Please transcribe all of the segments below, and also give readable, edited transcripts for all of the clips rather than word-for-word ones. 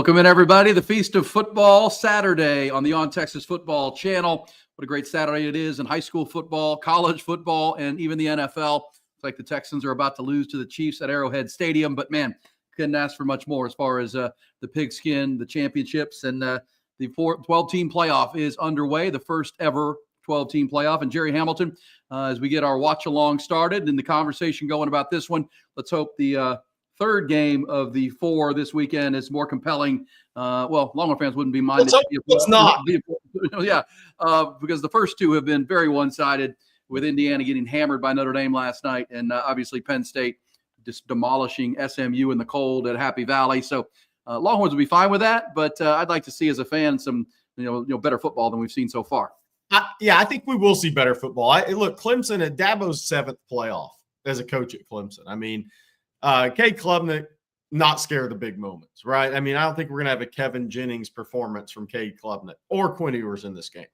Welcome in, everybody. The Feast of Football Saturday on the On Texas Football channel. What a great Saturday it is in high school football, college football, and even the NFL. It's like the Texans are about to lose to the Chiefs at Arrowhead Stadium, but man, couldn't ask for much more as far as the pigskin, the championships, and the 12-team playoff is underway, the first ever 12-team playoff. And Jerry Hamilton, as we get our watch-along started and the conversation going about this one, let's hope the third game of the four this weekend is more compelling. Longhorn fans wouldn't be minded. It's not. Because the first two have been very one-sided, with Indiana getting hammered by Notre Dame last night, and obviously Penn State just demolishing SMU in the cold at Happy Valley. So Longhorns will be fine with that, but I'd like to see as a fan some better football than we've seen so far. I think we will see better football. Look, Clemson at Dabo's seventh playoff as a coach at Clemson. I mean, Cade Klubnik, not scared of the big moments, right? I mean, I don't think we're going to have a Kevin Jennings performance from Cade Klubnik or Quinn Ewers in this game.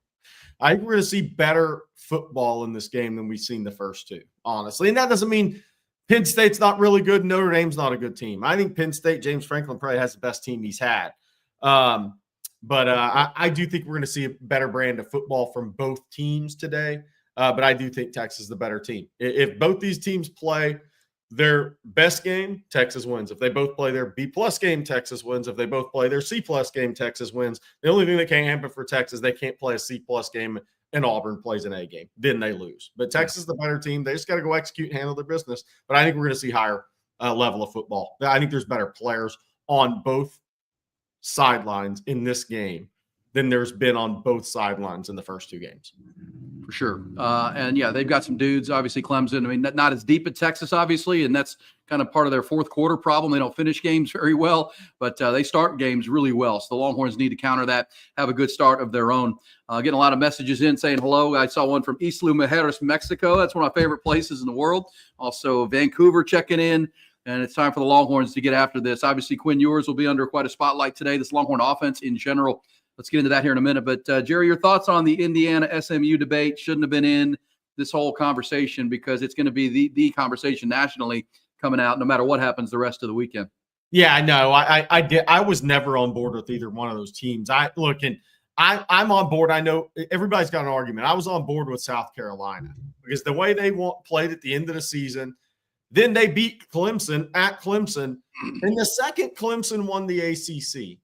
I think we're going to see better football in this game than we've sseen the first two, honestly. And that doesn't mean Penn State's not really good. Notre Dame's not a good team. I think Penn State, James Franklin probably has the best team he's had. But I do think we're going to see a better brand of football from both teams today. But I do think Texas is the better team. If both these teams play their best game, Texas wins. If they both play their B-plus game, Texas wins. If they both play their C-plus game, Texas wins. The only thing that can't happen for Texas, they can't play a C-plus game and Auburn plays an A game. Then they lose. But Texas is the better team. They just got to go execute and handle their business. But I think we're going to see higher level of football. I think there's better players on both sidelines in this game than there's been on both sidelines in the first two games. For sure. And yeah, they've got some dudes, obviously Clemson. I mean, not as deep at Texas, obviously, and that's kind of part of their fourth quarter problem. They don't finish games very well, but they start games really well. So the Longhorns need to counter that, have a good start of their own. Getting a lot of messages in saying hello. I saw one from Isla Mujeres, Mexico. That's one of my favorite places in the world. Also, Vancouver checking in. And it's time for the Longhorns to get after this. Obviously, Quinn Ewers will be under quite a spotlight today. This Longhorn offense in general. Let's get into that here in a minute. But, Jerry, your thoughts on the Indiana-SMU debate? Shouldn't have been in this whole conversation because it's going to be the conversation nationally coming out no matter what happens the rest of the weekend. Yeah, I know. I was never on board with either one of those teams. I'm on board. I know everybody's got an argument. I was on board with South Carolina because the way they played at the end of the season, then they beat Clemson at Clemson. And the second Clemson won the ACC,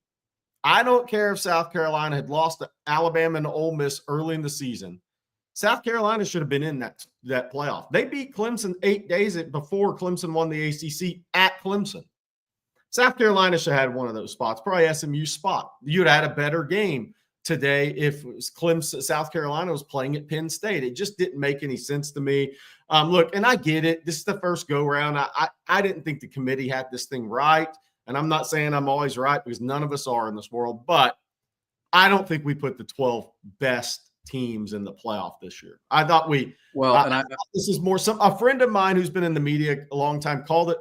I don't care if South Carolina had lost to Alabama and Ole Miss early in the season. South Carolina should have been in that playoff. They beat Clemson 8 days before Clemson won the ACC at Clemson. South Carolina should have had one of those spots, probably SMU's spot. You'd had a better game today if it was Clemson. South Carolina was playing at Penn State. It just didn't make any sense to me. Look, and I get it. This is the first go-round. I didn't think the committee had this thing right. And I'm not saying I'm always right because none of us are in this world, but I don't think we put the 12 best teams in the playoff this year. I thought this is more a friend of mine who's been in the media a long time called it.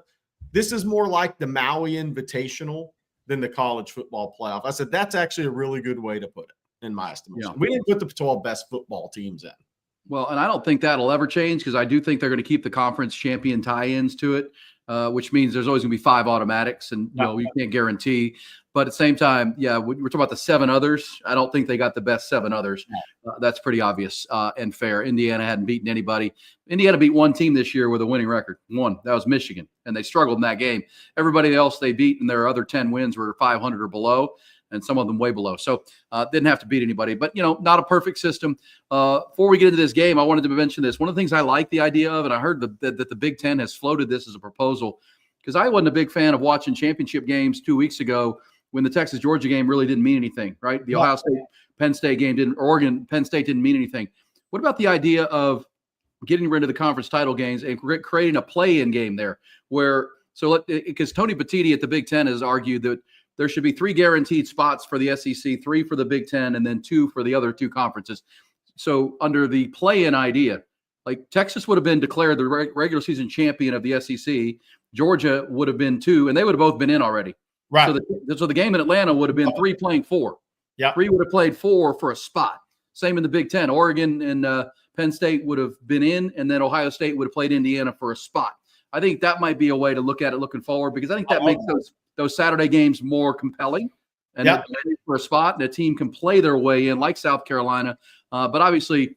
This is more like the Maui Invitational than the college football playoff. I said, that's actually a really good way to put it in my estimation. Yeah. We didn't put the 12 best football teams in. Well, and I don't think that'll ever change because I do think they're going to keep the conference champion tie-ins to it. Which means there's always going to be 5 automatics, and you can't guarantee. But at the same time, we're talking about the 7 others. I don't think they got the best 7 others. That's pretty obvious and fair. Indiana hadn't beaten anybody. Indiana beat one team this year with a winning record. One, that was Michigan, and they struggled in that game. Everybody else they beat in their other 10 wins were 500 or below, and some of them way below. So didn't have to beat anybody. But, not a perfect system. Before we get into this game, I wanted to mention this. One of the things I like the idea of, and I heard that the Big Ten has floated this as a proposal, because I wasn't a big fan of watching championship games 2 weeks ago when the Texas-Georgia game really didn't mean anything, right? The Ohio State-Penn State game didn't – Oregon-Penn State didn't mean anything. What about the idea of getting rid of the conference title games and creating a play-in game there because Tony Petitti at the Big Ten has argued that there should be 3 guaranteed spots for the SEC, 3 for the Big Ten, and then 2 for the other 2 conferences. So under the play-in idea, like Texas would have been declared the regular season champion of the SEC. Georgia would have been 2, and they would have both been in already. Right. So the game in Atlanta would have been 3 playing 4. Yeah. 3 would have played 4 for a spot. Same in the Big Ten. Oregon and Penn State would have been in, and then Ohio State would have played Indiana for a spot. I think that might be a way to look at it looking forward because I think that makes those Saturday games more compelling. and they're for a spot, and a team can play their way in, like South Carolina. But obviously,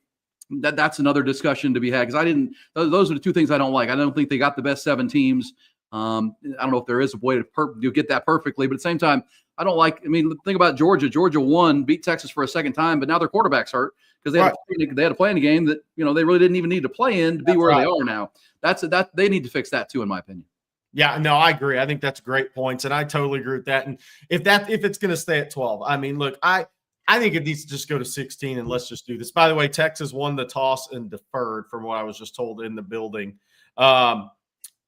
that's another discussion to be had, because those are the two things I don't like. I don't think they got the best 7 teams. I don't know if there is a way to get that perfectly, but at the same time, I don't like. I mean, think about Georgia. Georgia beat Texas for a second time, but now their quarterback's hurt because they had to play in a game that they really didn't even need to play in to be where they are now. That they need to fix that too, in my opinion. Yeah, no, I agree. I think that's great points, and I totally agree with that. And if it's going to stay at 12, I mean, look, I think it needs to just go to 16, and let's just do this. By the way, Texas won the toss and deferred, from what I was just told in the building. I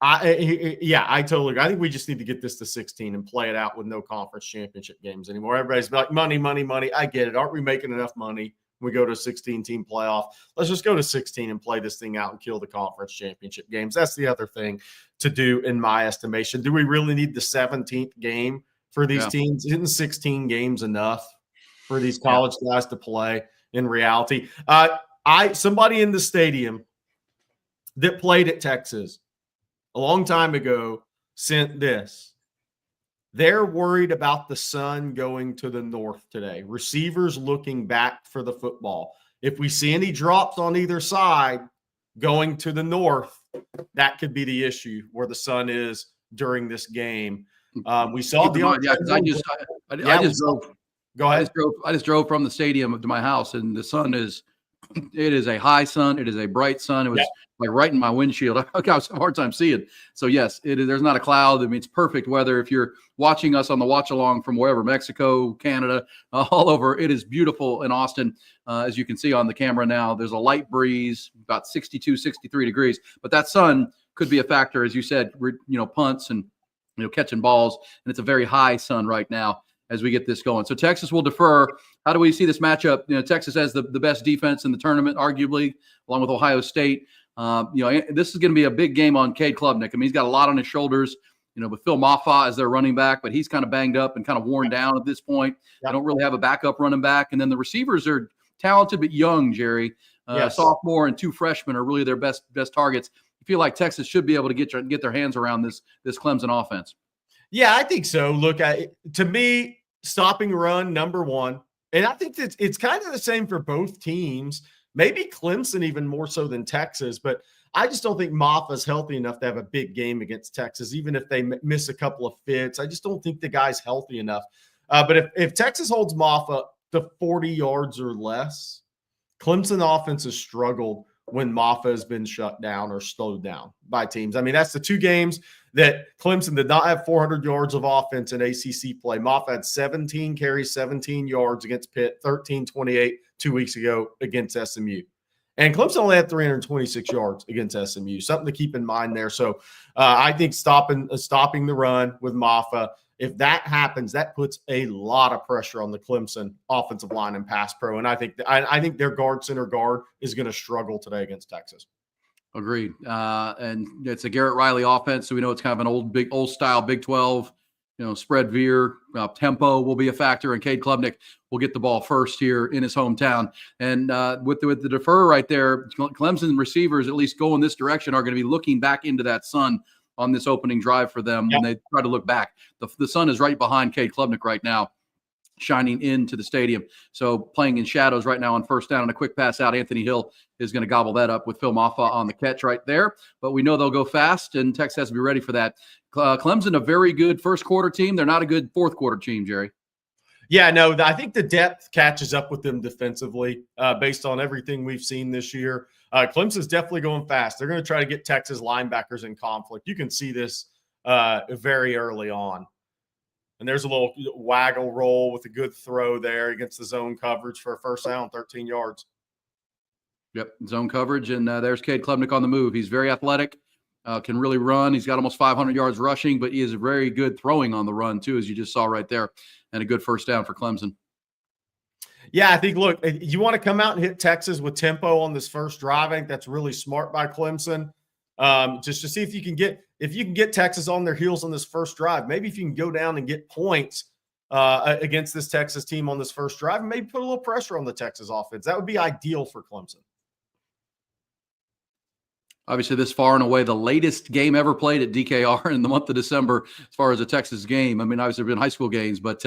totally agree. I think we just need to get this to 16 and play it out with no conference championship games anymore. Everybody's like, money, money, money. I get it. Aren't we making enough money when we go to a 16-team playoff? Let's just go to 16 and play this thing out and kill the conference championship games. That's the other thing to do, in my estimation. Do we really need the 17th game for these teams? Isn't 16 games enough for these college guys to play in reality? Somebody in the stadium that played at Texas a long time ago sent this. They're worried about the sun going to the north today. Receivers looking back for the football. If we see any drops on either side going to the north, that could be the issue where the sun is during this game. We saw I just drove from the stadium to my house, and the sun is. It is a high sun. It is a bright sun. It was like right in my windshield. I was having a hard time seeing. So yes, there's not a cloud. I mean, it's perfect weather. If you're watching us on the watch along from wherever, Mexico, Canada, all over, it is beautiful in Austin. As you can see on the camera now, there's a light breeze, about 62, 63 degrees, but that sun could be a factor, as you said, punts and, catching balls. And it's a very high sun right now as we get this going. So Texas will defer. How do we see this matchup? Texas has the best defense in the tournament, arguably, along with Ohio State. This is going to be a big game on Cade Klubnik. I mean, he's got a lot on his shoulders, with Phil Mafah as their running back, but he's kind of banged up and kind of worn down at this point. They don't really have a backup running back. And then the receivers are talented but young, Jerry. Sophomore and 2 freshmen are really their best targets. I feel like Texas should be able to get their hands around this Clemson offense. Yeah, I think so. Look, to me, stopping run, number one. And I think that it's kind of the same for both teams. Maybe Clemson even more so than Texas. But I just don't think Mafah's healthy enough to have a big game against Texas, even if they miss a couple of fits. I just don't think the guy's healthy enough. But if Texas holds Mafah to 40 yards or less, Clemson offense has struggled when Mafah has been shut down or slowed down by teams. I mean, that's the 2 games that Clemson did not have 400 yards of offense in ACC play. Mafah had 17 carries, 17 yards against Pitt, 13-28 2 weeks ago against SMU. And Clemson only had 326 yards against SMU. Something to keep in mind there. So I think stopping the run with Mafah, if that happens, that puts a lot of pressure on the Clemson offensive line and pass pro. And I think their center guard is going to struggle today against Texas. Agreed. And it's a Garrett Riley offense, so we know it's kind of an old style Big 12. Spread veer, tempo will be a factor, and Cade Klubnik will get the ball first here in his hometown. And with the defer right there, Clemson receivers, at least going this direction, are going to be looking back into that sun on this opening drive for them when they try to look back. The sun is right behind Cade Klubnik right now, shining into the stadium. So playing in shadows right now on first down and a quick pass out. Anthony Hill is going to gobble that up with Phil Mafah on the catch right there. But we know they'll go fast, and Texas has to be ready for that. Clemson, a very good first quarter team. They're not a good fourth quarter team, Jerry. Yeah, no, I think the depth catches up with them defensively based on everything we've seen this year. Clemson's definitely going fast. They're going to try to get Texas linebackers in conflict. You can see this very early on. And there's a little waggle roll with a good throw there against the zone coverage for a first down, 13 yards. Yep, zone coverage, and there's Cade Klubnik on the move. He's very athletic, can really run. He's got almost 500 yards rushing, but he is very good throwing on the run too, as you just saw right there, and a good first down for Clemson. Yeah, I think, look, you want to come out and hit Texas with tempo on this first drive. I think that's really smart by Clemson. Just to see if you can get Texas on their heels on this first drive. Maybe if you can go down and get points against this Texas team on this first drive, and maybe put a little pressure on the Texas offense. That would be ideal for Clemson. Obviously, this far and away the latest game ever played at DKR in the month of December, as far as a Texas game. I mean, obviously, there have been high school games, but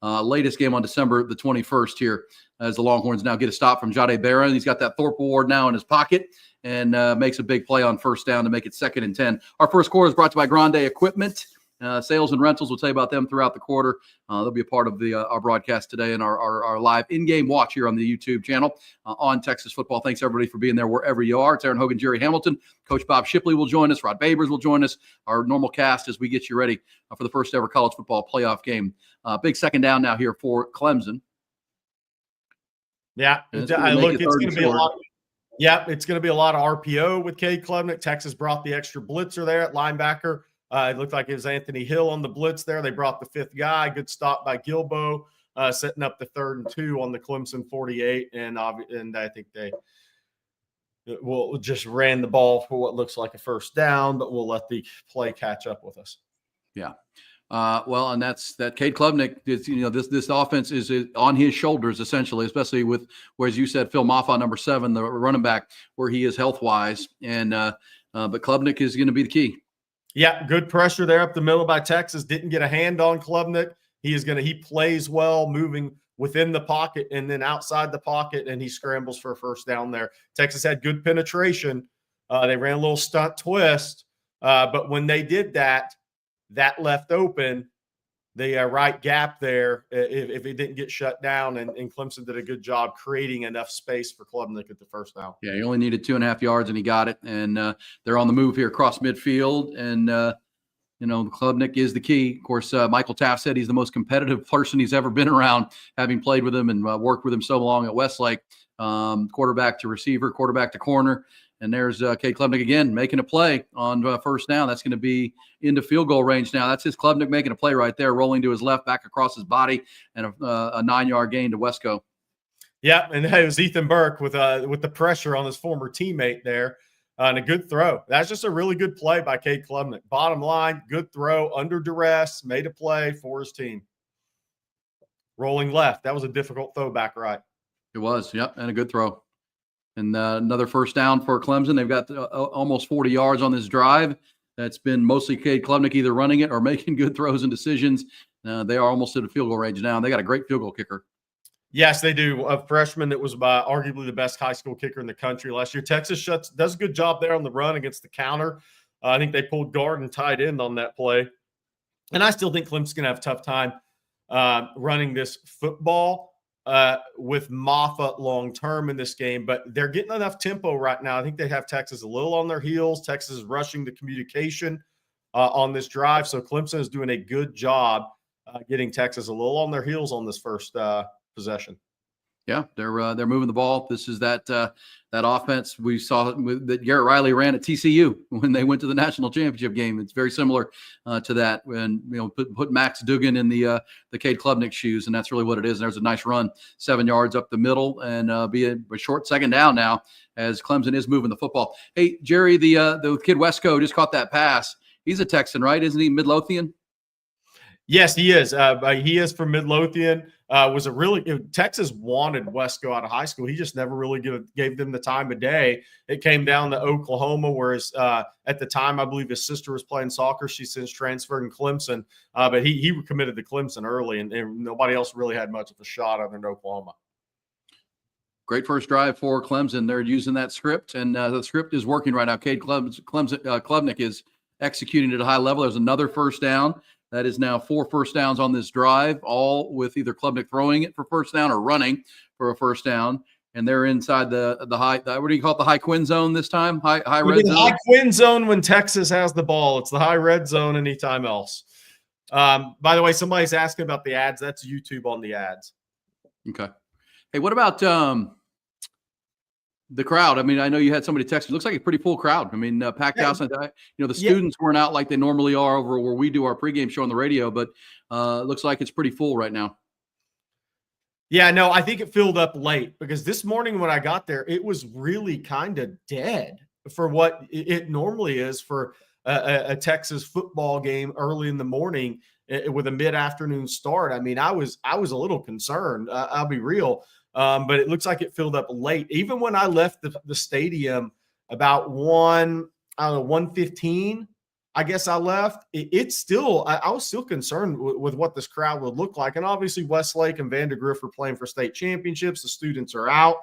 latest game on December the 21st here, as the Longhorns now get a stop from Jahdae Barron. He's got that Thorpe Award now in his pocket and makes a big play on first down to make it 2nd and 10. Our first quarter is brought to you by Grande Equipment. Sales and rentals, we'll tell you about them throughout the quarter. They'll be a part of our broadcast today and our live in-game watch here on the YouTube channel on Texas football. Thanks, everybody, for being there wherever you are. It's Aaron Hogan, Jerry Hamilton. Coach Bob Shipley will join us. Rod Babers will join us. Our normal cast as we get you ready for the first ever college football playoff game. Big second down now here for Clemson. Yeah, it's going to be a lot. Yeah, it's going to be a lot of RPO with Cade Klubnik. Texas brought the extra blitzer there at linebacker. It looked like it was Anthony Hill on the blitz there. They brought the 5th guy. Good stop by Gilbo, setting up the 3rd and 2 on the Clemson 48. And I think they will just ran the ball for what looks like a first down, but we'll let the play catch up with us. Yeah. Well, and that's that Cade Klubnik is, this offense is on his shoulders, essentially, especially with, where, as you said, Phil Mafah, number 7, the running back, where he is health-wise. And but Klubnik is going to be the key. Yeah, good pressure there up the middle by Texas. Didn't get a hand on Klubnik. He plays well, moving within the pocket and then outside the pocket, and he scrambles for a first down there. Texas had good penetration. They ran a little stunt twist, but when they did that left open the right gap there if it didn't get shut down, and Clemson did a good job creating enough space for Klubnik at the first down. Yeah, he only needed 2.5 yards, and he got it. And they're on the move here across midfield, and Klubnik is the key. Of course, Michael Taft said he's the most competitive person he's ever been around, having played with him and worked with him so long at Westlake. Quarterback to receiver, quarterback to corner. And there's Cade Klubnik again making a play on first down. That's going to be into field goal range now. That's his Klubnik making a play right there, rolling to his left, back across his body, and a 9-yard gain to Wesco. Yeah, and it was Ethan Burke with the pressure on his former teammate there, and a good throw. That's just a really good play by Cade Klubnik. Bottom line, good throw, under duress, made a play for his team. Rolling left. That was a difficult throw back right. It was, yep, and a good throw. And another first down for Clemson. They've got almost 40 yards on this drive. That's been mostly Cade Klubnik either running it or making good throws and decisions. They are almost at a field goal range now. They got a great field goal kicker. Yes, they do. A freshman that was arguably the best high school kicker in the country last year. Texas does a good job there on the run against the counter. I think they pulled guard and tight end on that play. And I still think Clemson's going to have a tough time running this football with Mafah long-term in this game, but they're getting enough tempo right now. I think they have Texas a little on their heels. Texas is rushing the communication on this drive. So Clemson is doing a good job getting Texas a little on their heels on this first possession. Yeah, they're moving the ball. This is that offense we saw that Garrett Riley ran at TCU when they went to the national championship game. It's very similar to that. When put Max Duggan in the Cade Klubnik shoes, and that's really what it is. And there's a nice run, 7 yards up the middle, and be a short second down now as Clemson is moving the football. Hey, Jerry, the kid Wesco just caught that pass. He's a Texan, right? Isn't he Midlothian? Yes, he is. He is from Midlothian. Texas wanted Wesco out of high school. He just never really gave them the time of day. It came down to Oklahoma, whereas at the time, I believe his sister was playing soccer. She's since transferred in Clemson, but he committed to Clemson early, and nobody else really had much of a shot other than Oklahoma. Great first drive for Clemson. They're using that script, and the script is working right now. Cade Klubnik is executing at a high level. There's another first down. That is now 4 first downs on this drive, all with either Klubnik throwing it for first down or running for a first down. And they're inside the high, what do you call it, the high Quinn zone this time? High red zone? High Quinn zone when Texas has the ball. It's the high red zone anytime else. By the way, somebody's asking about the ads. That's YouTube on the ads. Okay. Hey, what about the crowd? I mean, I know you had somebody text. It looks like a pretty full crowd. I mean, packed house. The students weren't out like they normally are over where we do our pregame show on the radio, but it looks like it's pretty full right now. Yeah, no, I think it filled up late because this morning when I got there, it was really kind of dead for what it normally is for a Texas football game early in the morning with a mid-afternoon start. I mean, I was a little concerned. I'll be real. But it looks like it filled up late. Even when I left the stadium about 1:15. I guess I left. It's still, I was still concerned with what this crowd would look like. And obviously Westlake and Vandergrift are playing for state championships. The students are out.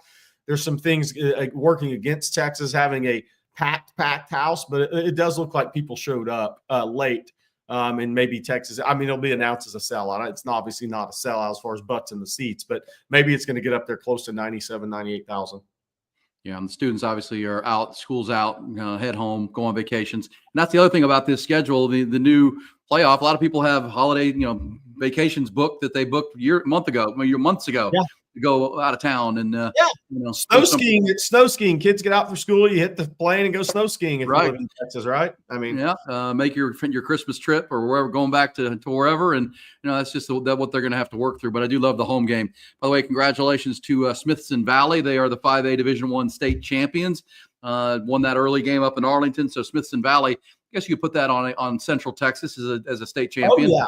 There's some things working against Texas having a packed house, but it does look like people showed up late. And maybe Texas, I mean, it'll be announced as a sellout. It's obviously not a sellout as far as butts in the seats, but maybe it's going to get up there close to 97, 98,000. Yeah, and the students obviously are out, school's out, head home, go on vacations. And that's the other thing about this schedule, the new playoff. A lot of people have holiday, vacations booked that they booked months ago. Yeah. To go out of town and snow skiing. Kids get out for school, you hit the plane and go snow skiing if you live in Texas, right? I mean, make your Christmas trip or wherever, going back to wherever, and that's just what they're going to have to work through. But I do love the home game. By the way, congratulations to Smithson Valley. They are the 5A Division I state champions. Won that early game up in Arlington. So Smithson Valley, I guess you could put that on Central Texas as a state champion. Oh, yeah.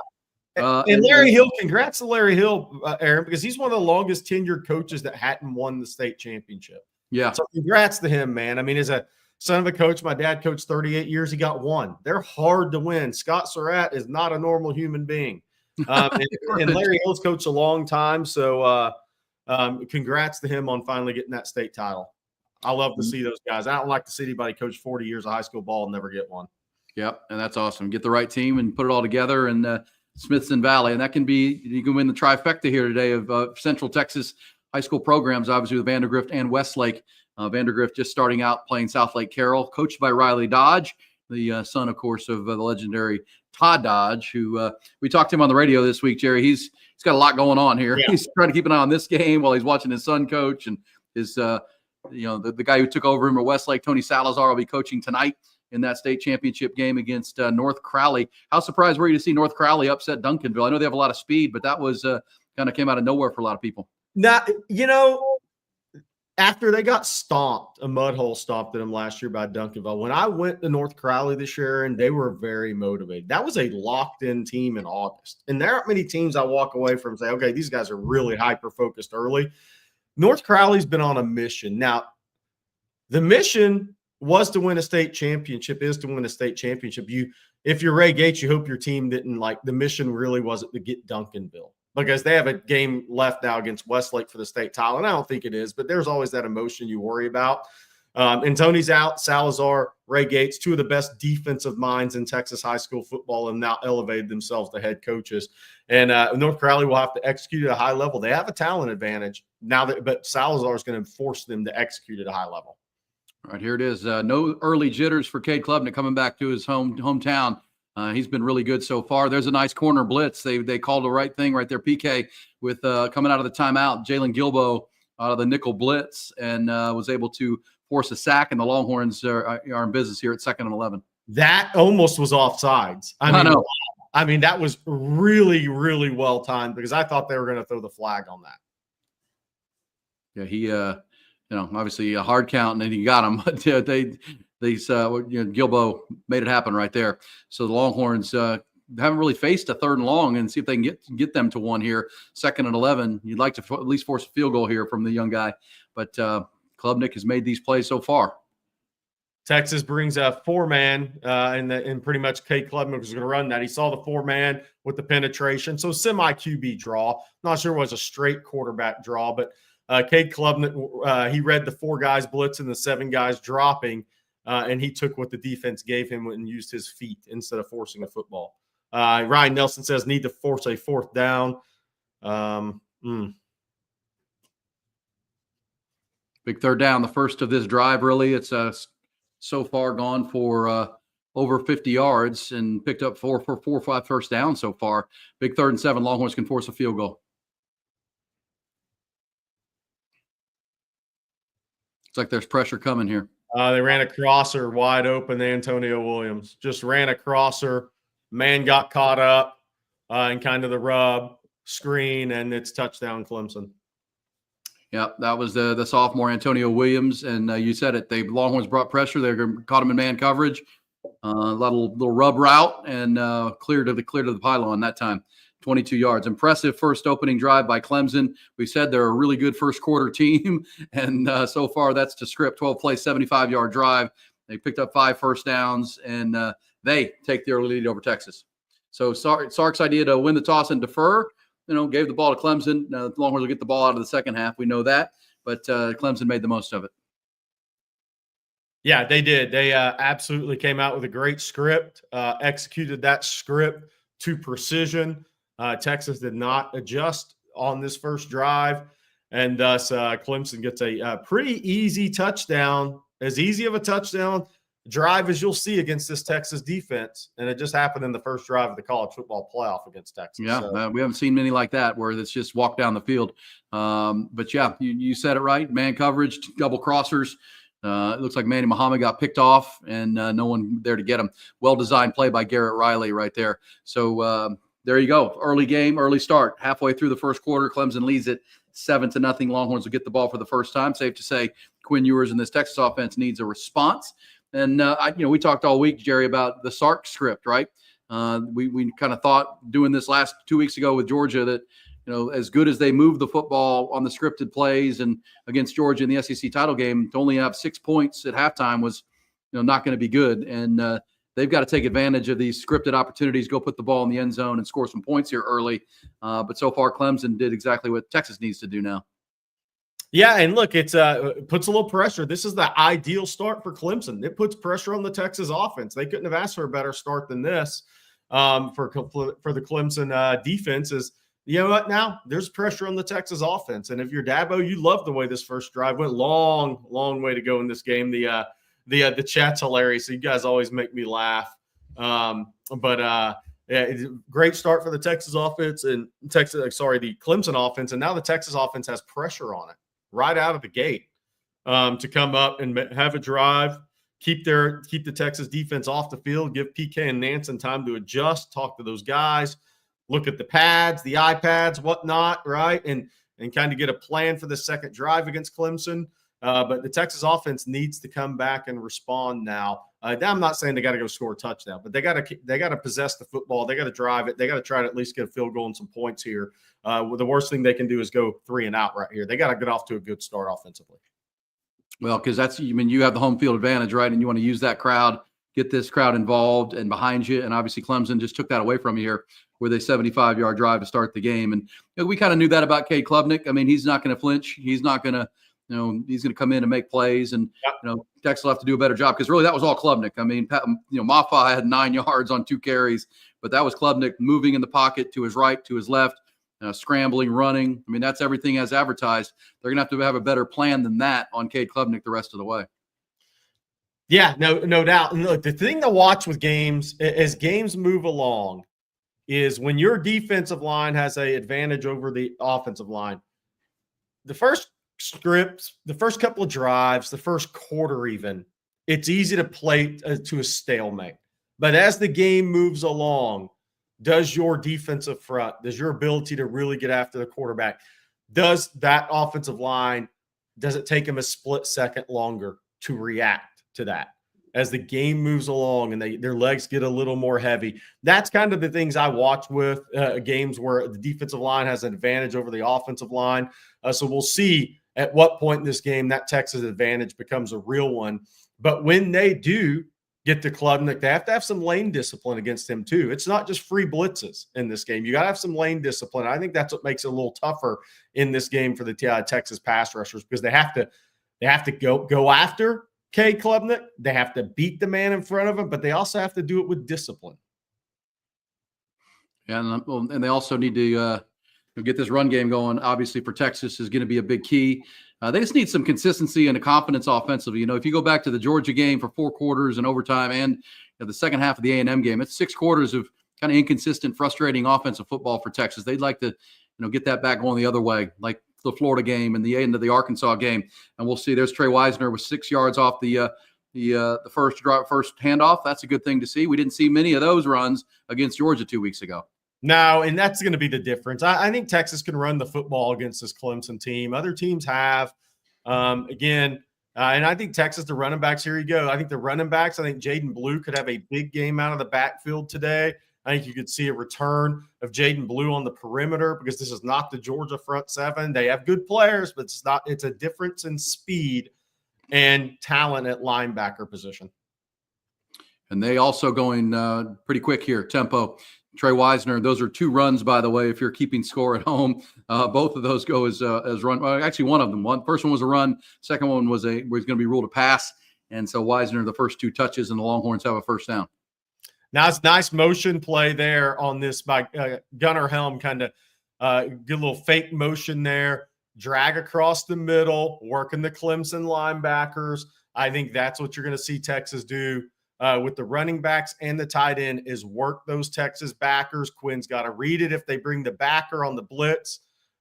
And Larry Hill, congrats to Larry Hill, Aaron, because he's one of the longest tenured coaches that hadn't won the state championship. Yeah. So congrats to him, man. I mean, as a son of a coach, my dad coached 38 years. He got one. They're hard to win. Scott Surratt is not a normal human being. And Larry Hill's coached a long time. So congrats to him on finally getting that state title. I love to see those guys. I don't like to see anybody coach 40 years of high school ball and never get one. Yep. And that's awesome. Get the right team and put it all together. And Smithson Valley, and that can be, you can win the trifecta here today of Central Texas high school programs, obviously with Vandergrift and Westlake. Vandergrift just starting out playing South Lake Carroll, coached by Riley Dodge, the son, of course, of the legendary Todd Dodge, who we talked to him on the radio this week, Jerry. He's got a lot going on here. Yeah. He's trying to keep an eye on this game while he's watching his son coach, and his the guy who took over him at Westlake, Tony Salazar, will be coaching tonight in that state championship game against North Crowley. How surprised were you to see North Crowley upset Duncanville? I know they have a lot of speed, but that was kind of came out of nowhere for a lot of people. Now, after they got stomped, a mud hole stomped at them last year by Duncanville, when I went to North Crowley this year, and they were very motivated. That was a locked-in team in August. And there aren't many teams I walk away from and say, okay, these guys are really hyper-focused early. North Crowley's been on a mission. Now, the mission was to win a state championship, is to win a state championship. If you're Ray Gates, you hope your team didn't the mission really wasn't to get Duncanville, because they have a game left now against Westlake for the state title. And I don't think it is, but there's always that emotion you worry about. And Tony's out, Salazar, Ray Gates, two of the best defensive minds in Texas high school football, and now elevated themselves to head coaches. And North Crowley will have to execute at a high level. They have a talent advantage now, but Salazar is going to force them to execute at a high level. All right, here it is. No early jitters for Cade Klubnik coming back to his hometown. He's been really good so far. There's a nice corner blitz. They called the right thing right there, PK, with coming out of the timeout, Jalen Gilbo out of the nickel blitz, and was able to force a sack, and the Longhorns are in business here at 2nd and 11. That almost was offsides. I know. I mean, that was really, really well timed, because I thought they were going to throw the flag on that. Yeah, he obviously a hard count, and then he got him. But Gilbo made it happen right there. So the Longhorns haven't really faced a 3rd and long, and see if they can get them to one here. 2nd and 11. You'd like to at least force a field goal here from the young guy, but Klubnik has made these plays so far. Texas brings a 4-man, and pretty much Cade Klubnik was going to run that. He saw the 4-man with the penetration, so semi-QB draw. Not sure it was a straight quarterback draw, but Cade Klubnik, he read the 4 guys blitz and the 7 guys dropping, and he took what the defense gave him and used his feet instead of forcing a football. Ryan Nelson says need to force a 4th down. Big 3rd down, the first of this drive, really. It's so far gone for over 50 yards and picked up 4 or 5 first downs so far. Big 3rd and 7, Longhorns can force a field goal. It's like there's pressure coming here. They ran a crosser wide open to Antonio Williams. Just ran a crosser. Man got caught up in kind of the rub screen, and it's touchdown Clemson. Yeah, that was the sophomore Antonio Williams, and you said it. The Longhorns brought pressure. They caught him in man coverage, little rub route, and clear to the pylon that time. 22 yards. Impressive first opening drive by Clemson. We said they're a really good first quarter team, and so far that's to script. 12-play, 75-yard drive. They picked up 5 first downs, and they take the early lead over Texas. So Sark's idea to win the toss and defer, gave the ball to Clemson. Now the Longhorns will get the ball out of the second half. We know that, but Clemson made the most of it. Yeah, they did. They absolutely came out with a great script, executed that script to precision. Texas did not adjust on this first drive, and thus Clemson gets a pretty easy touchdown, as easy of a touchdown drive as you'll see against this Texas defense, and it just happened in the first drive of the college football playoff against Texas. Yeah, so. We haven't seen many like that where it's just walk down the field. But, yeah, you said it right. Man coverage, double crossers. It looks like Manny Muhammad got picked off, and no one there to get him. Well-designed play by Garrett Riley right there. So there you go. Early game, early start. Halfway through the first quarter, Clemson leads it 7-0. Longhorns will get the ball for the first time. Safe to say Quinn Ewers and this Texas offense needs a response. And, we talked all week, Jerry, about the Sark script, right? We kind of thought doing this last 2 weeks ago with Georgia that, as good as they moved the football on the scripted plays and against Georgia in the SEC title game, to only have 6 points at halftime was, not going to be good. And they've got to take advantage of these scripted opportunities, go put the ball in the end zone and score some points here early. But so far, Clemson did exactly what Texas needs to do now. Yeah, and look, it puts a little pressure. This is the ideal start for Clemson. It puts pressure on the Texas offense. They couldn't have asked for a better start than this for the Clemson defense. Is, you know what, now there's pressure on the Texas offense. And if you're Dabo, you love the way this first drive went. Long way to go in this game. The chat's hilarious. So you guys always make me laugh. Yeah, great start for the Texas offense and the Clemson offense. And now the Texas offense has pressure on it right out of the gate to come up and have a drive, keep the Texas defense off the field, give PK and Nansen time to adjust, talk to those guys, look at the pads, the iPads, whatnot, right? And kind of get a plan for the second drive against Clemson. But the Texas offense needs to come back and respond now. I'm not saying they got to go score a touchdown, but they got to possess the football. They got to drive it. They got to try to at least get a field goal and some points here. The worst thing they can do is go 3 and out right here. They got to get off to a good start offensively. Well, because you have the home field advantage, right? And you want to use that crowd, get this crowd involved and behind you. And obviously Clemson just took that away from you here with a 75-yard drive to start the game. And we kind of knew that about Cade Klubnik. I mean, he's not going to flinch. He's not going to, he's going to come in and make plays. And, Texas will have to do a better job because really that was all Klubnik. I mean, Maffa had 9 yards on 2 carries, but that was Klubnik moving in the pocket to his right, to his left, scrambling, running. I mean, that's everything as advertised. They're going to have a better plan than that on Cade Klubnik the rest of the way. Yeah, no doubt. And look, the thing to watch with games as games move along is when your defensive line has an advantage over the offensive line. The first scripts, the first couple of drives, the first quarter even, it's easy to play to a stalemate. But as the game moves along, does your defensive front, does your ability to really get after the quarterback, does that offensive line, does it take them a split second longer to react to that as the game moves along and their legs get a little more heavy? That's kind of the things I watch with games where the defensive line has an advantage over the offensive line. So we'll see at what point in this game that Texas advantage becomes a real one. But when they do get to Klubnik, they have to have some lane discipline against him too. It's not just free blitzes in this game. You got to have some lane discipline. I think that's what makes it a little tougher in this game for the Texas pass rushers because they have to go after Cade Klubnik. They have to beat the man in front of him, but they also have to do it with discipline. Yeah, and they also need to get this run game going. Obviously, for Texas is going to be a big key. They just need some consistency and a confidence offensively. If you go back to the Georgia game for 4 quarters and overtime and the second half of the A&M game, it's 6 quarters of kind of inconsistent, frustrating offensive football for Texas. They'd like to get that back going the other way, like the Florida game and the end of the Arkansas game. And we'll see. There's Trey Wisner with 6 yards off the first handoff. That's a good thing to see. We didn't see many of those runs against Georgia 2 weeks ago. No, and that's going to be the difference. I think Texas can run the football against this Clemson team. Other teams have. And I think Texas, the running backs, here you go. I think the running backs, I think Jaden Blue could have a big game out of the backfield today. I think you could see a return of Jaden Blue on the perimeter because this is not the Georgia front seven. They have good players, but it's a difference in speed and talent at linebacker position. And they also going pretty quick here, tempo. Trey Wisner, those are 2 runs, by the way, if you're keeping score at home. Both of those go as run. Well, actually, one of them. First one was a run. Second one was going to be ruled a pass. And so Wisner, the first 2 touches, and the Longhorns have a first down. Now, it's nice motion play there on this by Gunnar Helm, kind of get a little fake motion there, drag across the middle, working the Clemson linebackers. I think that's what you're going to see Texas do with the running backs and the tight end is work those Texas backers. Quinn's got to read it if they bring the backer on the blitz.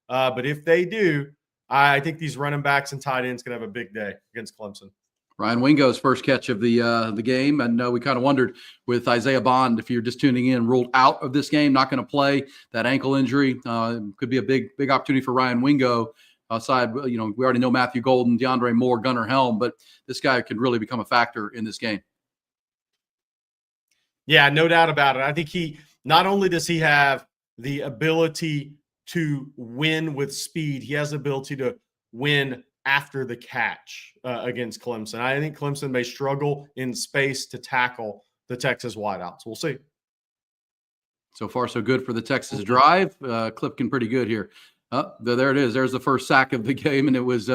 But if they do, I think these running backs and tight ends can have a big day against Clemson. Ryan Wingo's first catch of the game. And we kind of wondered with Isaiah Bond, if you're just tuning in, ruled out of this game, not going to play. That ankle injury could be a big opportunity for Ryan Wingo. Outside, we already know Matthew Golden, DeAndre Moore, Gunnar Helm, but this guy could really become a factor in this game. Yeah, no doubt about it. I think not only does he have the ability to win with speed, he has the ability to win after the catch against Clemson. I think Clemson may struggle in space to tackle the Texas wideouts. We'll see. So far, so good for the Texas drive. Clipkin pretty good here. There it is. There's the first sack of the game, and it was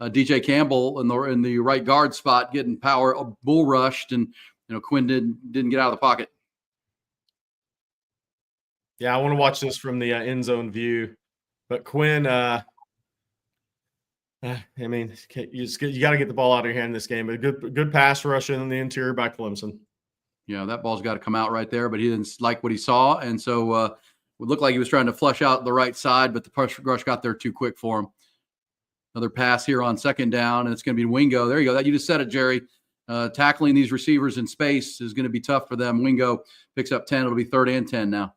DJ Campbell in the right guard spot getting power bull rushed, and Quinn didn't get out of the pocket. Yeah, I want to watch this from the end zone view, but Quinn, I mean, you got to get the ball out of your hand in this game. But good pass rush in the interior by Clemson. Yeah, that ball's got to come out right there, but he didn't like what he saw, and so it looked like he was trying to flush out the right side, but the rush got there too quick for him. Another pass here on second down, and it's going to be Wingo. There you go. You just said it, Jerry. Tackling these receivers in space is going to be tough for them. Wingo picks up 10. It'll be 3rd and 10 now.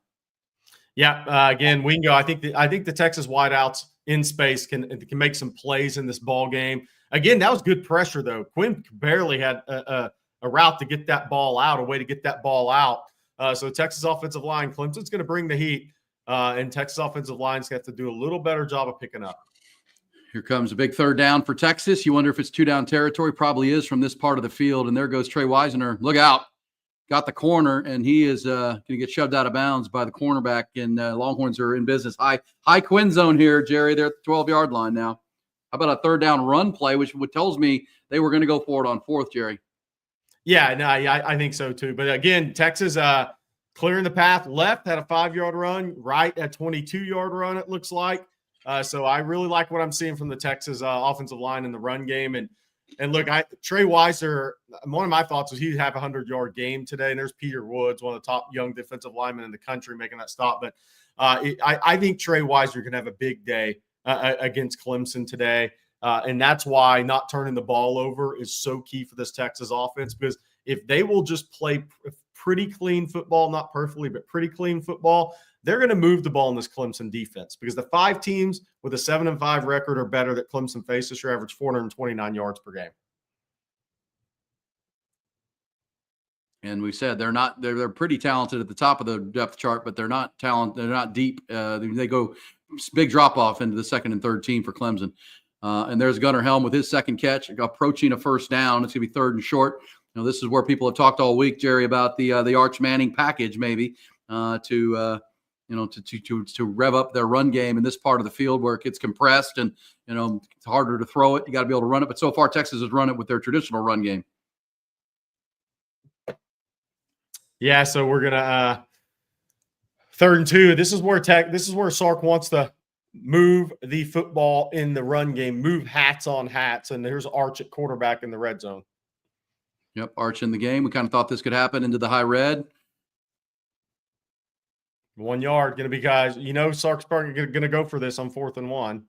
Yeah, again, Wingo. I think the Texas wideouts in space can make some plays in this ball game. Again, that was good pressure though. Quinn barely had a route to get that ball out, a way to get that ball out. So Texas offensive line, Clemson's going to bring the heat, and Texas offensive line's have to do a little better job of picking up. Here comes a big 3rd down for Texas. You wonder if it's 2-down territory. Probably is from this part of the field. And there goes Trey Wisner. Look out. Got the corner, and he is going to get shoved out of bounds by the cornerback, and Longhorns are in business. High Quinn zone here, Jerry. They're at the 12-yard line now. How about a 3rd down run play, which tells me they were going to go for it on 4th, Jerry? Yeah, no, I think so too. But again, Texas clearing the path left, had a 5-yard run, right at 22-yard run, it looks like. So I really like what I'm seeing from the Texas offensive line in the run game. And look, Trey Wisner, one of my thoughts was he'd have a 100-yard game today. And there's Peter Woods, one of the top young defensive linemen in the country, making that stop. But I think Trey Wisner can have a big day against Clemson today. And that's why not turning the ball over is so key for this Texas offense, because if they will just play pretty clean football, not perfectly, but pretty clean football, they're going to move the ball in this Clemson defense, because the 5 teams with a 7-5 record or better that Clemson faces this year average 429 yards per game. And we said they're pretty talented at the top of the depth chart, but they're not talented. They're not deep. They go big drop off into the 2nd and 3rd team for Clemson. And there's Gunnar Helm with his 2nd catch, approaching a 1st down. It's going to be 3rd and short. This is where people have talked all week, Jerry, about the Arch Manning package, maybe to rev up their run game in this part of the field where it gets compressed and it's harder to throw it. You got to be able to run it. But so far, Texas has run it with their traditional run game. Yeah, so we're gonna 3rd and 2. This is where Sark wants to move the football in the run game, move hats on hats, and there's Arch at quarterback in the red zone. Yep, Arch in the game. We kind of thought this could happen into the high red. 1 yard, going to be guys. Sark's probably going to go for this on 4th and 1.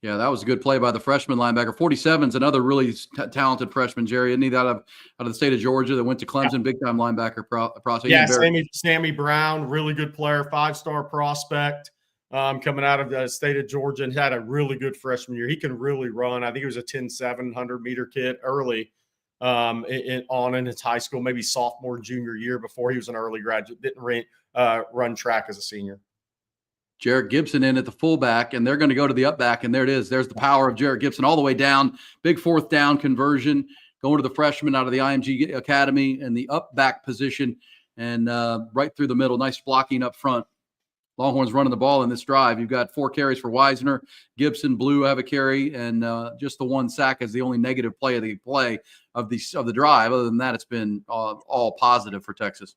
Yeah, that was a good play by the freshman linebacker. 47 is another really talented freshman, Jerry. Isn't he out of the state of Georgia that went to Clemson, yeah. Big-time linebacker process. Yeah, Sammy Brown, really good player, 5-star prospect coming out of the state of Georgia, and had a really good freshman year. He can really run. I think he was a 10-7 100-meter kid early. in his high school, maybe sophomore, junior year before he was an early graduate. Didn't run track as a senior. Jarrett Gibson in at the fullback, and they're going to go to the up back, and there it is. There's the power of Jarrett Gibson all the way down. Big fourth down conversion, going to the freshman out of the IMG Academy in the up back position, and right through the middle. Nice blocking up front. Longhorns running the ball in this drive. You've got 4 carries for Wisner. Gibson, Blue have a carry, and just the 1 sack is the only negative play of the drive. Other than that, it's been all positive for Texas.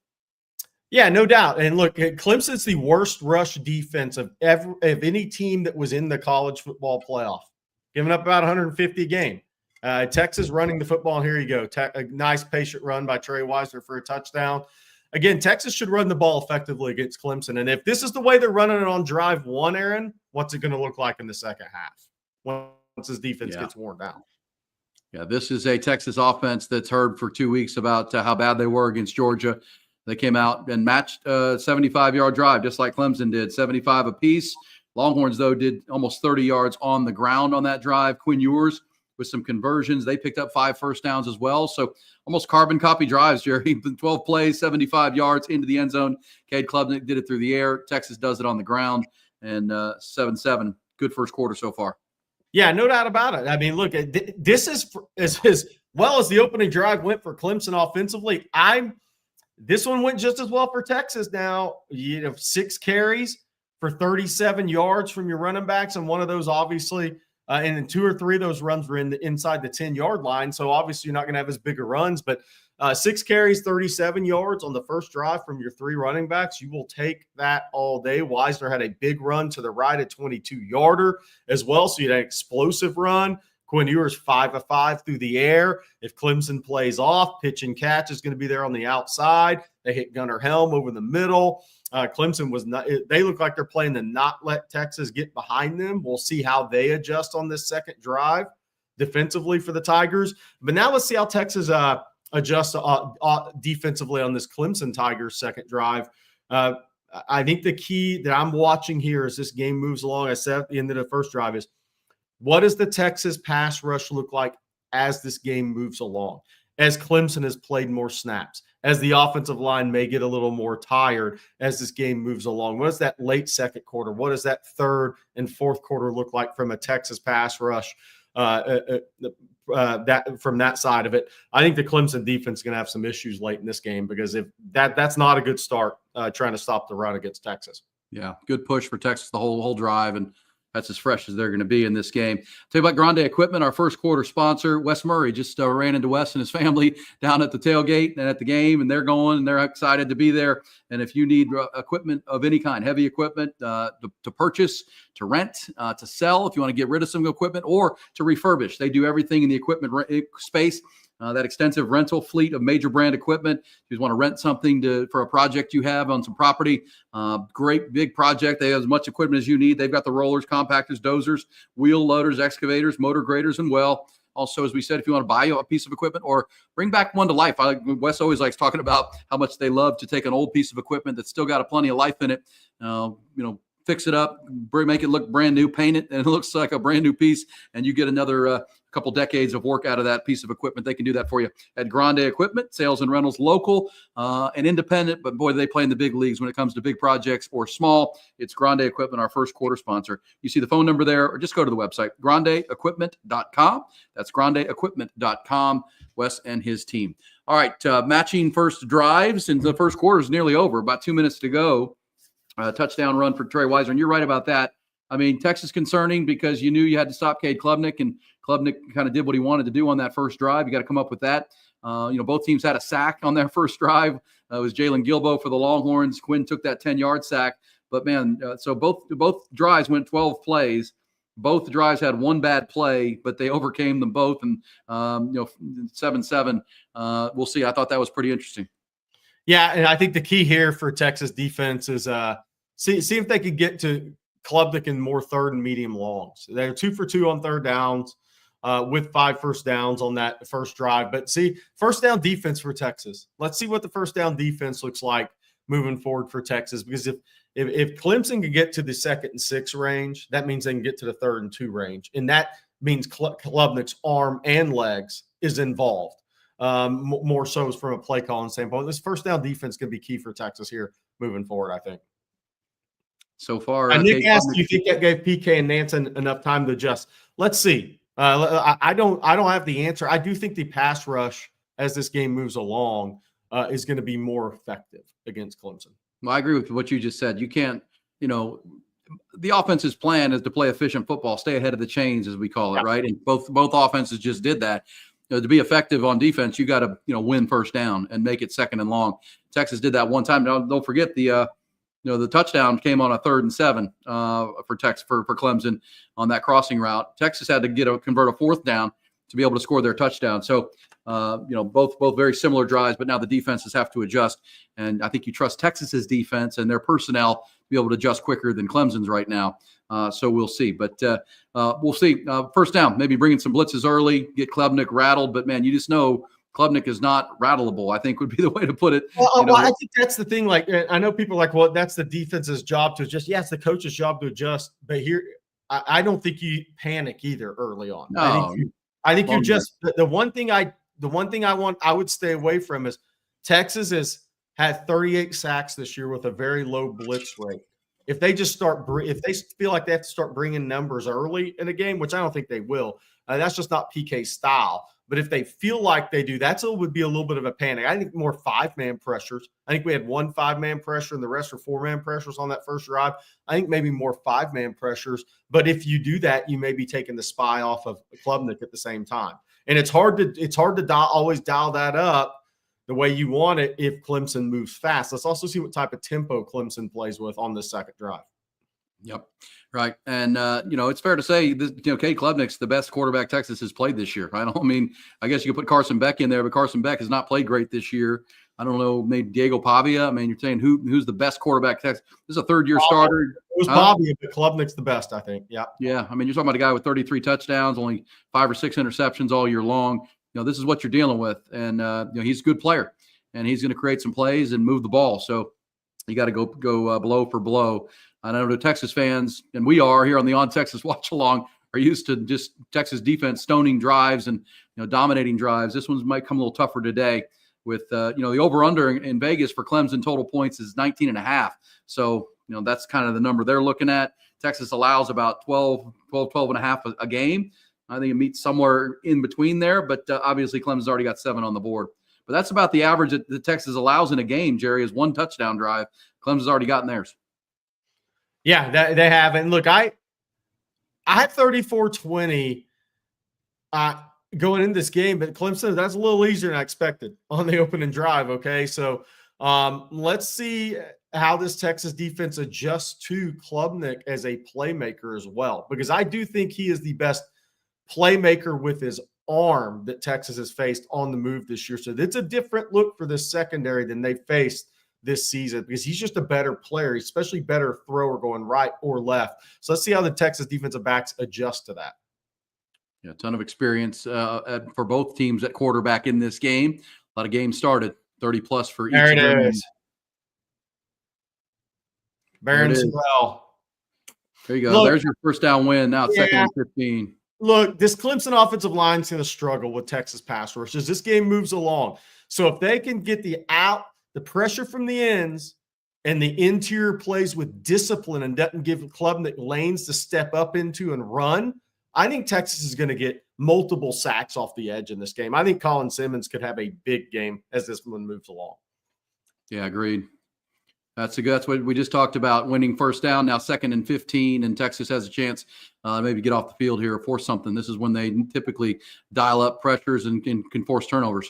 Yeah, no doubt. And look, Clemson's the worst rush defense of any team that was in the college football playoff, giving up about 150 a game. Texas running the football. Here you go. A nice patient run by Trey Wisner for a touchdown. Again, Texas should run the ball effectively against Clemson. And if this is the way they're running it on drive 1, Aaron, what's it going to look like in the second half once his defense gets worn down? Yeah, this is a Texas offense that's heard for 2 weeks about how bad they were against Georgia. They came out and matched a 75-yard drive, just like Clemson did, 75 apiece. Longhorns, though, did almost 30 yards on the ground on that drive. Quinn Ewers with some conversions. They picked up 5 first downs as well. So almost carbon copy drives, Jerry. 12 plays, 75 yards into the end zone. Cade Klubnik did it through the air. Texas does it on the ground. And 7-7. Good first quarter so far. Yeah, no doubt about it. I mean, look, this is as well as the opening drive went for Clemson offensively. This one went just as well for Texas now. 6 carries for 37 yards from your running backs, and one of those obviously and then 2 or 3 of those runs were inside the 10-yard line. So obviously you're not going to have as big of runs, but 6 carries, 37 yards on the first drive from your 3 running backs. You will take that all day. Wisner had a big run to the right, a 22-yarder as well. So you had an explosive run. Quinn Ewers 5 of 5 through the air. If Clemson plays off, pitch and catch is going to be there on the outside. They hit Gunnar Helm over the middle. Clemson was not. They look like they're playing to not let Texas get behind them. We'll see how they adjust on this second drive defensively for the Tigers. But now let's see how Texas adjusts defensively on this Clemson Tigers second drive. I think the key that I'm watching here as this game moves along, I said at the end of the first drive, is what does the Texas pass rush look like as this game moves along, as Clemson has played more snaps, as the offensive line may get a little more tired as this game moves along? What does that late second quarter, what does that third and fourth quarter look like from a Texas pass rush that from that side of it? I think the Clemson defense is going to have some issues late in this game, because if that's not a good start trying to stop the run against Texas. Yeah, good push for Texas the whole drive, and that's as fresh as they're going to be in this game. Tell you about Grande Equipment, our first quarter sponsor. Wes Murray just ran into Wes and his family down at the tailgate and at the game, and they're going, and they're excited to be there. And if you need equipment of any kind, heavy equipment to purchase, to rent, to sell, if you want to get rid of some equipment, or to refurbish, they do everything in the equipment space. That extensive rental fleet of major brand equipment. If you want to rent something for a project you have on some property, great big project. They have as much equipment as you need. They've got the rollers, compactors, dozers, wheel loaders, excavators, motor graders, and also, as we said, if you want to buy a piece of equipment or bring back one to life. Wes always likes talking about how much they love to take an old piece of equipment that's still got plenty of life in it, fix it up, make it look brand new, paint it, and it looks like a brand new piece, and you get another couple decades of work out of that piece of equipment. They can do that for you at Grande Equipment, sales and rentals, local and independent, but boy, they play in the big leagues when it comes to big projects or small. It's Grande Equipment, our first quarter sponsor. You see the phone number there, or just go to the website, grandeequipment.com. That's grandeequipment.com, Wes and his team. All right, matching first drives, and the first quarter is nearly over, about 2 minutes to go. Touchdown run for Trey Wisner, and you're right about that. I mean, Texas concerning because you knew you had to stop Cade Klubnik, and Klubnik kind of did what he wanted to do on that first drive. You got to come up with that. Both teams had a sack on their first drive. It was Jalen Gilbo for the Longhorns. Quinn took that 10-yard sack. But, man, so both drives went 12 plays. Both drives had one bad play, but they overcame them both. And, 7-7. We'll see. I thought that was pretty interesting. Yeah, and I think the key here for Texas defense is see if they could get to Klubnik in more third and medium longs. They're 2 for 2 on third downs with 5 first downs on that first drive. But see, first down defense for Texas. Let's see what the first down defense looks like moving forward for Texas, because if Clemson can get to the 2nd and 6 range, that means they can get to the 3rd and 2 range, and that means Klubnik's arm and legs is involved. more so from a play calling standpoint. This first down defense could be key for Texas here moving forward, I think. So far, Nick asked, do you think that gave PK and Nansen enough time to adjust? Let's see. I don't have the answer. I do think the pass rush as this game moves along is going to be more effective against Clemson. Well, I agree with what you just said. You can't, the offense's plan is to play efficient football, stay ahead of the chains, as we call it, right? And both offenses just did that. To be effective on defense, you got to, win first down and make it second and long. Texas did that one time. Don't forget the touchdown came on a 3rd and 7 for Clemson on that crossing route. Texas had to convert a 4th down to be able to score their touchdown. So, both very similar drives, but now the defenses have to adjust. And I think you trust Texas's defense and their personnel to be able to adjust quicker than Clemson's right now. So we'll see. But we'll see. First down, maybe bringing some blitzes early, get Klubnik rattled. But, man, you just know Klubnik is not rattleable, I think would be the way to put it. Well, I think that's the thing. Like, I know people are like, well, that's the defense's job to adjust. Yeah, it's the coach's job to adjust. But here, I don't think you panic either early on. No, I think you just the one thing I would stay away from is Texas has had 38 sacks this year with a very low blitz rate. If they just if they feel like they have to start bringing numbers early in a game, which I don't think they will, that's just not PK style. But if they feel like they do, would be a little bit of a panic. I think more 5-man pressures. I think we had 1 5-man pressure and the rest were 4-man pressures on that first drive. I think maybe more 5-man pressures. But if you do that, you may be taking the spy off of Klubnik at the same time. And it's hard to always dial that up the way you want it if Clemson moves fast. Let's also see what type of tempo Clemson plays with on this second drive. Yep. Right. And, it's fair to say, Cade Klubnik's the best quarterback Texas has played this year. I guess you could put Carson Beck in there, but Carson Beck has not played great this year. I don't know, maybe Diego Pavia. You're saying who's the best quarterback Texas? This is a third-year starter. It was Pavia, but Klubnik's the best, I think. Yeah. Yeah. You're talking about a guy with 33 touchdowns, only 5 or 6 interceptions all year long. This is what you're dealing with. And, he's a good player, and he's going to create some plays and move the ball. So you got to go blow for blow. I know the Texas fans, and we are here on the On Texas Watch Along, are used to just Texas defense stoning drives and dominating drives. This one might come a little tougher today with the over-under in Vegas for Clemson total points is 19.5. So that's kind of the number they're looking at. Texas allows about 12 and a half a game. I think it meets somewhere in between there, but obviously Clemson's already got 7 on the board. But that's about the average that Texas allows in a game, Jerry, is 1 touchdown drive. Clemson's already gotten theirs. Yeah, they have. And look, I had 34-20 going in this game, but Clemson, that's a little easier than I expected on the opening drive, okay? So let's see how this Texas defense adjusts to Klubnik as a playmaker as well, because I do think he is the best playmaker with his arm that Texas has faced on the move this year. So it's a different look for this secondary than they faced this season because he's just a better player, especially better thrower going right or left. So let's see how the Texas defensive backs adjust to that. Yeah, a ton of experience for both teams at quarterback in this game. A lot of games started, 30-plus for each there of them. There it is. Barron Sorrell. There you go. Look, there's your first down win. Now it's 2nd and 15. Look, this Clemson offensive line is going to struggle with Texas pass rush as this game moves along. So if they can get the pressure from the ends and the interior plays with discipline and doesn't give Klubnik lanes to step up into and run, I think Texas is going to get multiple sacks off the edge in this game. I think Colin Simmons could have a big game as this one moves along. Yeah, agreed. That's what we just talked about, winning first down, now 2nd and 15, and Texas has a chance maybe get off the field here or force something. This is when they typically dial up pressures and can force turnovers.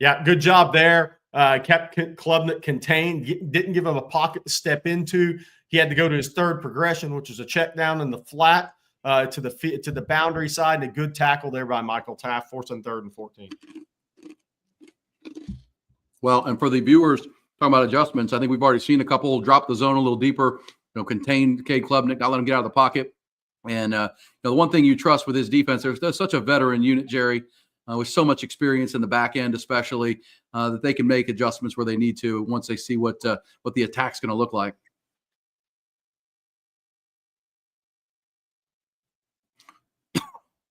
Yeah, good job there. Kept Klubnik contained, didn't give him a pocket to step into. He had to go to his third progression, which was a check down in the flat to the boundary side, and a good tackle there by Michael Taft, forcing 3rd and 14. Well, and for the viewers talking about adjustments, I think we've already seen a couple drop the zone a little deeper, contain Cade Klubnik, not let him get out of the pocket. And the one thing you trust with his defense, there's such a veteran unit, Jerry, with so much experience in the back end, especially that they can make adjustments where they need to once they see what the attack's going to look like.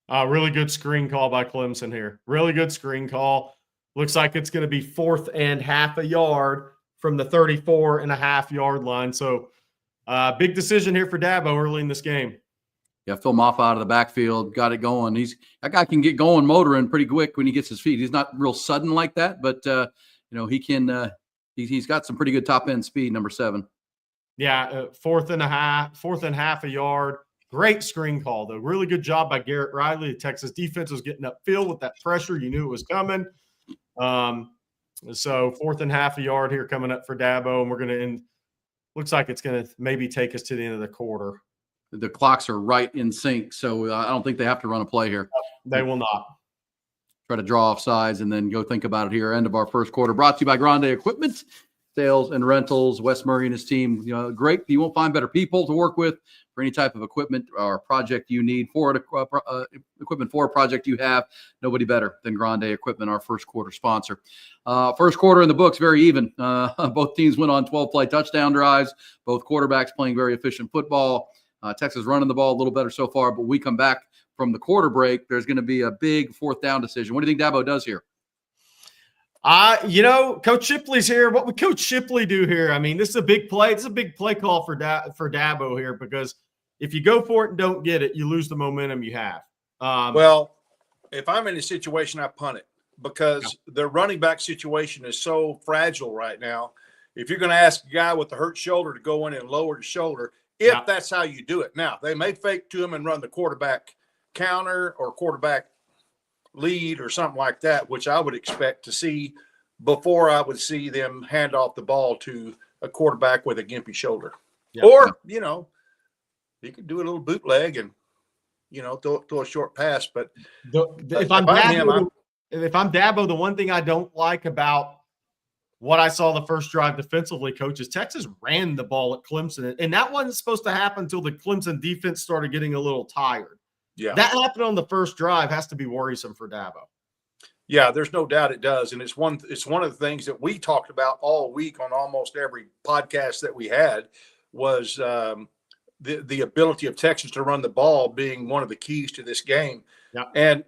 Really good screen call by Clemson here. Really good screen call. Looks like it's going to be 4th and half a yard from the 34.5-yard line. So big decision here for Dabo early in this game. Yeah, Phil Moffa out of the backfield, got it going. That guy can get going motoring pretty quick when he gets his feet. He's not real sudden like that, but he can. He's got some pretty good top end speed. Number 7. Yeah, 4th and half a yard. Great screen call though. Really good job by Garrett Riley. The Texas defense was getting upfield with that pressure. You knew it was coming. So 4th and half a yard here coming up for Dabo, and we're going to end. Looks like it's going to maybe take us to the end of the quarter. The clocks are right in sync, so I don't think they have to run a play here. They will not. Try to draw off sides and then go think about it here. End of our first quarter. Brought to you by Grande Equipment, Sales and Rentals. Wes Murray and his team, great. You won't find better people to work with for any type of equipment or project you need for equipment for a project you have. Nobody better than Grande Equipment, our first quarter sponsor. First quarter in the books, very even. Both teams went on 12-play touchdown drives. Both quarterbacks playing very efficient football. Texas running the ball a little better so far, but we come back from the quarter break. There's going to be a big 4th down decision. What do you think Dabo does here? Coach Shipley's here. What would Coach Shipley do here? I mean, this is a big play. It's a big play call for Dabo here, because if you go for it and don't get it, you lose the momentum you have. Well, if I'm in a situation, I punt it, because the running back situation is so fragile right now. If you're going to ask a guy with the hurt shoulder to go in and lower the shoulder, if that's how you do it. Now, they may fake to him and run the quarterback counter or quarterback lead or something like that, which I would expect to see before I would see them hand off the ball to a quarterback with a gimpy shoulder. Yep. Or, you could do a little bootleg and, throw a short pass. But if I'm Dabo, the one thing I don't like about what I saw the first drive defensively, Coach, is Texas ran the ball at Clemson. And that wasn't supposed to happen until the Clemson defense started getting a little tired. Yeah. That happened on the first drive has to be worrisome for Dabo. Yeah, there's no doubt it does. And it's one of the things that we talked about all week on almost every podcast that we had was the ability of Texas to run the ball being one of the keys to this game. Yeah. And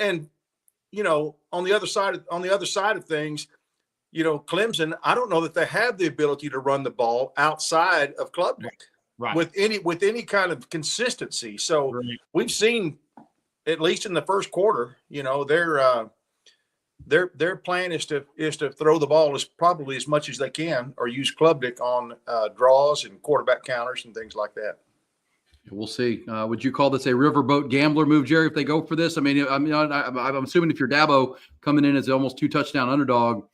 on the other side of things, Clemson, I don't know that they have the ability to run the ball outside of Klubnik with any kind of consistency. So we've seen, at least in the first quarter, their plan is to throw the ball probably as much as they can, or use Klubnik on draws and quarterback counters and things like that. We'll see. Would you call this a riverboat gambler move, Jerry, if they go for this? I'm assuming if you're Dabo coming in as an almost 2-touchdown underdog,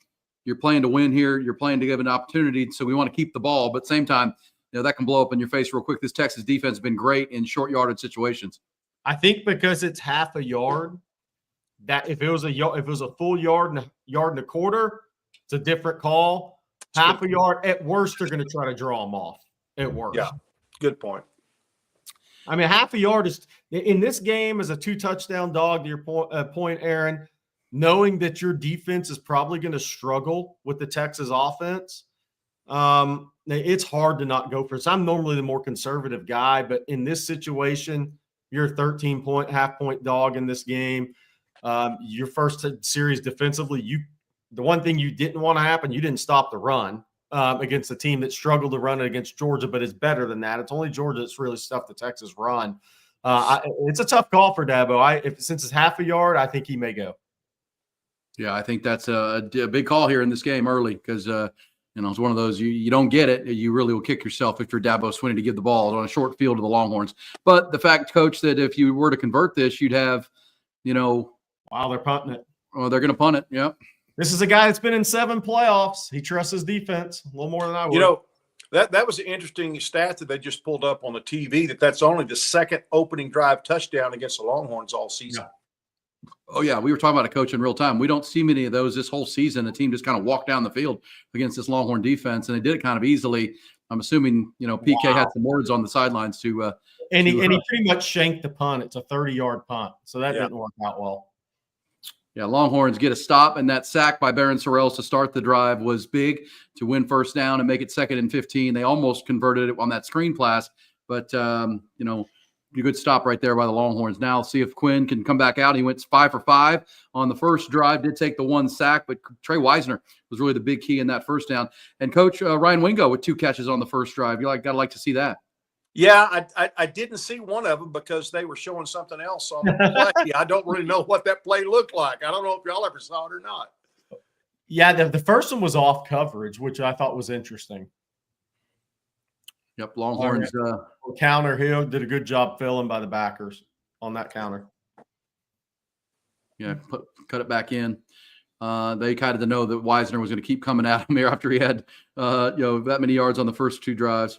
you're playing to win here. You're playing to give an opportunity. So we want to keep the ball. But at the same time, that can blow up in your face real quick. This Texas defense has been great in short yardage situations. I think because it's half a yard, that if it was a full yard and a quarter, it's a different call. Half a yard, at worst, they're going to try to draw them off. At worst. Yeah, good point. I mean, half a yard is in this game as a 2-touchdown dog. To your point, Aaron, knowing that your defense is probably going to struggle with the Texas offense, it's hard to not go for it. So I'm normally the more conservative guy, but in this situation, you're a 13-point, half-point dog in this game. Your first series defensively, the one thing you didn't want to happen, you didn't stop the run against a team that struggled to run it against Georgia, but is better than that. It's only Georgia that's really stuffed the Texas run. It's a tough call for Dabo. Since it's half a yard, I think he may go. Yeah, I think that's a big call here in this game early, because it's one of those you don't get it, you really will kick yourself if you're Dabo Swinney to give the ball on a short field to the Longhorns. But the fact, Coach, that if you were to convert this, you'd have, wow, they're punting it. Oh, they're going to punt it. Yeah. This is a guy that's been in 7 playoffs. He trusts his defense a little more than I would. That was an interesting stat that they just pulled up on the TV, that's only the second opening drive touchdown against the Longhorns all season. Yeah. Oh, yeah. We were talking about a coach in real time. We don't see many of those this whole season. The team just kind of walked down the field against this Longhorn defense, and they did it kind of easily. I'm assuming, PK had some words on the sidelines to and he pretty much shanked the punt. It's a 30-yard punt, so that didn't work out well. Yeah, Longhorns get a stop, and that sack by Barron Sorrells to start the drive was big to win first down and make it 2nd and 15. They almost converted it on that screen pass, but good stop right there by the Longhorns. Now see if Quinn can come back out. He went 5 for 5 on the first drive, did take the 1 sack, but Trey Wisner was really the big key in that first down. And Coach Ryan Wingo with 2 catches on the first drive. You gotta like to see that. Yeah, I didn't see one of them because they were showing something else on the play. I don't really know what that play looked like. I don't know if y'all ever saw it or not. Yeah, the first one was off coverage, which I thought was interesting. Yep, Longhorns. Counter, he did a good job filling by the backers on that counter. Yeah, cut it back in. They kind of know that Wisner was going to keep coming at him here after he had that many yards on the first 2 drives.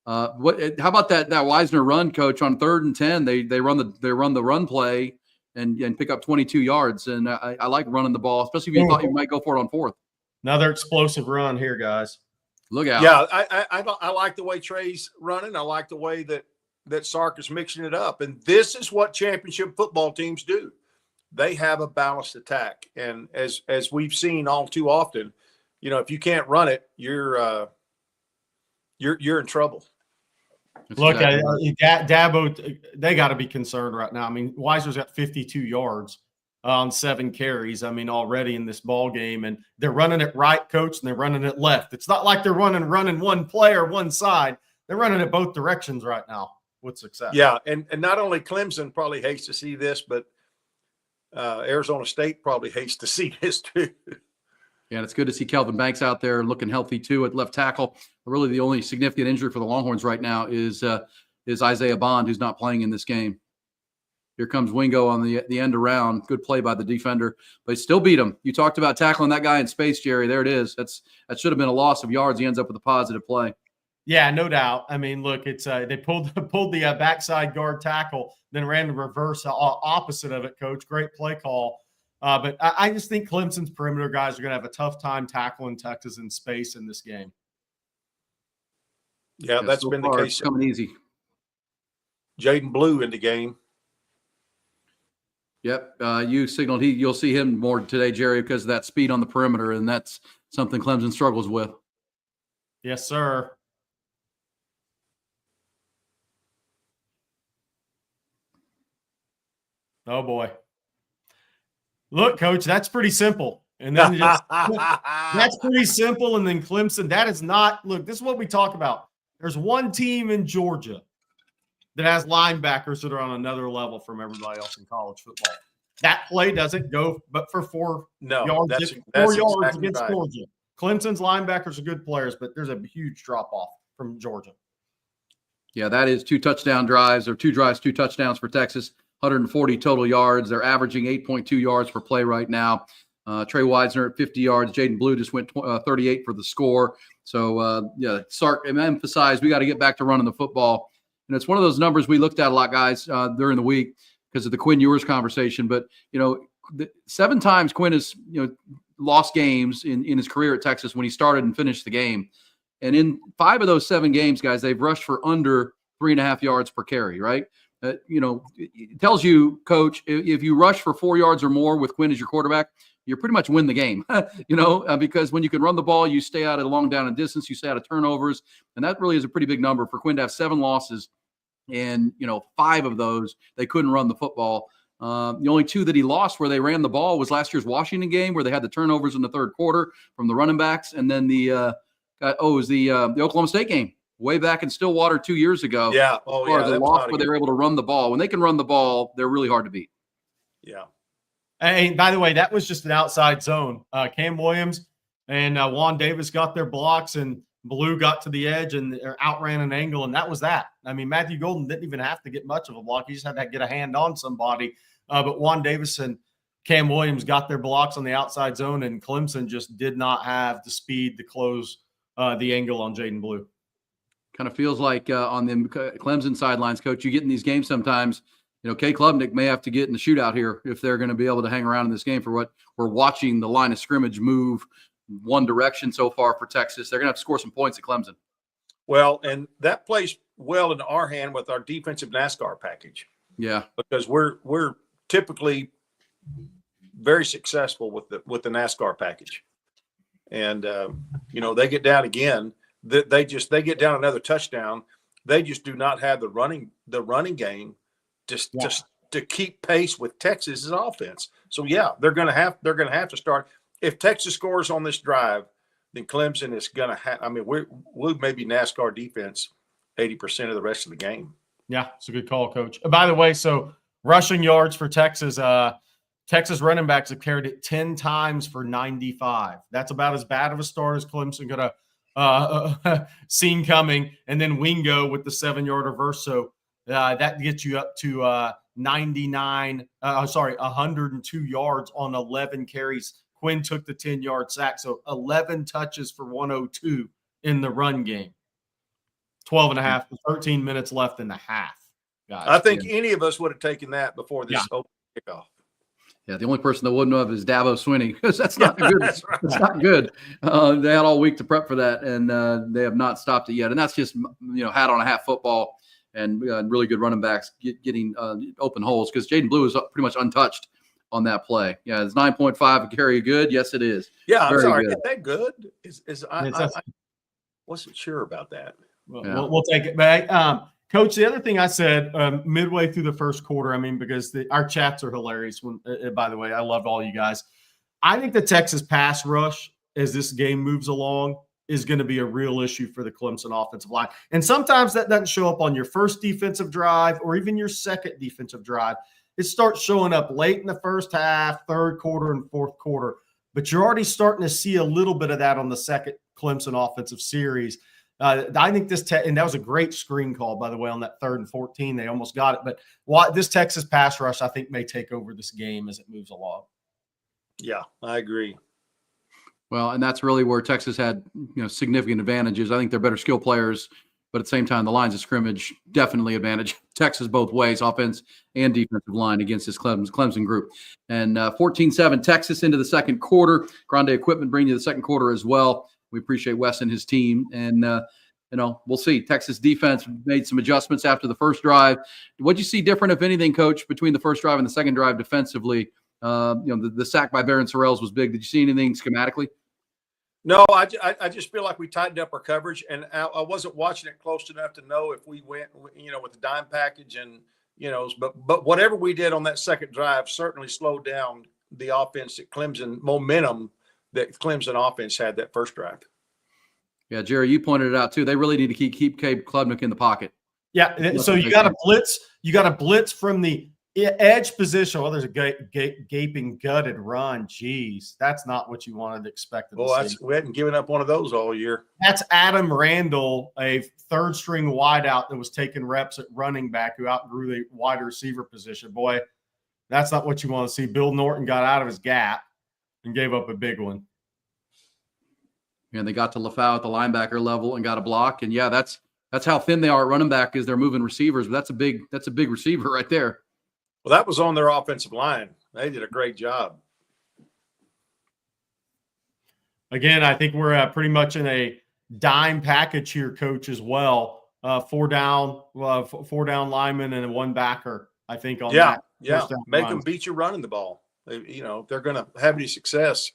How about that Wisner run, Coach, on 3rd and 10? They run the run play and pick up 22 yards. And I like running the ball, especially if you thought you might go for it on 4th. Another explosive run here, guys. Look out. Yeah, I like the way Trey's running. I like the way that Sark is mixing it up. And this is what championship football teams do. They have a balanced attack. And as we've seen all too often, if you can't run it, you're in trouble. Look, Dabo, they got to be concerned right now. I mean, Wisner's got 52 yards on 7 carries. I mean, already in this ball game, and they're running it right, Coach, and they're running it left. It's not like they're running one play or one side. They're running it both directions right now with success. Yeah, and not only Clemson probably hates to see this, but Arizona State probably hates to see this too. Yeah, and it's good to see Kelvin Banks out there looking healthy too at left tackle. Really, the only significant injury for the Longhorns right now is Isaiah Bond, who's not playing in this game. Here comes Wingo on the end around. Good play by the defender, but he still beat him. You talked about tackling that guy in space, Jerry. There it is. That should have been a loss of yards. He ends up with a positive play. Yeah, no doubt. I mean, look, it's they pulled the backside guard tackle, then ran the reverse opposite of it, Coach. Great play call. But I just think Clemson's perimeter guys are going to have a tough time tackling Texas in space in this game. Yeah, that's been the case. Coming easy. Jaden Blue in the game. Yep, you signaled you'll see him more today, Jerry, because of that speed on the perimeter, and that's something Clemson struggles with. Yes, sir. Oh boy. Look, Coach, that's pretty simple. And then that's pretty simple. And then Clemson, that is not – look, this is what we talk about. There's one team in Georgia that has linebackers that are on another level from everybody else in college football. That play doesn't go but for 4 yards. That's 4 yards exactly against right. Georgia. Clemson's linebackers are good players, but there's a huge drop-off from Georgia. Yeah, that is 2 touchdown drives or 2 drives, 2 touchdowns for Texas. 140 total yards. They're averaging 8.2 yards per play right now. Trey Wisner at 50 yards. Jaden Blue just went 38 for the score. So, Sark emphasized we got to get back to running the football. And it's one of those numbers we looked at a lot, guys, during the week because of the Quinn Ewers conversation. But, 7 times Quinn has, lost games in his career at Texas when he started and finished the game. And in 5 of those 7 games, guys, they've rushed for under 3.5 yards per carry, right? It tells you, Coach, if you rush for 4 yards or more with Quinn as your quarterback, you pretty much win the game, because when you can run the ball, you stay out of long down and distance, you stay out of turnovers. And that really is a pretty big number for Quinn to have 7 losses. And, 5 of those, they couldn't run the football. The only 2 that he lost where they ran the ball was last year's Washington game where they had the turnovers in the 3rd quarter from the running backs. And then the Oklahoma State game. Way back in Stillwater 2 years ago. Yeah. Oh, yeah. The loss where they were able to run the ball. When they can run the ball, they're really hard to beat. Yeah. And by the way, that was just an outside zone. Cam Williams and Juan Davis got their blocks, and Blue got to the edge and outran an angle, and that was that. I mean, Matthew Golden didn't even have to get much of a block. He just had to get a hand on somebody. But Juan Davis and Cam Williams got their blocks on the outside zone, and Clemson just did not have the speed to close the angle on Jaden Blue. Kind of feels like on the Clemson sidelines, Coach, you get in these games sometimes, Kay Klubnik may have to get in the shootout here if they're going to be able to hang around in this game for what we're watching the line of scrimmage move one direction so far for Texas. They're going to have to score some points at Clemson. Well, and that plays well into our hand with our defensive NASCAR package. Yeah. Because we're typically very successful with the NASCAR package. And, they get down again. They get down another touchdown. They just do not have the running game just to keep pace with Texas's offense. So yeah, they're going to have to start. If Texas scores on this drive, then Clemson is going to have. I mean, we'll maybe NASCAR defense 80% of the rest of the game. Yeah, it's a good call, Coach. By the way, so rushing yards for Texas. Texas running backs have carried it 10 times for 95. That's about as bad of a start as Clemson could have seen coming. And then Wingo with the 7-yard reverse. So that gets you up to 102 yards on 11 carries. Quinn took the 10-yard sack. So 11 touches for 102 in the run game. 13 minutes left in the half, guys. I think any of us would have taken that before this open kickoff. Yeah, the only person that wouldn't have is Dabo Swinney, because that's not good. That's not good. They had all week to prep for that, and they have not stopped it yet. And that's just hat on a hat football and really good running backs getting open holes, because Jaden Blue is pretty much untouched on that play. Yeah, it's 9.5 a carry good. Yes, it is. Yeah, I'm sorry. Good. Is that good? I wasn't sure about that. We'll take it back. Coach, the other thing I said midway through the first quarter, I mean, because our chats are hilarious. By the way, I love all you guys. I think the Texas pass rush, as this game moves along, is going to be a real issue for the Clemson offensive line. And sometimes that doesn't show up on your first defensive drive or even your second defensive drive. It starts showing up late in the first half, third quarter, and fourth quarter. But you're already starting to see a little bit of that on the second Clemson offensive series. I think and that was a great screen call, by the way, on that 3rd and 14. They almost got it. But this Texas pass rush, I think, may take over this game as it moves along. Yeah, I agree. Well, and that's really where Texas had significant advantages. I think they're better skill players, but at the same time, the lines of scrimmage definitely advantage Texas both ways, offense and defensive line, against this Clemson group. And 14-7 Texas into the second quarter. Grande Equipment bring you the second quarter as well. We appreciate Wes and his team. And, we'll see. Texas defense made some adjustments after the first drive. What'd you see different, if anything, Coach, between the first drive and the second drive defensively? The sack by Barron Sorrells was big. Did you see anything schematically? No, I just feel like we tightened up our coverage, and I wasn't watching it close enough to know if we went, with the dime package and, but whatever we did on that second drive certainly slowed down the offense at Clemson momentum that Clemson offense had that first drive. Yeah, Jerry, you pointed it out too. They really need to keep Cade Klubnik in the pocket. Yeah, so you got to blitz. You got to blitz from the edge position. Well, there's a gaping, gutted run. Jeez, that's not what you wanted to expect. We hadn't given up one of those all year. That's Adam Randall, a third-string wideout that was taking reps at running back, who outgrew the wide receiver position. Boy, that's not what you want to see. Bill Norton got out of his gap and gave up a big one. And they got to LaFau at the linebacker level and got a block. And yeah, that's how thin they are at running back, is they're moving receivers. But that's a big receiver right there. Well, that was on their offensive line. They did a great job. Again, I think we're pretty much in a dime package here, Coach, as well. 4 down linemen and 1 backer, I think. On that. Yeah. Make them beat you running the ball. If they're going to have any success,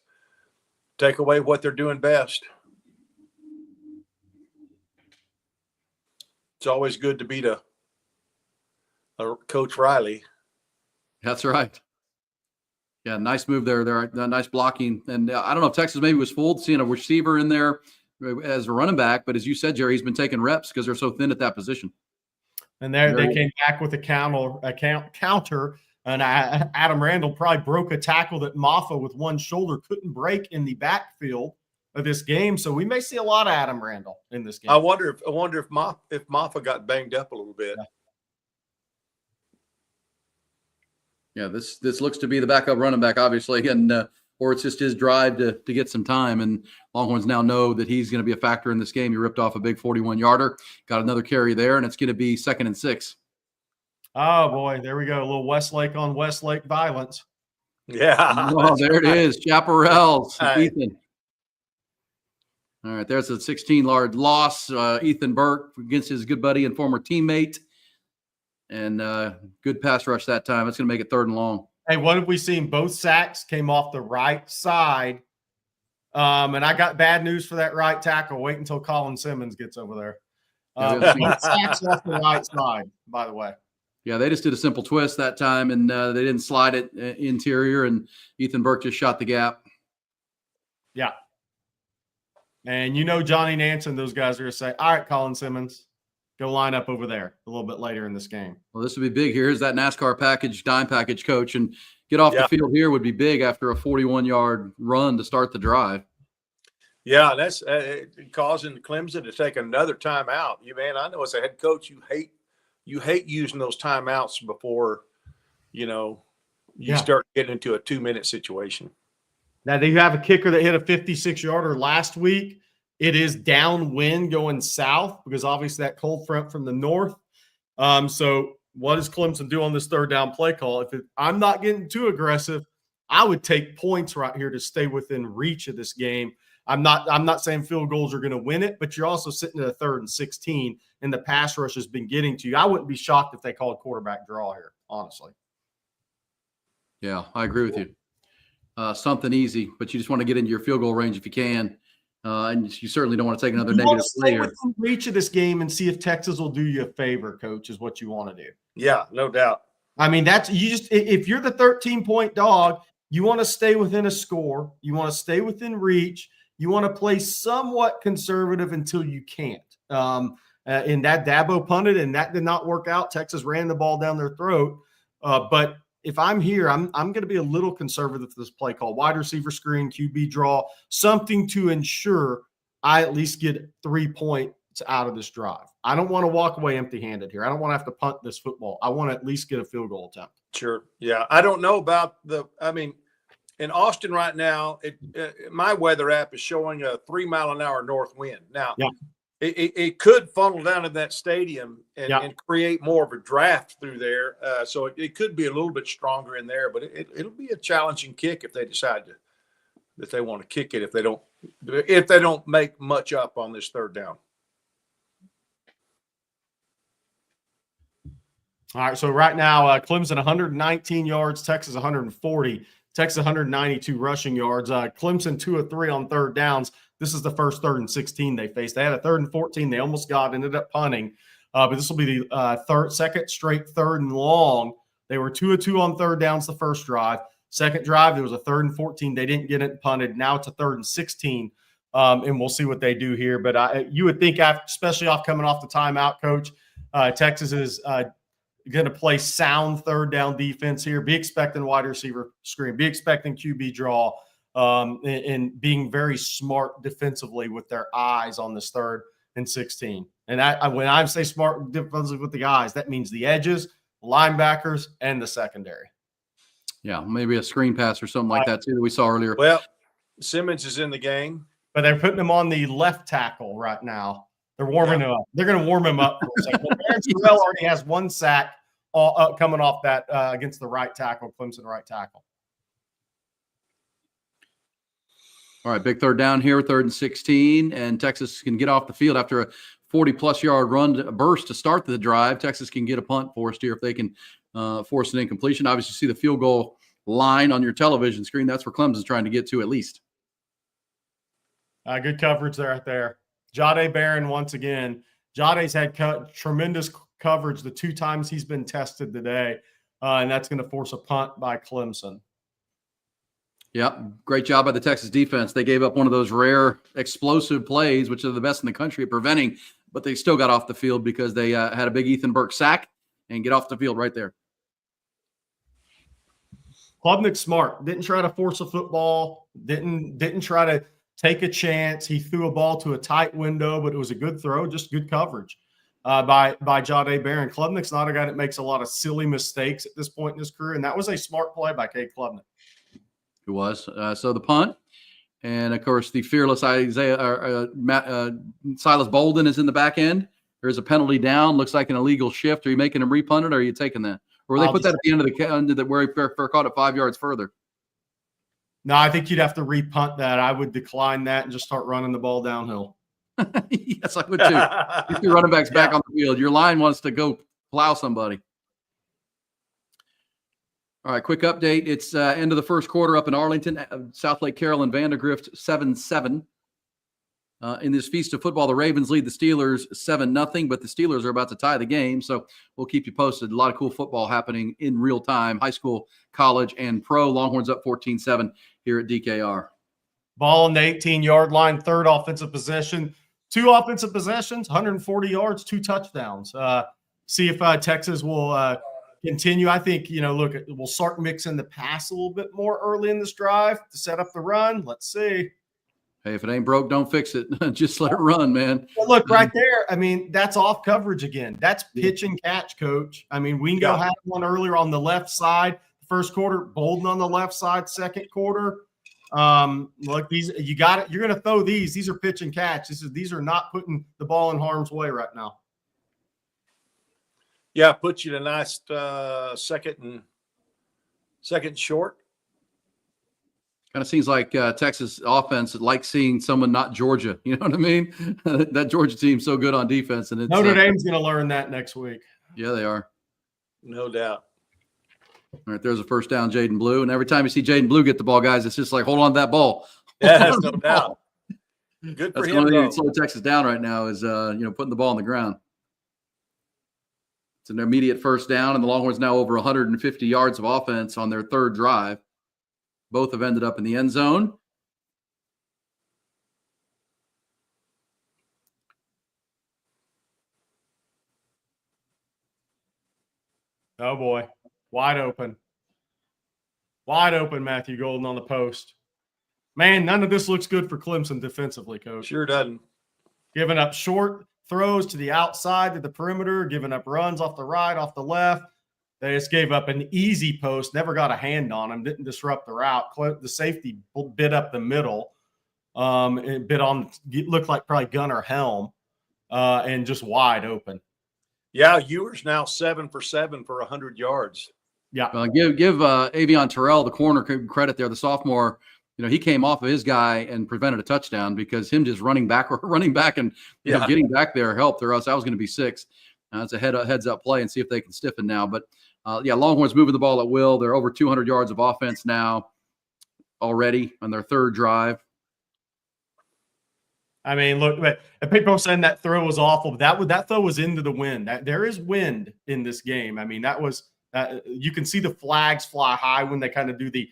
take away what they're doing best. It's always good to beat a Coach Riley. That's right. Yeah, nice move there. Nice blocking. And I don't know if Texas maybe was fooled seeing a receiver in there as a running back, but as you said, Jerry, he's been taking reps because they're so thin at that position. And they came back with a counter. And Adam Randall probably broke a tackle that Maffa with one shoulder couldn't break in the backfield of this game. So we may see a lot of Adam Randall in this game. I wonder if Maffa got banged up a little bit. Yeah, this looks to be the backup running back, obviously, and or it's just his drive to get some time. And Longhorns now know that he's going to be a factor in this game. He ripped off a big 41-yarder, got another carry there, and it's going to be 2nd and 6. Oh, boy, there we go. A little Westlake on Westlake violence. Yeah. Oh, there it is. Chaparrals. Ethan. All right, there's a 16-yard loss. Ethan Burke against his good buddy and former teammate. And good pass rush that time. It's going to make it 3rd and long. Hey, what have we seen? Both sacks came off the right side. And I got bad news for that right tackle. Wait until Colin Simmons gets over there. One sack's off the right side, by the way. Yeah, they just did a simple twist that time, and they didn't slide it interior, and Ethan Burke just shot the gap. Yeah. And Johnny Nance and those guys are going to say, all right, Colin Simmons, go line up over there a little bit later in this game. Well, this would be big. Here's that NASCAR package, dime package coach, and get off the field here would be big after a 41-yard run to start the drive. Yeah, that's causing Clemson to take another timeout. I know as a head coach, you hate using those timeouts before, you start getting into a 2-minute situation. Now, they have a kicker that hit a 56-yarder last week. It is downwind going south because obviously that cold front from the north. So what does Clemson do on this third down play call? I'm not getting too aggressive, I would take points right here to stay within reach of this game. I'm not saying field goals are going to win it, but you're also sitting at a 3rd and 16, and the pass rush has been getting to you. I wouldn't be shocked if they call a quarterback draw here, honestly. Yeah, I agree with you. Something easy, but you just want to get into your field goal range if you can. And you certainly don't want to take another negative play here. Within reach of this game and see if Texas will do you a favor, Coach, is what you want to do. Yeah, no doubt. I mean, if you're the 13-point dog, you want to stay within a score. You want to stay within reach. You want to play somewhat conservative until you can't. And that Dabo punted, and that did not work out. Texas ran the ball down their throat. But if I'm here, I'm going to be a little conservative for this play call. Wide receiver screen, QB draw, something to ensure I at least get 3 points out of this drive. I don't want to walk away empty-handed here. I don't want to have to punt this football. I want to at least get a field goal attempt. Sure. Yeah. I don't know about in Austin right now, my weather app is showing a 3-mile-an-hour north wind. Now, it could funnel down in that stadium and create more of a draft through there. So it could be a little bit stronger in there, but it'll be a challenging kick if they decide that they want to kick it if they don't make much up on this third down. All right, so right now, Clemson 119 yards, Texas 140, Texas 192 rushing yards. Clemson 2 of 3 on third downs. This is the first 3rd and 16 they faced. They had a 3rd and 14. They almost ended up punting. But this will be the second straight 3rd and long. They were 2 of 2 on third downs the first drive. Second drive, there was a 3rd and 14. They didn't get it punted. Now it's a 3rd and 16. And we'll see what they do here. But you would think, especially coming off the timeout, Coach, Texas is going to play sound third down defense here. Be expecting wide receiver screen. Be expecting QB draw. And being very smart defensively with their eyes on this 3rd and 16. And when I say smart defensively with the eyes, that means the edges, linebackers, and the secondary. Yeah, maybe a screen pass or something like that too that we saw earlier. Well, Simmons is in the game. But they're putting him on the left tackle right now. They're warming him up. They're going to warm him up for a second. Terrell already has 1 sack coming off that against the right tackle, Clemson right tackle. All right, big third down here, 3rd and 16, and Texas can get off the field after a 40-plus yard burst to start the drive. Texas can get a punt forced here if they can force an incompletion. Obviously, you see the field goal line on your television screen. That's where Clemson's trying to get to at least. Good coverage there. Jahdae Barron once again. Jade's had tremendous coverage the 2 times he's been tested today, and that's going to force a punt by Clemson. Yeah, great job by the Texas defense. They gave up one of those rare explosive plays, which are the best in the country at preventing, but they still got off the field because they had a big Ethan Burke sack and get off the field right there. Klubnik's smart. Didn't try to force a football. Didn't try to take a chance. He threw a ball to a tight window, but it was a good throw, just good coverage by Jahdae Barron. Klubnik's not a guy that makes a lot of silly mistakes at this point in his career, and that was a smart play by Cade Klubnik. It was. So the punt, and of course the fearless Silas Bolden is in the back end. There's a penalty down. Looks like an illegal shift. Are you making him repunt it, or are you taking that? Or they put that at the end of the where he caught it 5 yards further? No, I think you'd have to repunt that. I would decline that and just start running the ball downhill. Yes, I would too. Get your running backs back on the field. Your line wants to go plow somebody. All right, quick update. It's end of the first quarter up in Arlington. South Lake Carroll and Vandergrift 7-7. In this feast of football, the Ravens lead the Steelers 7-0, but the Steelers are about to tie the game. So we'll keep you posted. A lot of cool football happening in real time, high school, college, and pro. Longhorns up 14-7 here at DKR. Ball on the 18-yard line, third offensive possession. 2 offensive possessions, 140 yards, 2 touchdowns. See if Texas will continue. I think, look, we'll start mixing the pass a little bit more early in this drive to set up the run. Let's see. Hey, if it ain't broke, don't fix it. Just let it run, man. Well, look, right there, I mean, that's off coverage again. That's pitch and catch, coach. I mean, we can go have one earlier on the left side, first quarter, Bolden on the left side, second quarter. Look, these you got it. You're going to throw these. These are pitch and catch. These are not putting the ball in harm's way right now. Yeah, put you in a nice second short. Kind of seems like Texas offense likes seeing someone not Georgia. You know what I mean? That Georgia team's so good on defense, and it's, Notre Dame's going to learn that next week. Yeah, they are. No doubt. All right, there's a first down, Jaden Blue, and every time you see Jaden Blue get the ball, guys, it's just like hold on to that ball. Yeah, that's no doubt. Good for That's him. the only thing that's slowing Texas down right now is putting the ball on the ground. It's an immediate first down, and the Longhorns now over 150 yards of offense on their third drive. Both have ended up in the end zone. Oh, boy. Wide open. Wide open, Matthew Golden on the post. Man, none of this looks good for Clemson defensively, coach. Sure doesn't. Giving up short throws to the outside, to the perimeter, giving up runs off the right, off the left. They just gave up an easy post, never got a hand on him, didn't disrupt the route. The safety bit up the middle, and bit on, looked like probably Gunnar Helm, and just wide open. Yeah, Ewers now 7 for 7 for 100 yards. Yeah. Give Avion Terrell, the corner, credit there. The sophomore, he came off of his guy and prevented a touchdown because him just running back and getting back there helped, or else I was going to be 6. It's a heads up play and see if they can stiffen now. But Longhorns moving the ball at will. They're over 200 yards of offense now already on their third drive. I mean, look, people are saying that throw was awful. But that throw was into the wind. There is wind in this game. I mean, that was you can see the flags fly high when they kind of do the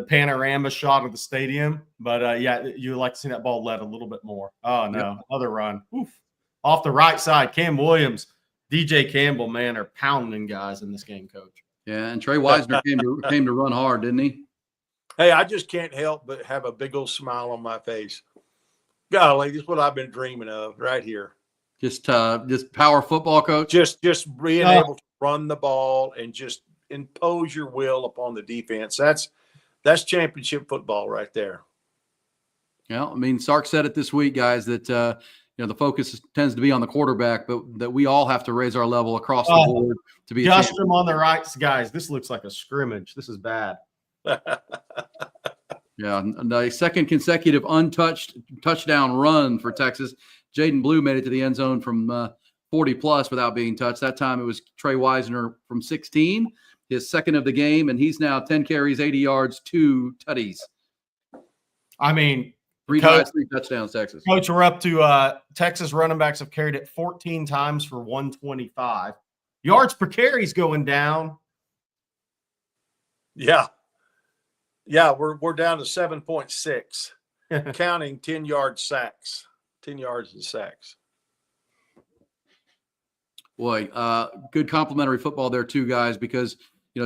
panorama shot of the stadium. But you like to see that ball led a little bit more. Oh no, Another run. Oof. Off the right side, Cam Williams, DJ Campbell, man, are pounding guys in this game, coach. Yeah, and Trey Wisner came to run hard, didn't he? Hey, I just can't help but have a big old smile on my face. Golly, this is what I've been dreaming of right here. Just power football, coach. Just being able to run the ball and just impose your will upon the defense. That's championship football right there. Yeah, I mean, Sark said it this week, guys, that the focus tends to be on the quarterback, but that we all have to raise our level across the board to be. Just him on the right, guys. This looks like a scrimmage. This is bad. Yeah, and a second consecutive untouched touchdown run for Texas. Jaden Blue made it to the end zone from 40 plus without being touched. That time it was Trey Wisner from 16, his second of the game, and he's now 10 carries, 80 yards, 2 tutties. I mean, 3 drives, 3 touchdowns, Texas. Coach, we're up to Texas running backs have carried it 14 times for 125. Yards per carry is going down. Yeah, we're down to 7.6, counting 10-yard sacks. 10 yards and sacks. Boy, good complimentary football there too, guys, because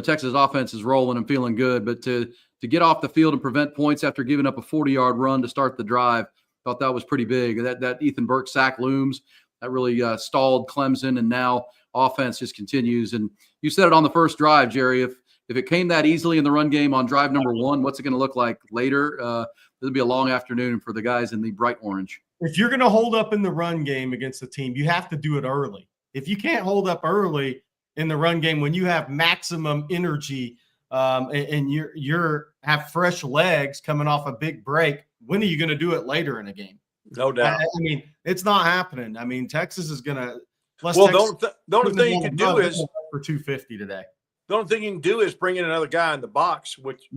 Texas offense is rolling and feeling good, but to get off the field and prevent points after giving up a 40-yard run to start the drive, thought that was pretty big. That Ethan Burke sack looms. That really stalled Clemson, and now offense just continues. And you said it on the first drive, Jerry. If it came that easily in the run game on drive number 1, what's it going to look like later? It'll be a long afternoon for the guys in the bright orange. If you're going to hold up in the run game against the team, you have to do it early. If you can't hold up early in the run game when you have maximum energy and you're have fresh legs coming off a big break, when are you going to do it later in a game? No doubt. I mean, it's not happening. I mean, Texas is going to. The only thing you can do is for 250 today. The only thing you can do is bring in another guy in the box, which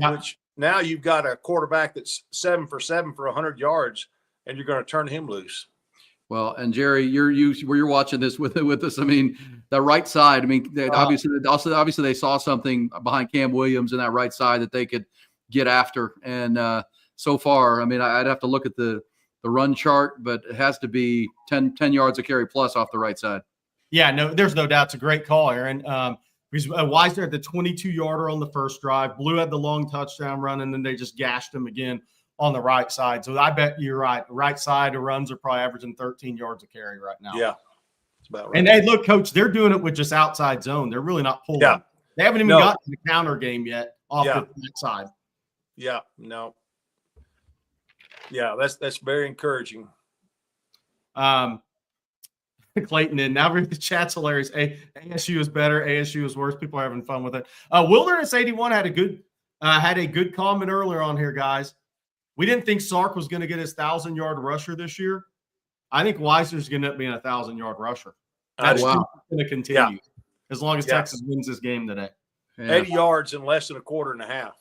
now you've got a quarterback that's 7 for 7 for 100 yards, and you're going to turn him loose. Well, and Jerry, you're watching this with us. I mean, the right side. I mean, obviously they saw something behind Cam Williams in that right side that they could get after. And so far, I mean, I'd have to look at the run chart, but it has to be 10 yards a carry plus off the right side. Yeah, no, there's no doubt. It's a great call, Aaron. Weiser had the 22-yarder on the first drive. Blue had the long touchdown run, and then they just gashed him again on the right side. So I bet you're right. The right side, the runs are probably averaging 13 yards a carry right now. Yeah, that's about right. And hey, look, Coach, they're doing it with just outside zone. They're really not pulling. Yeah. They haven't even gotten to the counter game yet off the side. Yeah, no. Yeah, that's very encouraging. Clayton in. Now the chat's hilarious. ASU is better. ASU is worse. People are having fun with it. Wilderness 81 had a good comment earlier on here, guys. We didn't think Sark was going to get his 1,000-yard rusher this year. I think Weiser's going to end up being a 1,000-yard rusher. That's going to continue as long as Texas wins this game today. Yeah. 80 yards in less than a quarter and a half.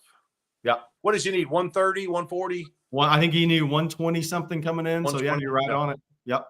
Yeah. What does he need? 130, 140? Well, I think he needed 120 something coming in. So yeah, you're right on it. Yep.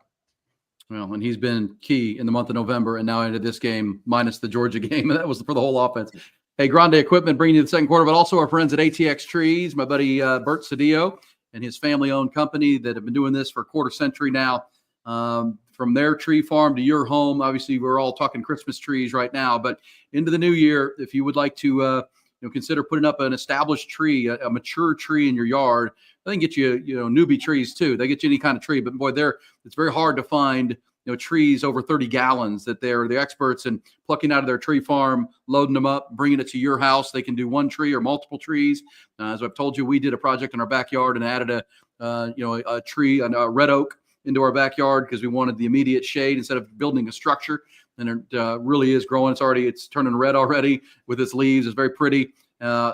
Well, and he's been key in the month of November, and now into this game, minus the Georgia game. That was for the whole offense. Hey, Grande Equipment bringing you the second quarter, but also our friends at ATX Trees, my buddy Bert Cedillo and his family-owned company that have been doing this for a quarter century now. From their tree farm to your home, obviously we're all talking Christmas trees right now, but into the new year, if you would like to consider putting up an established tree, a mature tree in your yard, they can get you, newbie trees too. They get you any kind of tree, but boy, it's very hard to find, trees over 30 gallons that they're the experts in plucking out of their tree farm, loading them up, bringing it to your house. They can do one tree or multiple trees. As I've told you, we did a project in our backyard and added a tree, a red oak into our backyard because we wanted the immediate shade instead of building a structure. And it really is growing. It's turning red already with its leaves. It's very pretty.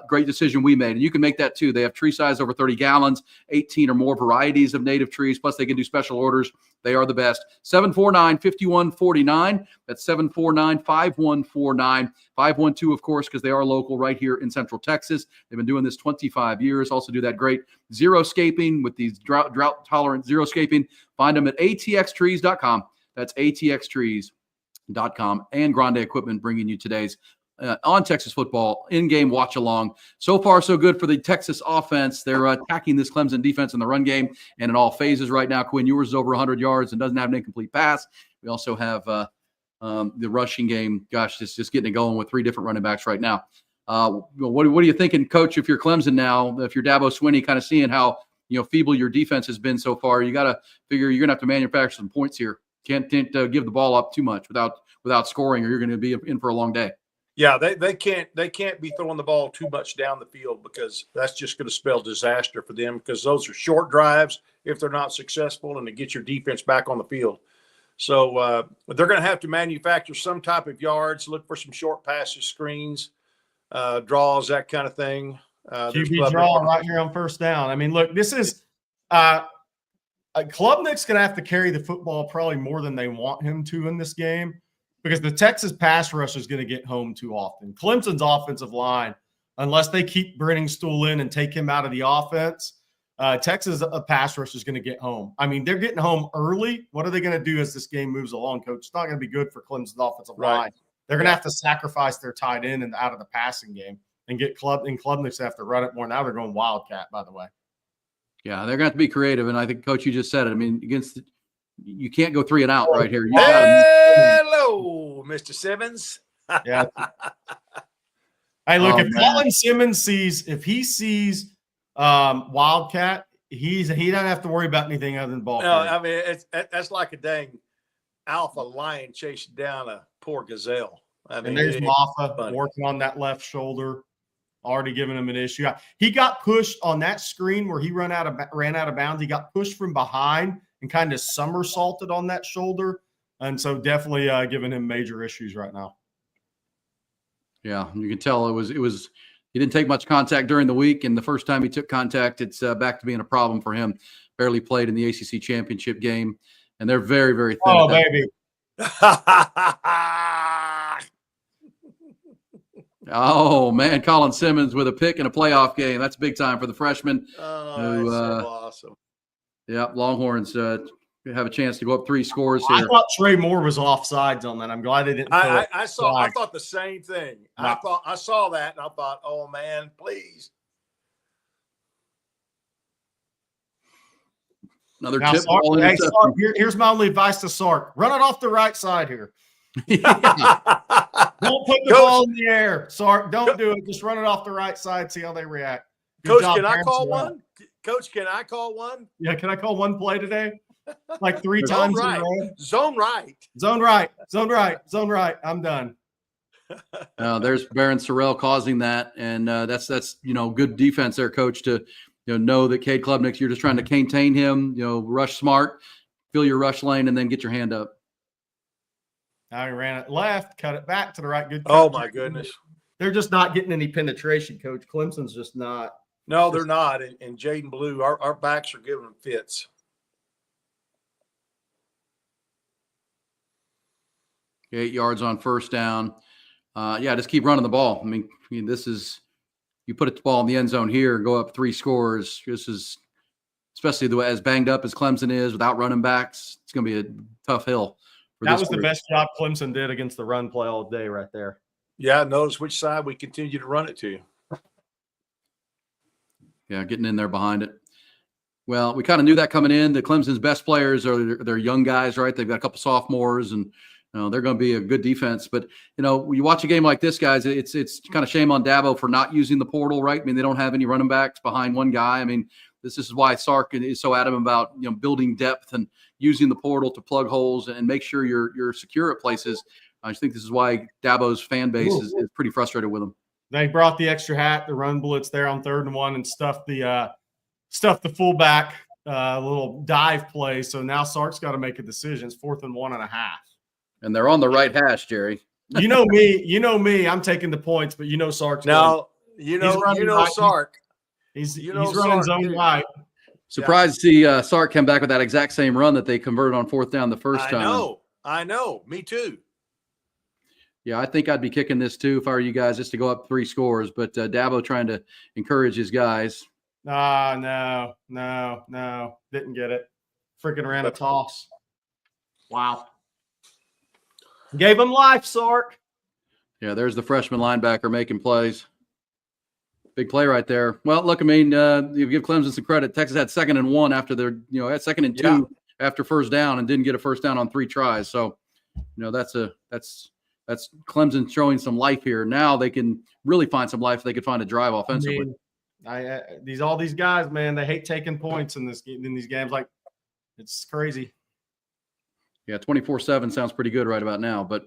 Great decision we made. And you can make that too. They have tree size over 30 gallons, 18 or more varieties of native trees. Plus they can do special orders. They are the best. 749-5149. That's 749-5149. 512, of course, because they are local right here in Central Texas. They've been doing this 25 years. Also do that great zero-scaping with these drought-tolerant zero-scaping. Find them at atxtrees.com. That's atxtrees.com. And Grande Equipment bringing you today's on Texas football in-game watch-along. So far, so good for the Texas offense. They're attacking this Clemson defense in the run game and in all phases right now. Quinn Ewers is over 100 yards and doesn't have an incomplete pass. We also have the rushing game. Gosh, just getting it going with 3 different running backs right now. What are you thinking, Coach, if you're Clemson now, if you're Dabo Swinney, kind of seeing how feeble your defense has been so far? You got to figure you're going to have to manufacture some points here. Can't give the ball up too much without scoring, or you're going to be in for a long day. Yeah, they can't be throwing the ball too much down the field because that's just going to spell disaster for them because those are short drives if they're not successful and to get your defense back on the field. So they're going to have to manufacture some type of yards, look for some short passes, screens, draws, that kind of thing. QB draw right here on first down. I mean, look, this is Klubnik's going to have to carry the football probably more than they want him to in this game, because the Texas pass rush is going to get home too often. Clemson's offensive line, unless they keep Brenningstool in and take him out of the offense, Texas pass rush is going to get home. I mean, they're getting home early. What are they going to do as this game moves along, Coach? It's not going to be good for Clemson's offensive line. They're going to have to sacrifice their tight end and out of the passing game and get Klubnik's have to run it more. Now they're going Wildcat, by the way. Yeah, they're going to have to be creative. And I think, Coach, you just said it. I mean, you can't go 3 and out right here. Hello, Mr. Simmons. Yeah. Hey, look, if Colin Simmons sees Wildcat, he doesn't have to worry about anything other than ball. No, I mean that's like a dang alpha lion chasing down a poor gazelle. I mean, and there's Maffa working on that left shoulder, already giving him an issue. He got pushed on that screen where he ran out of bounds. He got pushed from behind and kind of somersaulted on that shoulder. And so definitely giving him major issues right now. Yeah, you can tell it was he didn't take much contact during the week, and the first time he took contact, it's back to being a problem for him. Barely played in the ACC championship game, and they're very, very thin. Oh, baby. Oh, man, Colin Simmons with a pick in a playoff game. That's big time for the freshman. Oh, that's so awesome. Yeah, Longhorns have a chance to go up 3 scores here. I thought Trey Moore was offsides on that. I'm glad they didn't. I thought the same thing. No. I saw that and I thought, oh man, please. Another Now, tip ball Sark, interception. Sark, here's my only advice to Sark. Run it off the right side here. Yeah. Don't put the ball in the air. Sark, don't do it. Just run it off the right side. See how they react. Good Coach, job, can I parents. call one? Coach, can I call one? Yeah, can I call one play today? Like 3 times in a row. Zone right. Zone right. Zone right. Zone right. I'm done. There's Baron Sorrell causing that, and that's good defense there, Coach, to know that Cade Klubnik, you're just trying to contain him, rush smart, fill your rush lane, and then get your hand up. Now he ran it left, cut it back to the right. Good. Oh my goodness. They're just not getting any penetration, Coach. Clemson's just not. No, they're not. And Jaden Blue, our backs are giving them fits. Okay, 8 yards on first down. Just keep running the ball. I mean, this is you put the ball in the end zone here, go up 3 scores. This is especially as banged up as Clemson is without running backs. It's going to be a tough hill. That was the best job Clemson did against the run play all day right there. Yeah, notice which side we continue to run it to. Yeah, getting in there behind it. Well, we kind of knew that coming in. The Clemson's best players are their young guys, right? They've got a couple sophomores, and they're going to be a good defense. But when you watch a game like this, guys, it's kind of shame on Dabo for not using the portal, right? I mean, they don't have any running backs behind one guy. I mean, this is why Sark is so adamant about building depth and using the portal to plug holes and make sure you're secure at places. I just think this is why Dabo's fan base is pretty frustrated with him. They brought the extra hat, the run blitz there on 3rd and 1, and stuffed the fullback little dive play. So now Sark's got to make a decision. It's 4th and 1.5. And they're on the right hash, Jerry. You know me. I'm taking the points, but Sark's now. Right. Sark. He's running zone right. Surprised to see Sark come back with that exact same run that they converted on 4th down the first time. I know. Me too. Yeah, I think I'd be kicking this too if I were you guys, just to go up 3 scores. But Dabo trying to encourage his guys. No. Didn't get it. Freaking ran a toss. Wow. Gave him life, Sark. Yeah, there's the freshman linebacker making plays. Big play right there. Well, look, I mean, you give Clemson some credit. Texas had 2nd and 1 after their, had 2nd and 2 after first down and didn't get a first down on 3 tries. So, that's Clemson showing some life here. Now they can really find some life. They could find a drive offensively. All these guys, man, they hate taking points in these games. Like, it's crazy. Yeah, 24-7 sounds pretty good right about now. But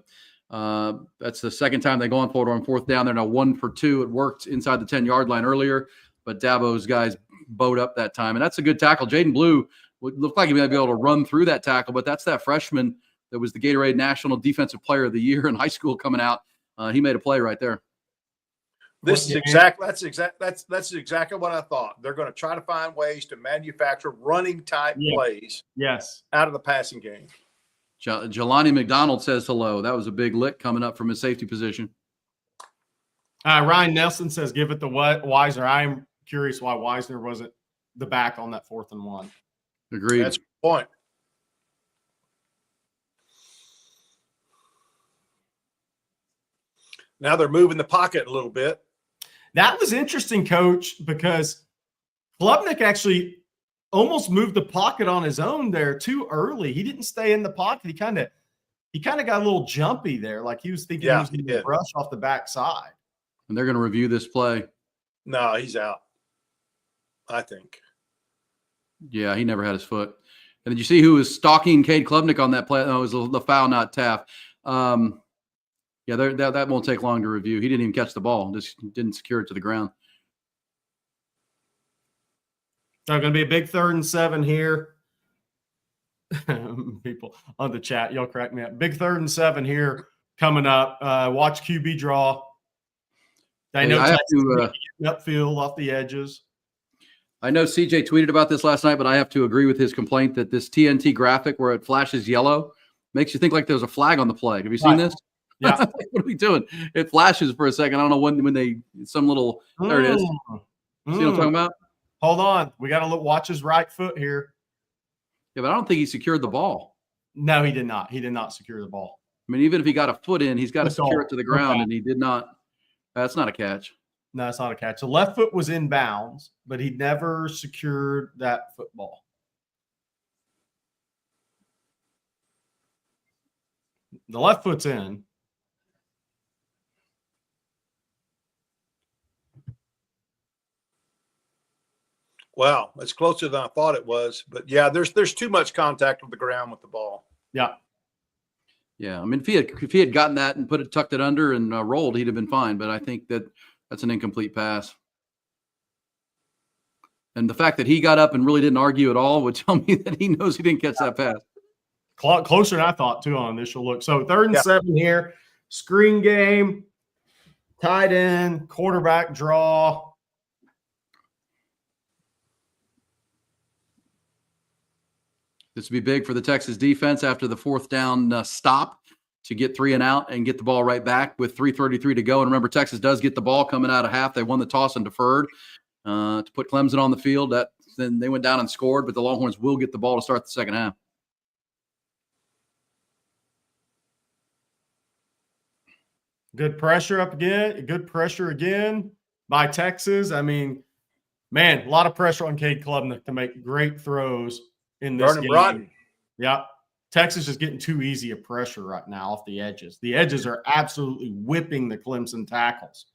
that's the second time they've gone for it on 4th down. They're now 1 for 2. It worked inside the 10-yard line earlier, but Dabo's guys bowed up that time. And that's a good tackle. Jaden Blue looked like he might be able to run through that tackle, but that's that freshman that was the Gatorade National Defensive Player of the Year in high school coming out. He made a play right there. That's exactly what I thought. They're going to try to find ways to manufacture running type plays. Yes. Out of the passing game. Jelani McDonald says hello. That was a big lick coming up from his safety position. Ryan Nelson says, give it to Wisner. I'm curious why Wisner wasn't the back on that 4th and 1. Agreed. That's the point. Now they're moving the pocket a little bit. That was interesting, Coach, because Klubnik actually almost moved the pocket on his own there too early. He didn't stay in the pocket. He kind of got a little jumpy there, like he was thinking he was going to rush off the backside. And they're going to review this play. No, he's out, I think. Yeah, he never had his foot. And did you see who was stalking Cade Klubnik on that play? No, it was the foul, not Taft. Yeah, that won't take long to review. He didn't even catch the ball. Just didn't secure it to the ground. So going to be a big 3rd and 7 here. People on the chat, y'all crack me up. Big 3rd and 7 here coming up. Watch QB draw. I know I have to upfield off the edges. I know CJ tweeted about this last night, but I have to agree with his complaint that this TNT graphic where it flashes yellow makes you think like there's a flag on the play. Have you seen this? Yeah. What are we doing? It flashes for a second. I don't know when they some little there it is. See what I'm talking about? Hold on. We got to watch his right foot here. Yeah, but I don't think he secured the ball. No, he did not. He did not secure the ball. I mean, even if he got a foot in, he's got to secure it to the ground, Okay. and he did not. That's not a catch. No, it's not a catch. The left foot was in bounds, but he never secured that football. The left foot's in. Wow, it's closer than I thought it was. But yeah, there's too much contact with the ground with the ball. Yeah. Yeah, I mean, if he had gotten that and tucked it under and rolled, he'd have been fine. But I think that's an incomplete pass. And the fact that he got up and really didn't argue at all would tell me that he knows he didn't catch that pass. Closer than I thought, too, on initial look. So 3rd and 7 here. Screen game, tight end, quarterback draw. This would be big for the Texas defense after the 4th down stop to get 3 and out and get the ball right back with 3:33 to go. And remember, Texas does get the ball coming out of half. They won the toss and deferred to put Clemson on the field. Then they went down and scored, but the Longhorns will get the ball to start the second half. Good pressure up again. Good pressure again by Texas. I mean, man, a lot of pressure on Cade Klubnik to make great throws in this game. Rotten. Yeah. Texas is getting too easy a pressure right now off the edges. The edges are absolutely whipping the Clemson tackles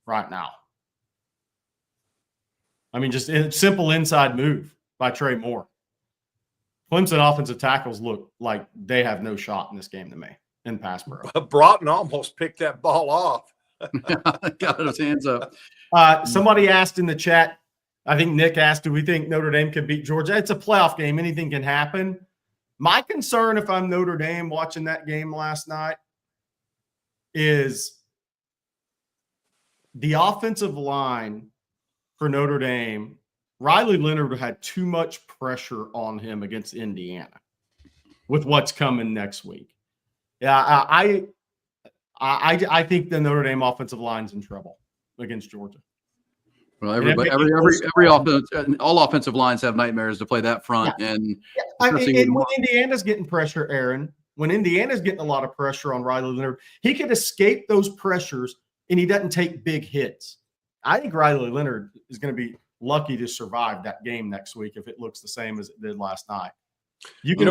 right now. I mean, just a simple inside move by Trey Moore. Clemson offensive tackles look like they have no shot in this game to me in pass pro. Broughton almost picked that ball off. Got his hands up. Somebody asked in the chat, I think Nick asked, do we think Notre Dame could beat Georgia? It's a playoff game. Anything can happen. My concern, if I'm Notre Dame watching that game last night, is the offensive line for Notre Dame. Riley Leonard had too much pressure on him against Indiana with what's coming next week. Yeah, I think the Notre Dame offensive line's in trouble against Georgia. Well, all offensive lines have nightmares to play that front. Yeah. And when Indiana's getting pressure, Aaron, when Indiana's getting a lot of pressure on Riley Leonard, he could escape those pressures and he doesn't take big hits. I think Riley Leonard is going to be lucky to survive that game next week if it looks the same as it did last night.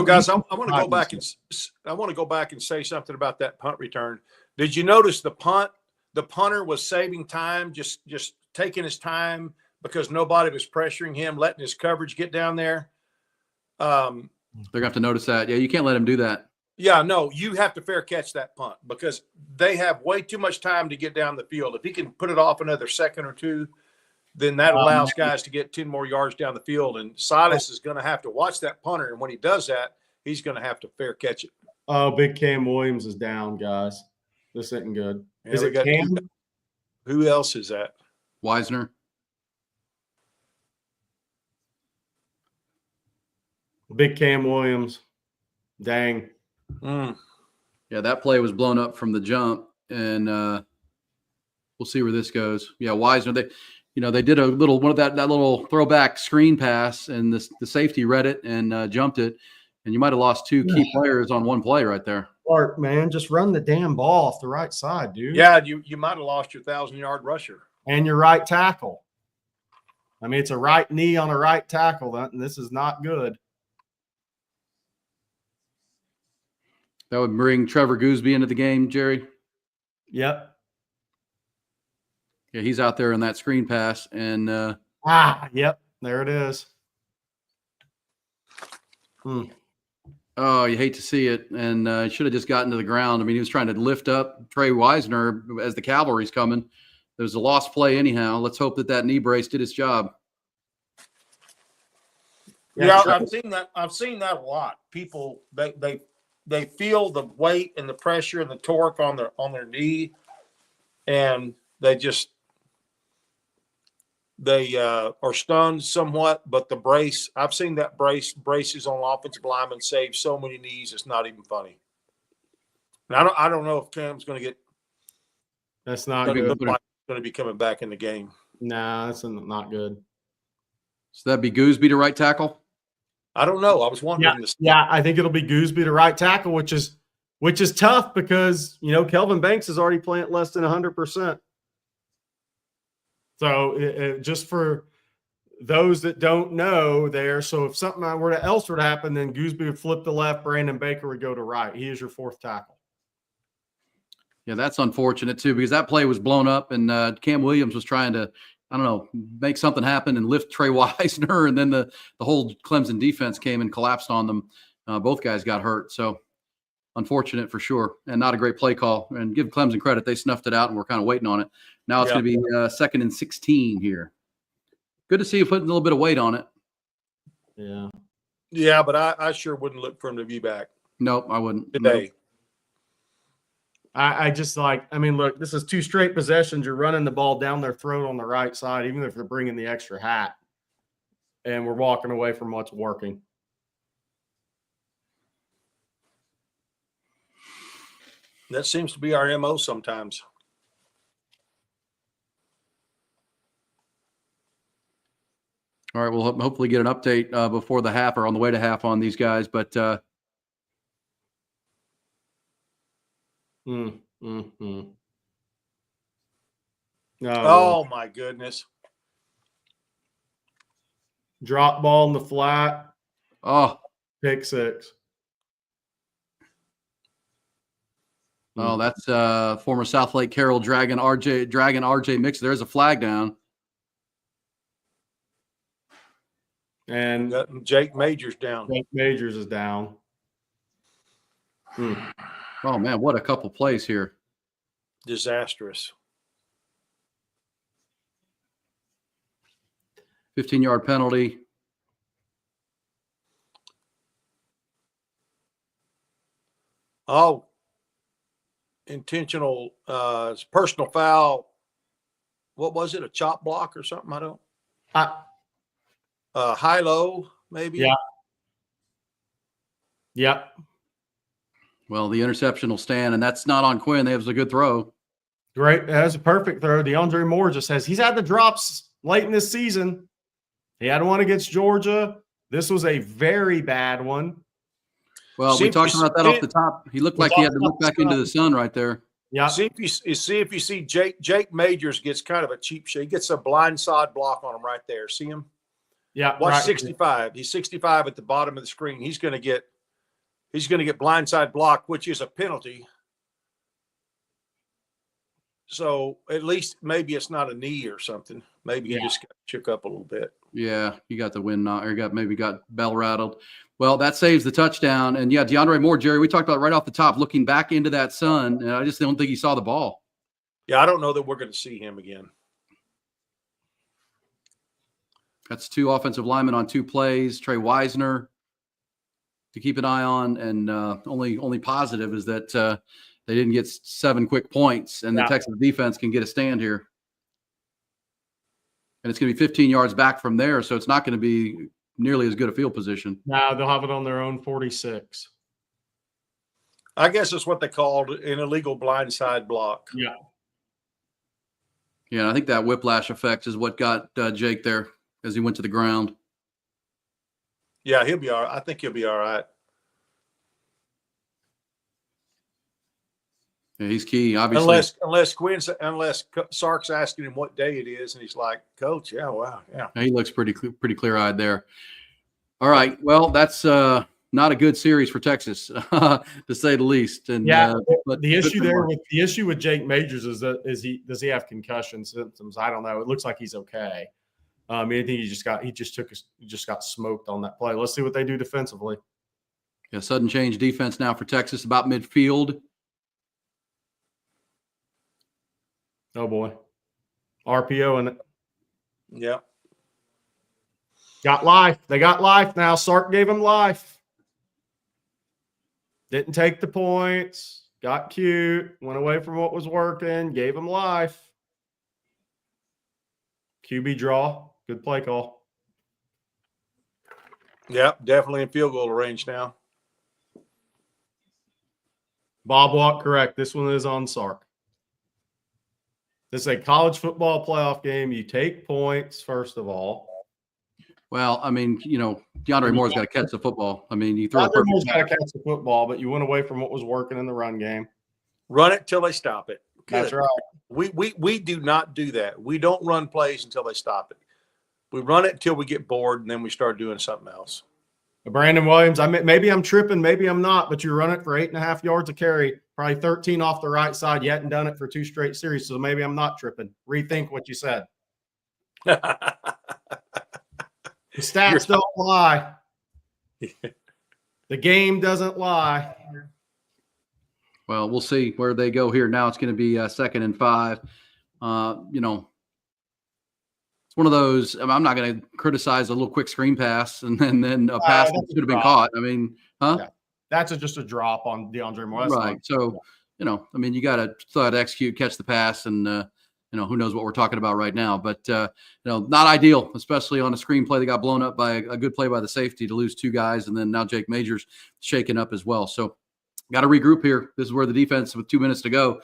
Guys, I want to go back and say something about that punt return. Did you notice the punter was saving time, just taking his time because nobody was pressuring him, letting his coverage get down there? They're gonna have to notice that. Yeah, you can't let him do that. Yeah, no, you have to fair catch that punt because they have way too much time to get down the field. If he can put it off another second or two, then that allows guys to get 10 more yards down the field. And Silas is going to have to watch that punter. And when he does that, he's going to have to fair catch it. Oh, big Cam Williams is down, guys. This isn't good. Yeah, is it Cam? Who else is that? Wisner. Big Cam Williams. Dang. Yeah, that play was blown up from the jump. And we'll see where this goes. Yeah, Wisner. They did a little one of that little throwback screen pass, and the safety read it and jumped it, and you might have lost 2 key players on one play right there. Clark, man, just run the damn ball off the right side, dude. Yeah, you might have lost your 1,000-yard rusher and your right tackle. I mean, it's a right knee on a right tackle, and this is not good. That would bring Trevor Gooseby into the game, Jerry. Yep. Yeah, he's out there in that screen pass, and yep, there it is. Oh, you hate to see it, and he should have just gotten to the ground. I mean, he was trying to lift up Trey Wisner as the cavalry's coming. There was a lost play anyhow. Let's hope that knee brace did its job. Yeah, I've seen that a lot. People they feel the weight and the pressure and the torque on their knee, and they are stunned somewhat. But the brace, I've seen that braces on offensive linemen save so many knees, it's not even funny. And I don't know if Cam's going to get. That's not Doesn't good. look like he's going to be coming back in the game. Nah, that's not good. So that'd be Gooseby to right tackle. I don't know. I was wondering this. Yeah, I think it'll be Gooseby to right tackle, which is tough because Kelvin Banks is already playing at less than 100%. So just for those that don't know there, so if something else were to happen, then Gooseby would flip to left, Brandon Baker would go to right. He is your fourth tackle. Yeah, that's unfortunate too, because that play was blown up and Cam Williams was trying to, I don't know, make something happen and lift Trey Wisner, and then the whole Clemson defense came and collapsed on them. Both guys got hurt, so unfortunate for sure, and not a great play call. And give Clemson credit, they snuffed it out, and we're kind of waiting on it. Now it's going to be 2nd and 16 here. Good to see you putting a little bit of weight on it. Yeah. Yeah, but I sure wouldn't look for him to be back. Nope, I wouldn't. Today. Nope. I just look, this is 2 straight possessions. You're running the ball down their throat on the right side, even if they're bringing the extra hat. And we're walking away from what's working. That seems to be our MO sometimes. All right, we'll hopefully get an update before the half or on the way to half on these guys, but No. Oh, my goodness. Drop ball in the flat. Pick 6. Oh, that's former South Lake Carroll Dragon RJ Mix. There's a flag down. And Jake Majors down. Jake Majors is down. Oh, man, what a couple plays here. Disastrous. 15-yard penalty. Oh, intentional personal foul. What was it? A chop block or something? I don't. High-low, maybe? Yeah. Yep. Well, the interception will stand, and that's not on Quinn. That was a good throw. Great. That was a perfect throw. DeAndre Moore just says he's had the drops late in this season. He had one against Georgia. This was a very bad one. Well, we talked about that off the top. He looked like he had to look back into the sun right there. Yeah. See if you see Jake Majors gets kind of a cheap shot. He gets a blind side block on him right there. See him? Yeah. Watch right. 65. He's 65 at the bottom of the screen. He's going to get blindside block, which is a penalty. So at least maybe it's not a knee or something. Maybe he just got shook up a little bit. Yeah, he got the wind knocked, or maybe got bell rattled. Well, that saves the touchdown. And yeah, DeAndre Moore, Jerry, we talked about right off the top, looking back into that sun, and I just don't think he saw the ball. Yeah, I don't know that we're going to see him again. That's 2 offensive linemen on 2 plays. Trey Wisner to keep an eye on, and only positive is that they didn't get 7 quick points, and the Texas defense can get a stand here. And it's going to be 15 yards back from there, so it's not going to be nearly as good a field position. No, they'll have it on their own 46. I guess it's what they called an illegal blindside block. Yeah. Yeah, I think that whiplash effect is what got Jake there as he went to the ground. Yeah, he'll be all right. I think he'll be all right. Yeah, he's key, obviously. Unless Sark's asking him what day it is, and he's like, "Coach, yeah, wow, yeah." He looks pretty clear-eyed there. All right, well, that's not a good series for Texas, to say the least. And but the issue with Jake Majors is does he have concussion symptoms? I don't know. It looks like he's okay. I think he just got smoked on that play. Let's see what they do defensively. Yeah, sudden change defense now for Texas about midfield. Oh boy, RPO in it. Yeah. Got life. They got life now. Sark gave him life. Didn't take the points. Got cute. Went away from what was working. Gave him life. QB draw. Good play call. Yeah, definitely in field goal range now. Bob Watt, correct. This one is on Sark. This is a college football playoff game. You take points, first of all. Well, I mean, DeAndre Moore's got to catch the football. I mean, you throw DeAndre Moore's got to catch the football, but you went away from what was working in the run game. Run it till they stop it. Good. That's right. We do not do that. We don't run plays until they stop it. We run it until we get bored, and then we start doing something else. Brandon Williams, maybe I'm tripping, maybe I'm not, but you run it for 8.5 yards a carry, probably 13 off the right side. You hadn't done it for 2 straight series, so maybe I'm not tripping. Rethink what you said. The stats don't lie. The game doesn't lie. Well, we'll see where they go here. Now it's going to be 2nd and 5. It's one of those. I'm not going to criticize a little quick screen pass and then a pass that should have been caught. I mean, Yeah. That's just a drop on DeAndre Moore. That's right. So, you got to still execute, catch the pass, and who knows what we're talking about right now. But not ideal, especially on a screenplay that got blown up by a good play by the safety to lose 2 guys, and then now Jake Majors shaken up as well. So, got to regroup here. This is where the defense, with 2 minutes to go,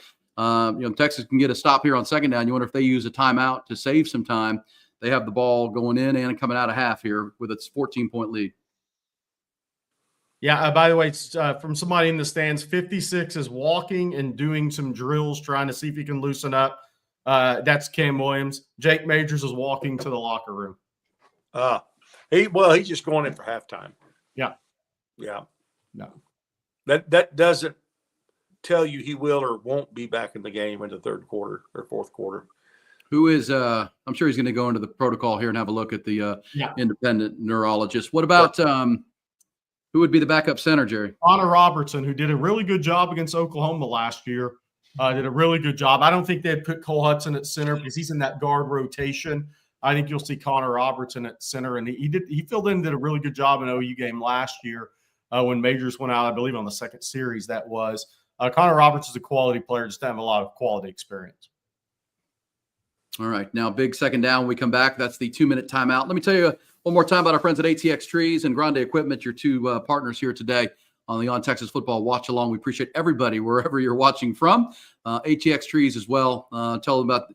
Texas can get a stop here on 2nd down. You wonder if they use a timeout to save some time. They have the ball going in and coming out of half here with its 14-point lead. Yeah, by the way, from somebody in the stands, 56 is walking and doing some drills, trying to see if he can loosen up. That's Cam Williams. Jake Majors is walking to the locker room. He's just going in for halftime. Yeah. No. That doesn't tell you he will or won't be back in the game in the 3rd quarter or 4th quarter. Who is I'm sure he's going to go into the protocol here and have a look at the independent neurologist. What about who would be the backup center, Jerry? Connor Robertson, who did a really good job against Oklahoma last year. Did a really good job. I don't think they'd put Cole Hudson at center because he's in that guard rotation. I think you'll see Connor Robertson at center, and he filled in, did a really good job in OU game last year when Majors went out, I believe, on the 2nd series. That was Connor Roberts is a quality player, just to have a lot of quality experience. All right, now big 2nd down. When we come back, that's the 2-minute timeout. Let me tell you one more time about our friends at ATX Trees and Grande Equipment, your 2 partners here today on the On Texas Football Watch Along. We appreciate everybody wherever you're watching from. ATX Trees as well. I want to tell you about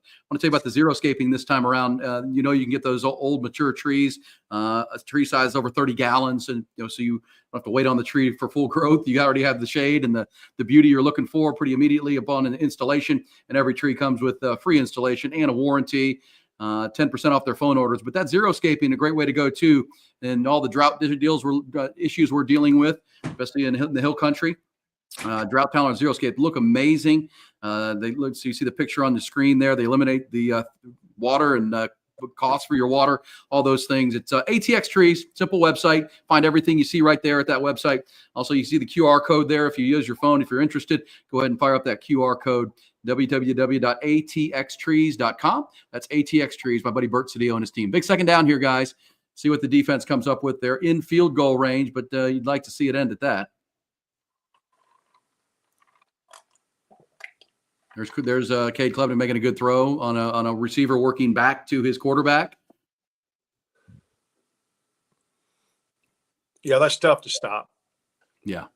the xeriscaping this time around. You can get those old mature trees, a tree size over 30 gallons, and so you don't have to wait on the tree for full growth. You already have the shade and the beauty you're looking for pretty immediately upon an installation. And every tree comes with a free installation and a warranty. 10% off their phone orders. But that xeriscaping, a great way to go too. And all the drought issues we're dealing with, especially in the hill country. Drought tolerant xeriscape look amazing. They look. So you see the picture on the screen there. They eliminate the water and cost for your water, all those things. It's ATX Trees, simple website. Find everything you see right there at that website. Also, you see the QR code there. If you use your phone, if you're interested, go ahead and fire up that QR code, www.atxtrees.com. That's ATX Trees, my buddy Bert Cedillo and his team. Big 2nd down here, guys. See what the defense comes up with. They're in field goal range, but you'd like to see it end at that. There's Cade Cleveland making a good throw on a receiver working back to his quarterback. Yeah, that's tough to stop. Yeah.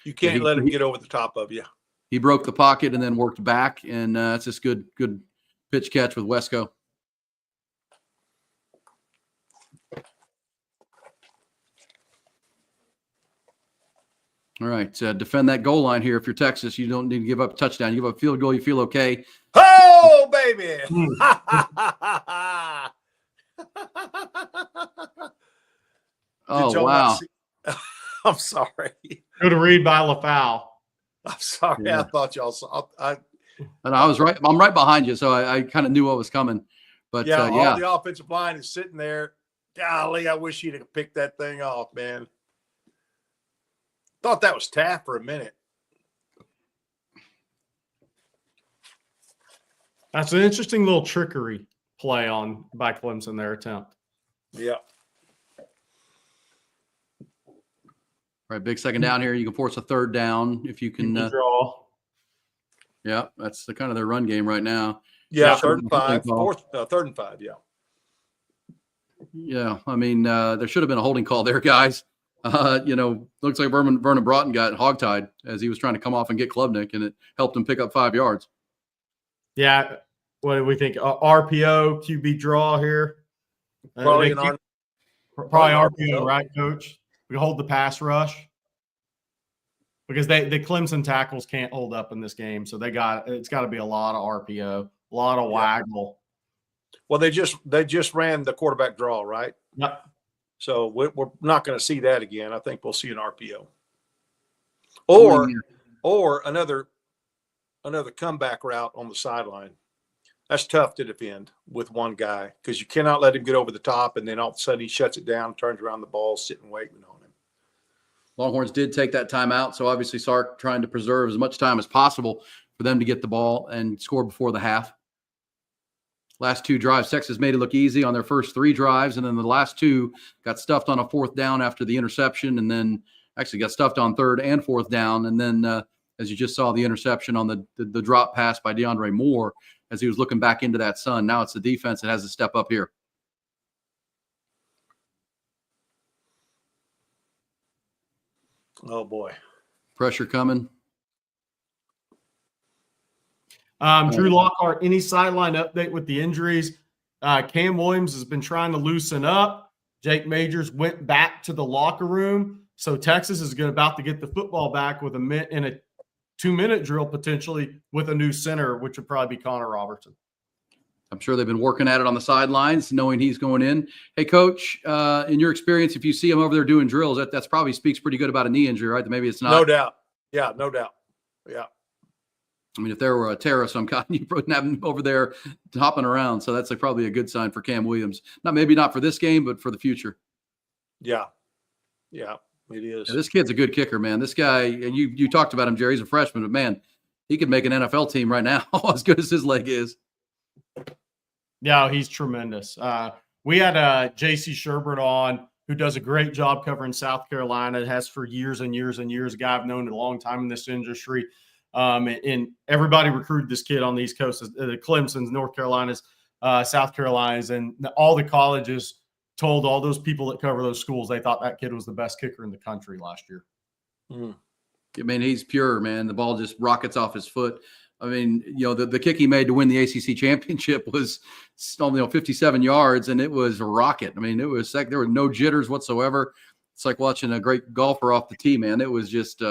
You can't let him get over the top of you. He broke the pocket and then worked back, and it's just good pitch catch with Wesco. All right, defend that goal line here. If you're Texas, you don't need to give up a touchdown. You give up a field goal, you feel okay. Oh, baby. Oh, wow. I'm sorry. Good read by LaFowl. I'm sorry. Yeah. I thought y'all saw. And I was right. I'm right behind you, so I kind of knew what was coming. But all the offensive line is sitting there. Golly, I wish you'd have picked that thing off, man. Thought that was Taft for a minute. That's an interesting little trickery play by Clemson, their attempt. Yeah. All right, big 2nd down here. You can force a 3rd down if you can draw. Yeah, that's the kind of their run game right now. Yeah, 3rd and 5. 3rd and 5, yeah. Yeah, I mean, there should have been a holding call there, guys. Looks like Vernon Broughton got hogtied as he was trying to come off and get Klubnik, and it helped him pick up 5 yards. Yeah. What do we think? RPO, QB draw here? Probably RPO, right, Coach? We hold the pass rush because the Clemson tackles can't hold up in this game, so it's got to be a lot of RPO, a lot of waggle. Well, they just ran the quarterback draw, right? Yep. So we're not going to see that again. I think we'll see an RPO or another comeback route on the sideline. That's tough to defend with one guy because you cannot let him get over the top, and then all of a sudden he shuts it down, turns around the ball, sitting waiting on him. Longhorns did take that timeout, so obviously Sark trying to preserve as much time as possible for them to get the ball and score before the half. Last 2 drives, Texas made it look easy on their first 3 drives, and then the last 2 got stuffed on a 4th down after the interception, and then actually got stuffed on 3rd and 4th down, and then as you just saw, the interception on the drop pass by DeAndre Moore as he was looking back into that sun. Now it's the defense that has to step up here. Oh, boy. Pressure coming. Drew Lockhart, any sideline update with the injuries? Cam Williams has been trying to loosen up. Jake Majors went back to the locker room. So Texas is about to get the football back with in a 2-minute drill, potentially with a new center, which would probably be Connor Robertson. I'm sure they've been working at it on the sidelines, knowing he's going in. Hey, Coach, in your experience, if you see him over there doing drills, that's probably speaks pretty good about a knee injury, right? That maybe it's not. No doubt. Yeah, no doubt. Yeah. I mean, if there were a tear of some kind, you wouldn't have him over there hopping around. So that's probably a good sign for Cam Williams. Maybe not for this game, but for the future. Yeah. Yeah, it is. Yeah, this kid's a good kicker, man. This guy, and you talked about him, Jerry. He's a freshman, but man, he could make an NFL team right now, as good as his leg is. Yeah, he's tremendous. We had J.C. Sherbert on, who does a great job covering South Carolina. Has for years and years and years. A guy I've known a long time in this industry. And everybody recruited this kid on the East Coast, the Clemson's, North Carolinas, South Carolinas, and all the colleges told all those people that cover those schools they thought that kid was the best kicker in the country last year. I mean, he's pure, man. The ball just rockets off his foot. I mean, the kick he made to win the ACC championship was 57 yards, and it was a rocket. I mean, it was like there were no jitters whatsoever. It's like watching a great golfer off the tee, man. It was just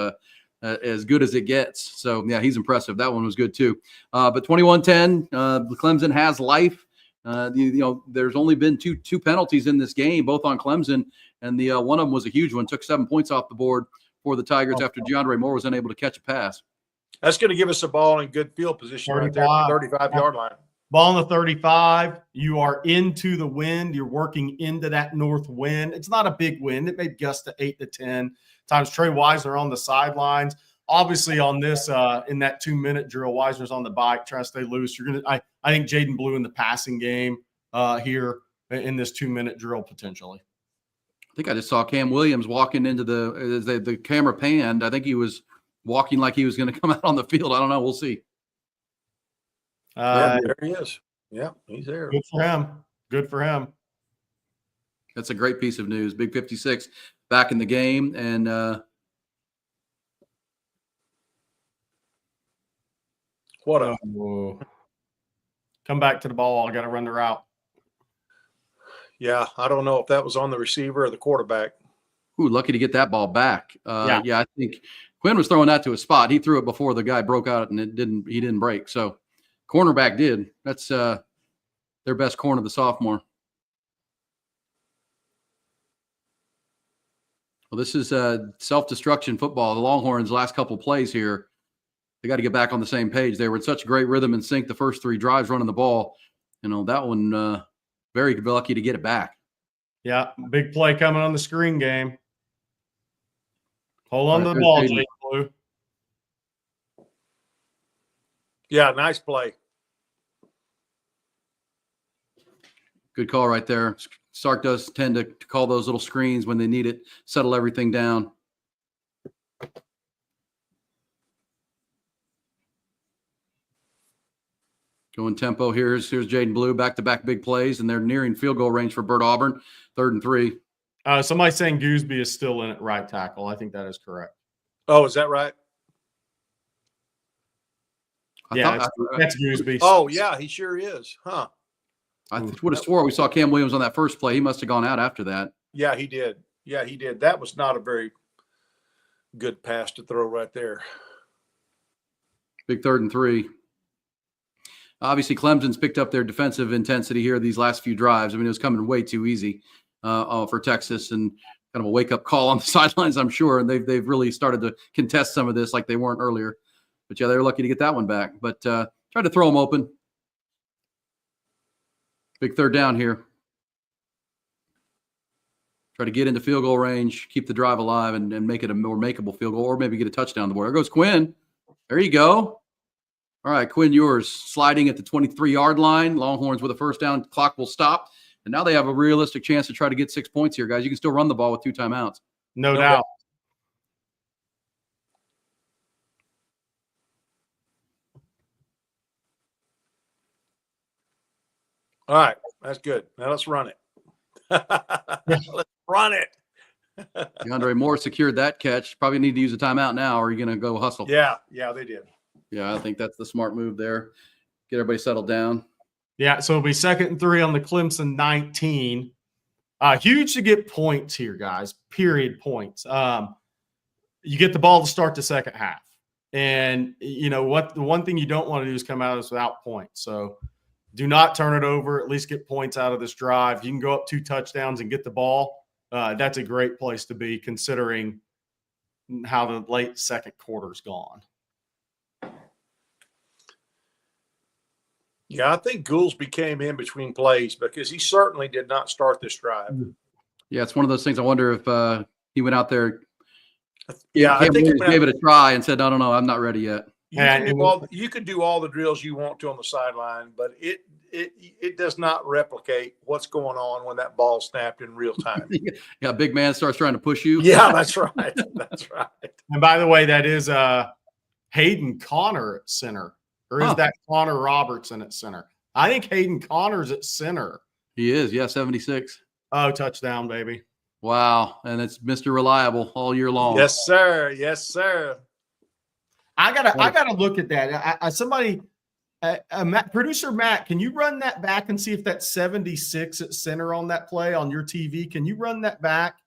as good as it gets. So, yeah, he's impressive. That one was good too. But 21-10, Clemson has life. There's only been two penalties in this game, both on Clemson, and the one of them was a huge one. Took 7 points off the board for the Tigers after DeAndre Moore was unable to catch a pass. That's going to give us a ball in good field position right there, 35-yard line. Ball on the 35. You are into the wind. You're working into that north wind. It's not a big wind. It may gust to 8 to 10 times. Trey Wisner on the sidelines. Obviously, on this in that 2-minute drill, Wisner's on the bike trying to stay loose. I think Jaden Blue in the passing game here in this 2-minute drill potentially. I think I just saw Cam Williams walking into the camera panned. I think he was walking like he was going to come out on the field. I don't know. We'll see. There he is. Yeah, he's there. Good for him. Good for him. That's a great piece of news. Big 56 back in the game. And come back to the ball. I got to run the route. Yeah, I don't know if that was on the receiver or the quarterback. Ooh, lucky to get that ball back. Yeah, I think Quinn was throwing that to a spot. He threw it before the guy broke out, and he didn't break. So cornerback did. That's their best corner, the sophomore. Well, this is self-destruction football. The Longhorns' last couple plays here, they got to get back on the same page. They were in such great rhythm and sync the first 3 drives running the ball. That one very lucky to get it back. Yeah, big play coming on the screen game. Hold on to the ball, Jake Blue. Yeah, nice play. Good call right there. Sark does tend to call those little screens when they need it, settle everything down. Going tempo. Here's Jaden Blue, back-to-back big plays, and they're nearing field goal range for Bert Auburn. 3rd and 3. Somebody saying Gooseby is still in at right tackle. I think that is correct. Oh, is that right? That's Gooseby. Oh, yeah, he sure is. Huh. I would have swore we saw Cam Williams on that first play. He must have gone out after that. Yeah, he did. Yeah, he did. That was not a very good pass to throw right there. Big 3rd and 3. Obviously, Clemson's picked up their defensive intensity here these last few drives. I mean, it was coming way too easy for Texas, and kind of a wake-up call on the sidelines, I'm sure. And they've really started to contest some of this like they weren't earlier. But, yeah, they were lucky to get that one back. But tried to throw them open. Big 3rd down here. Try to get into field goal range, keep the drive alive, and make it a more makeable field goal, or maybe get a touchdown on the board. There goes Quinn. There you go. All right, Quinn Ewers sliding at the 23-yard line. Longhorns with a first down. Clock will stop. And now they have a realistic chance to try to get 6 points here, guys. You can still run the ball with 2 timeouts. No doubt. All right, that's good. Now let's run it. Let's run it. DeAndre Moore secured that catch. Probably need to use a timeout now, or are you going to go hustle? Yeah, they did. Yeah, I think that's the smart move there. Get everybody settled down. Yeah, so it'll be 2nd and 3 on the Clemson 19. Huge to get points here, guys. Period points. You get the ball to start the second half. And you know what? The one thing you don't want to do is come out of this without points. So do not turn it over. At least get points out of this drive. You can go up 2 touchdowns and get the ball. That's a great place to be, considering how the late second quarter's gone. Yeah, I think Goolsby came in between plays because he certainly did not start this drive. Yeah, it's one of those things. I wonder if he went out there. Yeah, I think he gave it a try and said, "No, I'm not ready yet." You can do all the drills you want to on the sideline, but it does not replicate what's going on when that ball snapped in real time. Yeah, big man starts trying to push you. Yeah, that's right. That's right. And by the way, that is Hayden Connor at center. Or is that Connor Robertson at center? I think Hayden Connor's at center. He is, yeah, 76. Oh, touchdown, baby. Wow. And it's Mr. Reliable all year long. Yes, sir. Yes, sir. I gotta look at that. Producer Matt, can you run that back and see if that's 76 at center on that play on your TV? Can you run that back?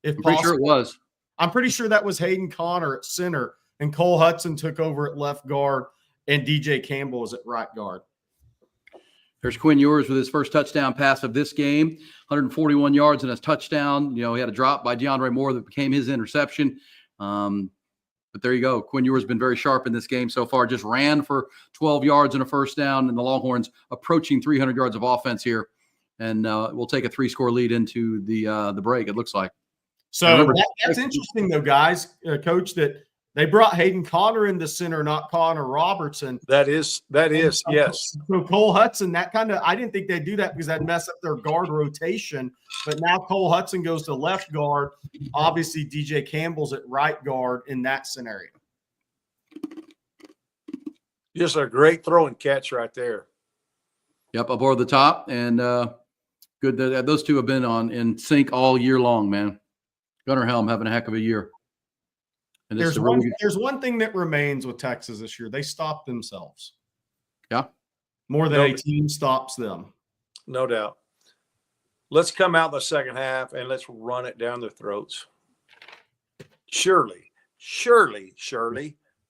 If I'm pretty sure it was. I'm pretty sure that was Hayden Connor at center, and Cole Hudson took over at left guard, and DJ Campbell was at right guard. There's Quinn Ewers with his first touchdown pass of this game, 141 yards and a touchdown. You know, he had a drop by DeAndre Moore that became his interception. But there you go. Quinn Ewers has been very sharp in this game so far. Just ran for 12 yards and a first down, and the Longhorns approaching 300 yards of offense here. And we'll take a 3-score lead into the break, it looks like. So that's interesting, though, guys, Coach, that they brought Hayden Connor in the center, not Connor Robertson. That is, yes. So Cole Hudson, I didn't think they'd do that because that'd mess up their guard rotation. But now Cole Hudson goes to left guard. Obviously, DJ Campbell's at right guard in that scenario. Just a great throw and catch right there. Yep, aboard the top. And good that those two have been in sync all year long, man. Gunnar Helm having a heck of a year. And there's one thing that remains with Texas this year. They stop themselves. Yeah. More than a team stops them. No doubt. Let's come out the second half and let's run it down their throats. Surely.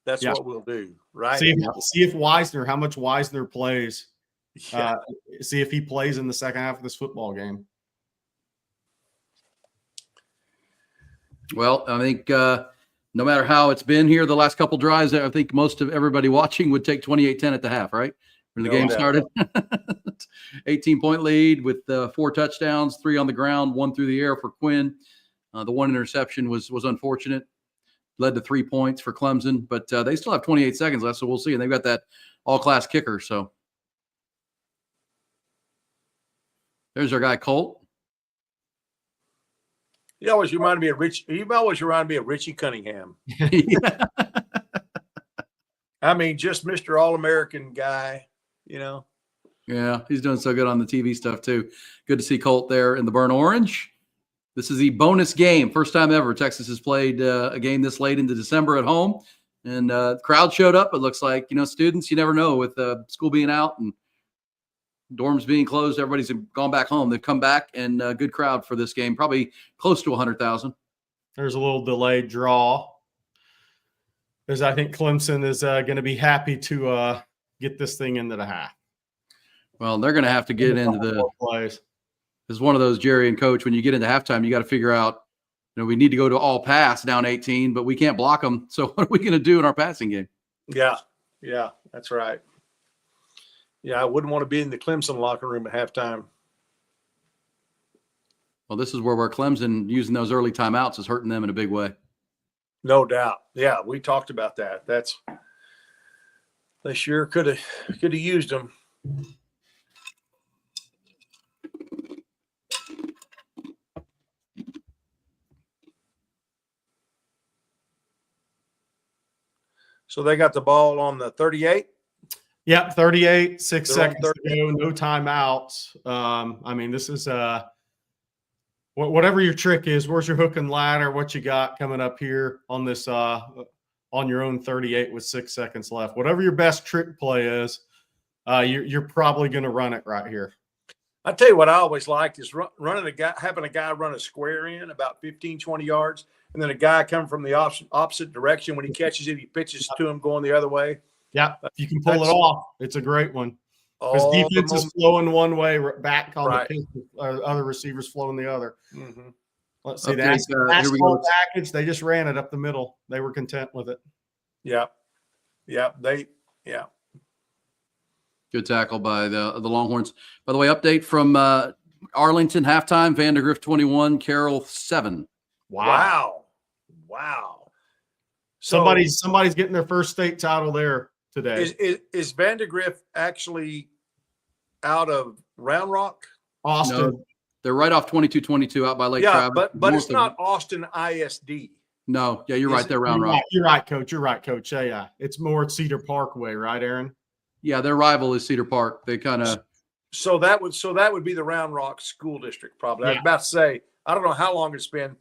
That's what we'll do, right? See if Weisner, how much Weisner plays. Yeah. See if he plays in the second half of this football game. Well, I think no matter how it's been here the last couple drives, I think most of everybody watching would take 28-10 at the half, right? When the game started. 18-point lead with 4 touchdowns, 3 on the ground, 1 through the air for Quinn. The 1 interception was unfortunate. Led to 3 points for Clemson, but they still have 28 seconds left, so we'll see. And they've got that all-class kicker, so. There's our guy, Colt. He always reminded me of Richie Cunningham. I mean, just Mr. All-American guy, you know. Yeah, he's doing so good on the TV stuff too. Good to see Colt there in the burnt orange. This is the bonus game. First time ever Texas has played a game this late into December at home. And the crowd showed up. It looks like, students, you never know with school being out and dorms being closed. Everybody's gone back home. They've come back, and a good crowd for this game, probably close to 100,000. There's a little delayed draw, because I think Clemson is going to be happy to get this thing into the half. Well, they're going to have to get into the plays. It's one of those, Jerry and Coach, when you get into halftime, you got to figure out, we need to go to all pass down 18, but we can't block them. So what are we going to do in our passing game? Yeah, that's right. Yeah, I wouldn't want to be in the Clemson locker room at halftime. Well, this is where Clemson using those early timeouts is hurting them in a big way. No doubt. Yeah, we talked about that. They sure could have used them. So they got the ball on the 38. Yep, 38, 6 They're seconds to go, no timeouts. This is whatever your trick is. Where's your hook and ladder? What you got coming up here on this on your own 38 with 6 seconds left? Whatever your best trick play is, you're probably going to run it right here. I tell you what I always liked is having a guy run a square in about 15, 20 yards, and then a guy come from the opposite direction. When he catches it, he pitches to him going the other way. Yeah, if you can pull it off, it's a great one. Because defense is flowing one way, back on the pitch, other receivers flowing the other. Mm-hmm. Let's see, that's the full package. They just ran it up the middle. They were content with it. Yeah. Good tackle by the Longhorns. By the way, update from Arlington halftime: Vandegrift 21, Carroll 7. Wow. Somebody's getting their first state title there today. Is Vandegrift actually out of Round Rock? Austin. No, they're right off 22-22 out by Lake Travis. but it's not Austin ISD. No, yeah, you're right. They're Round Rock. You're right, Coach. Yeah. It's more Cedar Parkway, right, Aaron? Yeah, their rival is Cedar Park. They kind of so that would be the Round Rock School District, probably. I was about to say, I don't know how long it's been.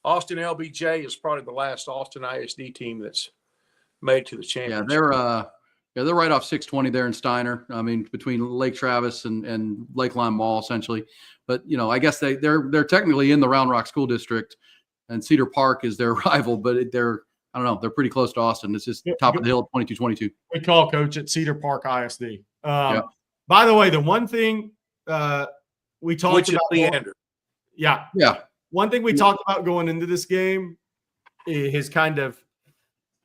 Austin LBJ is probably the last Austin ISD team that's made to the championship. Yeah, they're right off 620 there in Steiner. I mean, between Lake Travis and Lakeline Mall, essentially. But I guess they're technically in the Round Rock School District, and Cedar Park is their rival. But they're pretty close to Austin. It's just top of the hill, 22-22. We call Coach at Cedar Park ISD. By the way, the one thing we talked about, Leander. Yeah. One thing we talked about going into this game has kind of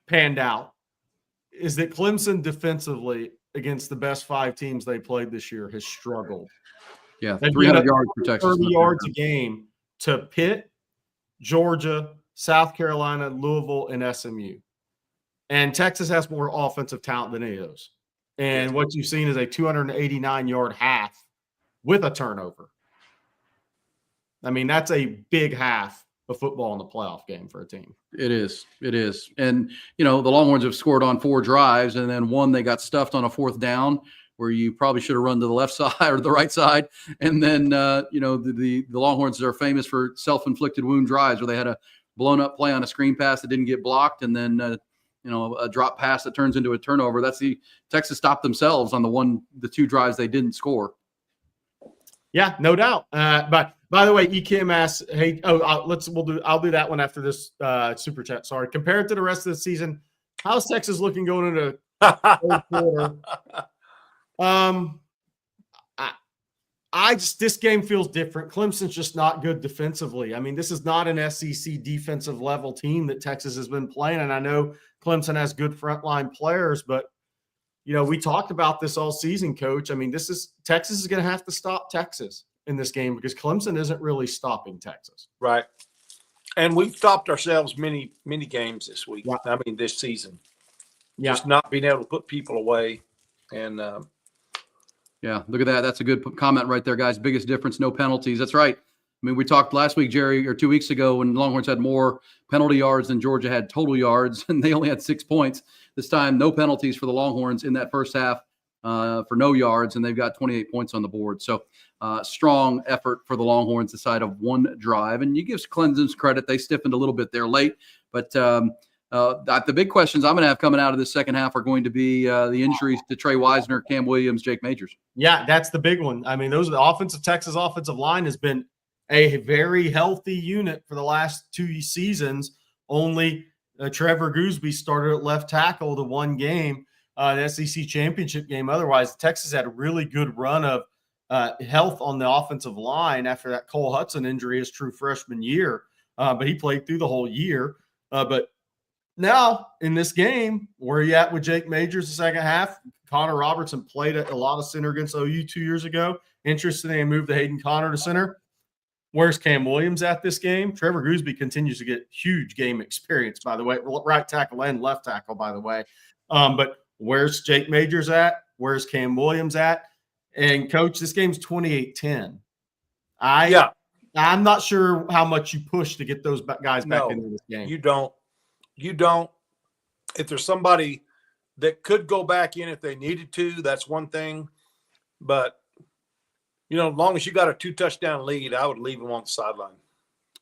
panned out is that Clemson defensively against the best 5 teams they played this year has struggled. Yeah, 300 yards for Texas. 30 yards a game to Pitt, Georgia, South Carolina, Louisville, and SMU. And Texas has more offensive talent than any of those. And what you've seen is a 289-yard half with a turnover. I mean, that's a big half of football in the playoff game for a team. It is. And, the Longhorns have scored on 4 drives, and then one they got stuffed on a 4th down where you probably should have run to the left side or the right side. And then, the Longhorns are famous for self-inflicted wound drives where they had a blown-up play on a screen pass that didn't get blocked, and then, a drop pass that turns into a turnover. Texas stopped themselves on the 2 drives they didn't score. Yeah, no doubt. But by the way, EKM asks, "Hey, I'll do that one after this super chat. Sorry. Compared to the rest of the season, how's Texas looking going into third quarter?" This game feels different. Clemson's just not good defensively. I mean, this is not an SEC defensive level team that Texas has been playing, and I know Clemson has good frontline players, but we talked about this all season, Coach. I mean, Texas is going to have to stop Texas in this game because Clemson isn't really stopping Texas. Right. And we've stopped ourselves many, many games this week. Yeah. I mean, this season. Yeah. Just not being able to put people away. And yeah, look at that. That's a good comment right there, guys. Biggest difference, no penalties. That's right. I mean, we talked last week, Jerry, or 2 weeks ago when Longhorns had more penalty yards than Georgia had total yards, and they only had 6 points. This time, no penalties for the Longhorns in that first half for no yards, and they've got 28 points on the board. So strong effort for the Longhorns inside of one drive. And you give Clemson's credit. They stiffened a little bit there late. But the big questions I'm going to have coming out of this second half are going to be the injuries to Trey Wisner, Cam Williams, Jake Majors. Yeah, that's the big one. I mean, Texas offensive line has been a very healthy unit for the last 2 seasons. Only Trevor Gooseby started at left tackle the one game, the SEC championship game. Otherwise, Texas had a really good run of health on the offensive line after that Cole Hudson injury his true freshman year. But he played through the whole year. But now in this game, where are you at with Jake Majors the second half? Connor Robertson played a lot of center against OU 2 years ago. Interesting, they moved the Hayden Connor to center. Where's Cam Williams at this game? Trevor Gooseby continues to get huge game experience, by the way, right tackle and left tackle, by the way. But where's Jake Majors at? Where's Cam Williams at? And, Coach, this game's 28-10. I'm not sure how much you push to get those guys back into this game. You don't. If there's somebody that could go back in if they needed to, that's one thing. But as long as you got a 2-touchdown lead, I would leave them on the sideline.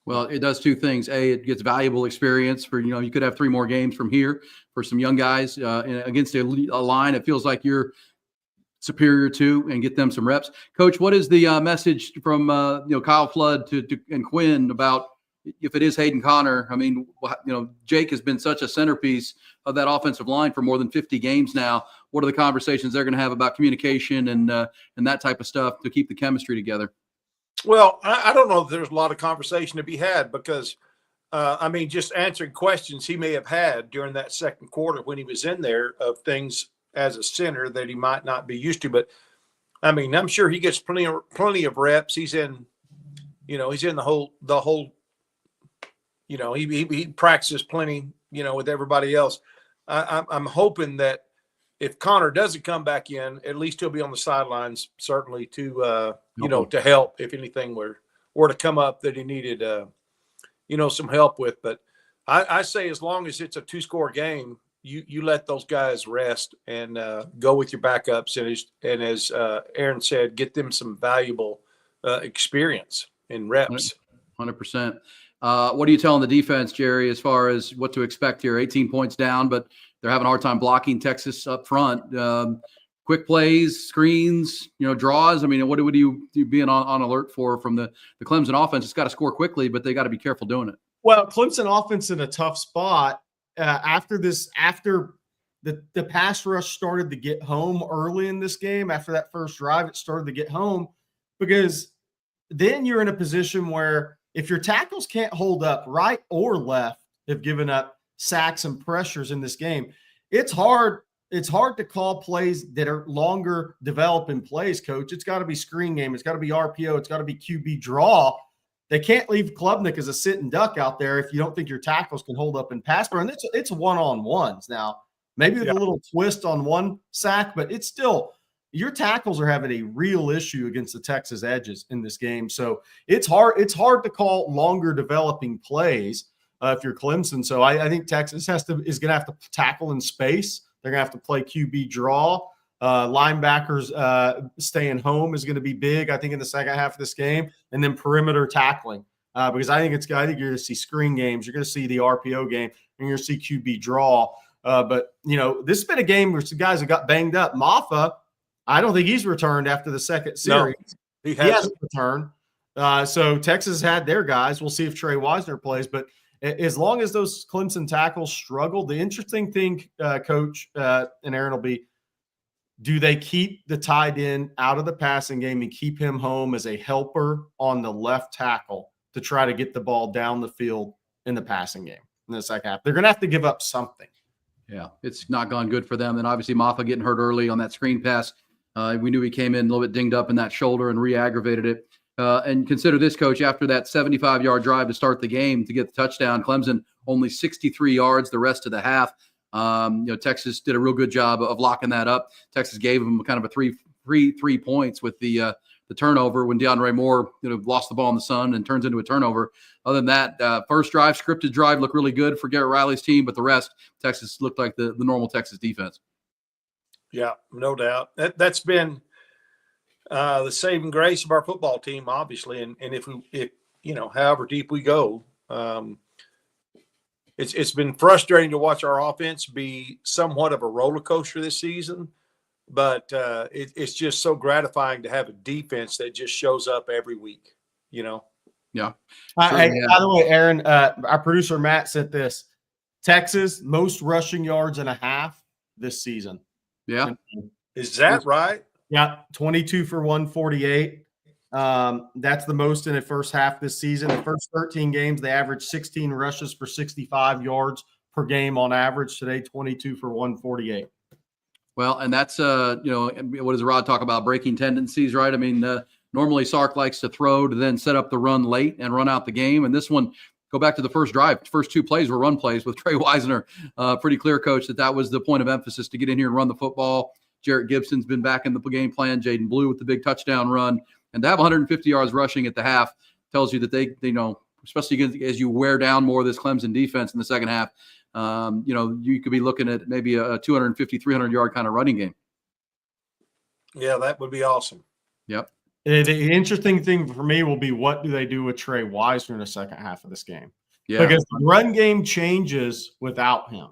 Well, it does two things. A, it gets valuable experience for, you could have 3 more games from here for some young guys against a line it feels like you're superior to, and get them some reps. Coach, what is the message from, Kyle Flood and Quinn about if it is Hayden Connor? I mean, Jake has been such a centerpiece of that offensive line for more than 50 games now. What are the conversations they're going to have about communication and that type of stuff to keep the chemistry together? Well, I don't know if there's a lot of conversation to be had because, just answering questions he may have had during that second quarter when he was in there of things as a center that he might not be used to. But, I'm sure he gets plenty of reps. He's in, he's in the whole he practices plenty, with everybody else. I'm hoping that if Connor doesn't come back in, at least he'll be on the sidelines, certainly to to help if anything were to come up that he needed, some help with. But I say as long as it's a 2-score game, you let those guys rest and go with your backups and as Aaron said, get them some valuable experience in reps. 100%. What are you telling the defense, Jerry, as far as what to expect here? 18 points down, but they're having a hard time blocking Texas up front. Quick plays, screens, draws. What would you being on alert for from the Clemson offense? It's got to score quickly, but they got to be careful doing it. Well, Clemson offense in a tough spot after the pass rush started to get home early in this game. After that first drive, it started to get home because then you're in a position where if your tackles can't hold up, right or left have given up sacks and pressures in this game, it's hard to call plays that are longer developing plays, Coach. It's got to be screen game. It's got to be RPO. It's got to be QB draw. They can't leave Klubnik as a sitting duck out there if you don't think your tackles can hold up in pass pro. And it's one-on-ones now. Maybe with a little twist on one sack, but it's still – your tackles are having a real issue against the Texas edges in this game. So it's hard to call longer developing plays if you're Clemson. So I think Texas is going to have to tackle in space. They're going to have to play QB draw. Linebackers staying home is going to be big, I think, in the second half of this game. And then perimeter tackling because I think you're going to see screen games. You're going to see the RPO game, and you're going to see QB draw. But, this has been a game where some guys have got banged up. Maffa, I don't think he's returned after the second series. No, he hasn't returned. So Texas had their guys. We'll see if Trey Wisner plays. But as long as those Clemson tackles struggle, the interesting thing, Coach and Aaron, will be, do they keep the tight end out of the passing game and keep him home as a helper on the left tackle to try to get the ball down the field in the passing game in the second half? They're going to have to give up something. Yeah, it's not gone good for them. And obviously Maffa getting hurt early on that screen pass. We knew he came in a little bit dinged up in that shoulder and re-aggravated it. And consider this, Coach, after that 75-yard drive to start the game to get the touchdown, Clemson only 63 yards the rest of the half. Texas did a real good job of locking that up. Texas gave them kind of a three points with the turnover when DeAndre Moore lost the ball in the sun and turns into a turnover. Other than that, first drive, scripted drive looked really good for Garrett Riley's team, but the rest, Texas looked like the normal Texas defense. Yeah, no doubt. That's been the saving grace of our football team, obviously. And if however deep we go, it's been frustrating to watch our offense be somewhat of a roller coaster this season. But it's just so gratifying to have a defense that just shows up every week, Yeah. By the way, Aaron, our producer Matt sent this. Texas, most rushing yards and a half this season. Yeah. Is that right? Yeah, 22 for 148. That's the most in the first half this season. The first 13 games, they averaged 16 rushes for 65 yards per game on average. Today, 22 for 148. Well, and that's, what does Rod talk about? Breaking tendencies, right? I mean, normally Sark likes to throw to then set up the run late and run out the game. And this one, go back to the first drive. The first two plays were run plays with Trey Wisner. Pretty clear, Coach, that was the point of emphasis, to get in here and run the football. Jarrett Gibson's been back in the game plan. Jaden Blue with the big touchdown run. And to have 150 yards rushing at the half tells you that they especially as you wear down more of this Clemson defense in the second half, you could be looking at maybe a 250, 300-yard kind of running game. Yeah, that would be awesome. Yep. The interesting thing for me will be, what do they do with Trey Wisner in the second half of this game? Yeah. Because the run game changes without him.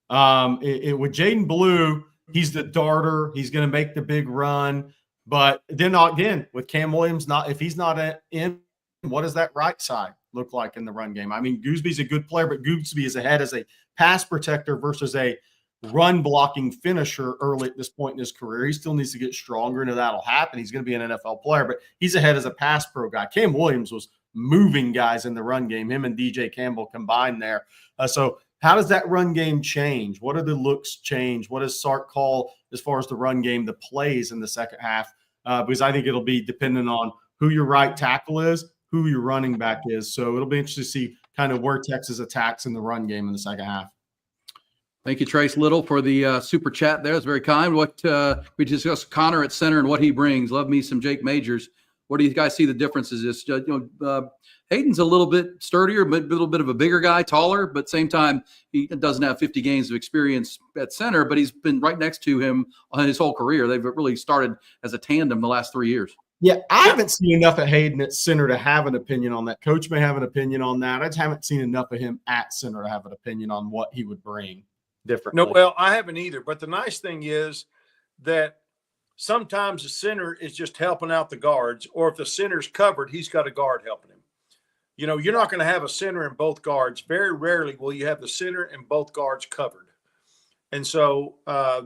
With Jaden Blue, he's the darter. He's going to make the big run. But then again, with Cam Williams, if he's not in, what does that right side look like in the run game? I mean, Goosby's a good player, but Goosby is ahead as a pass protector versus a run blocking finisher early at this point in his career. He still needs to get stronger, and that'll happen. He's going to be an NFL player, but he's ahead as a pass pro guy. Cam Williams was moving guys in the run game, him and DJ Campbell combined there. So how does that run game change? What do the looks change? What does Sark call as far as the run game, the plays in the second half? Because I think it'll be dependent on who your right tackle is, who your running back is. So it'll be interesting to see kind of where Texas attacks in the run game in the second half. Thank you, Trace Little, for the super chat there. It's very kind. What we discussed Connor at center and what he brings. Love me some Jake Majors. What do you guys see the differences? Is Hayden's a little bit sturdier, but a little bit of a bigger guy, taller, but same time he doesn't have 50 games of experience at center, but he's been right next to him on his whole career. They've really started as a tandem the last 3 years. Yeah, I haven't seen enough of Hayden at center to have an opinion on that. Coach may have an opinion on that. I just haven't seen enough of him at center to have an opinion on what he would bring differently. No, well, I haven't either. But the nice thing is that sometimes the center is just helping out the guards, or if the center's covered, he's got a guard helping him. You're not going to have a center and both guards. Very rarely will you have the center and both guards covered. And so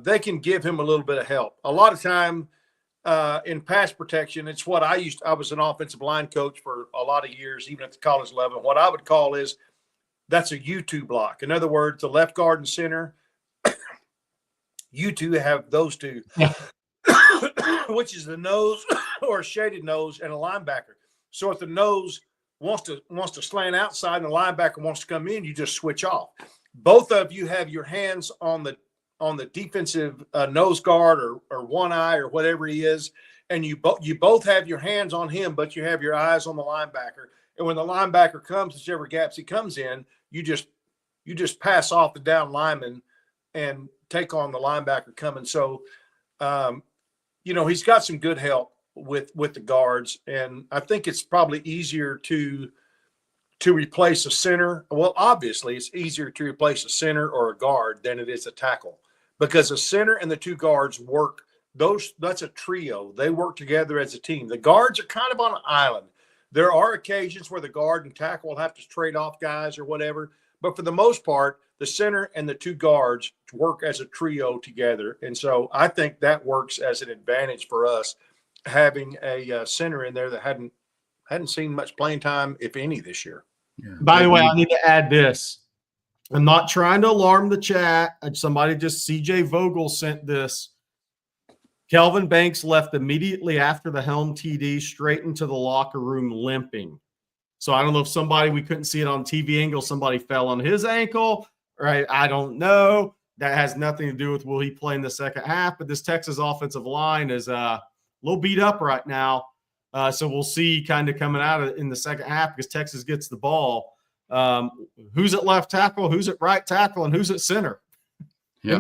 they can give him a little bit of help. A lot of time in pass protection, it's what I was an offensive line coach for a lot of years, even at the college level. What I would call is that's a U2 block. In other words, the left guard and center, you two have those two, which is the nose or a shaded nose and a linebacker. So if the nose wants to slant outside and the linebacker wants to come in, you just switch off. Both of you have your hands on the defensive nose guard or one eye or whatever he is, and you both have your hands on him, but you have your eyes on the linebacker. And when the linebacker comes, whichever gaps he comes in, you just pass off the down lineman and take on the linebacker coming. So, he's got some good help with the guards, and I think it's probably easier to replace a center. Well, obviously, it's easier to replace a center or a guard than it is a tackle, because a center and the two guards work. That's a trio. They work together as a team. The guards are kind of on an island. There are occasions where the guard and tackle will have to trade off guys or whatever, but for the most part, the center and the two guards work as a trio together. And so I think that works as an advantage for us, having a center in there that hadn't seen much playing time, if any, this year. Yeah. By the way, I need to add this. I'm not trying to alarm the chat. Somebody just, CJ Vogel sent this. Kelvin Banks left immediately after the Helm TD straight into the locker room limping. So I don't know if we couldn't see it on TV angle, somebody fell on his ankle, right? I don't know. That has nothing to do with will he play in the second half, but this Texas offensive line is a little beat up right now. So we'll see kind of coming out in the second half, because Texas gets the ball. Who's at left tackle, who's at right tackle, and who's at center? Yeah.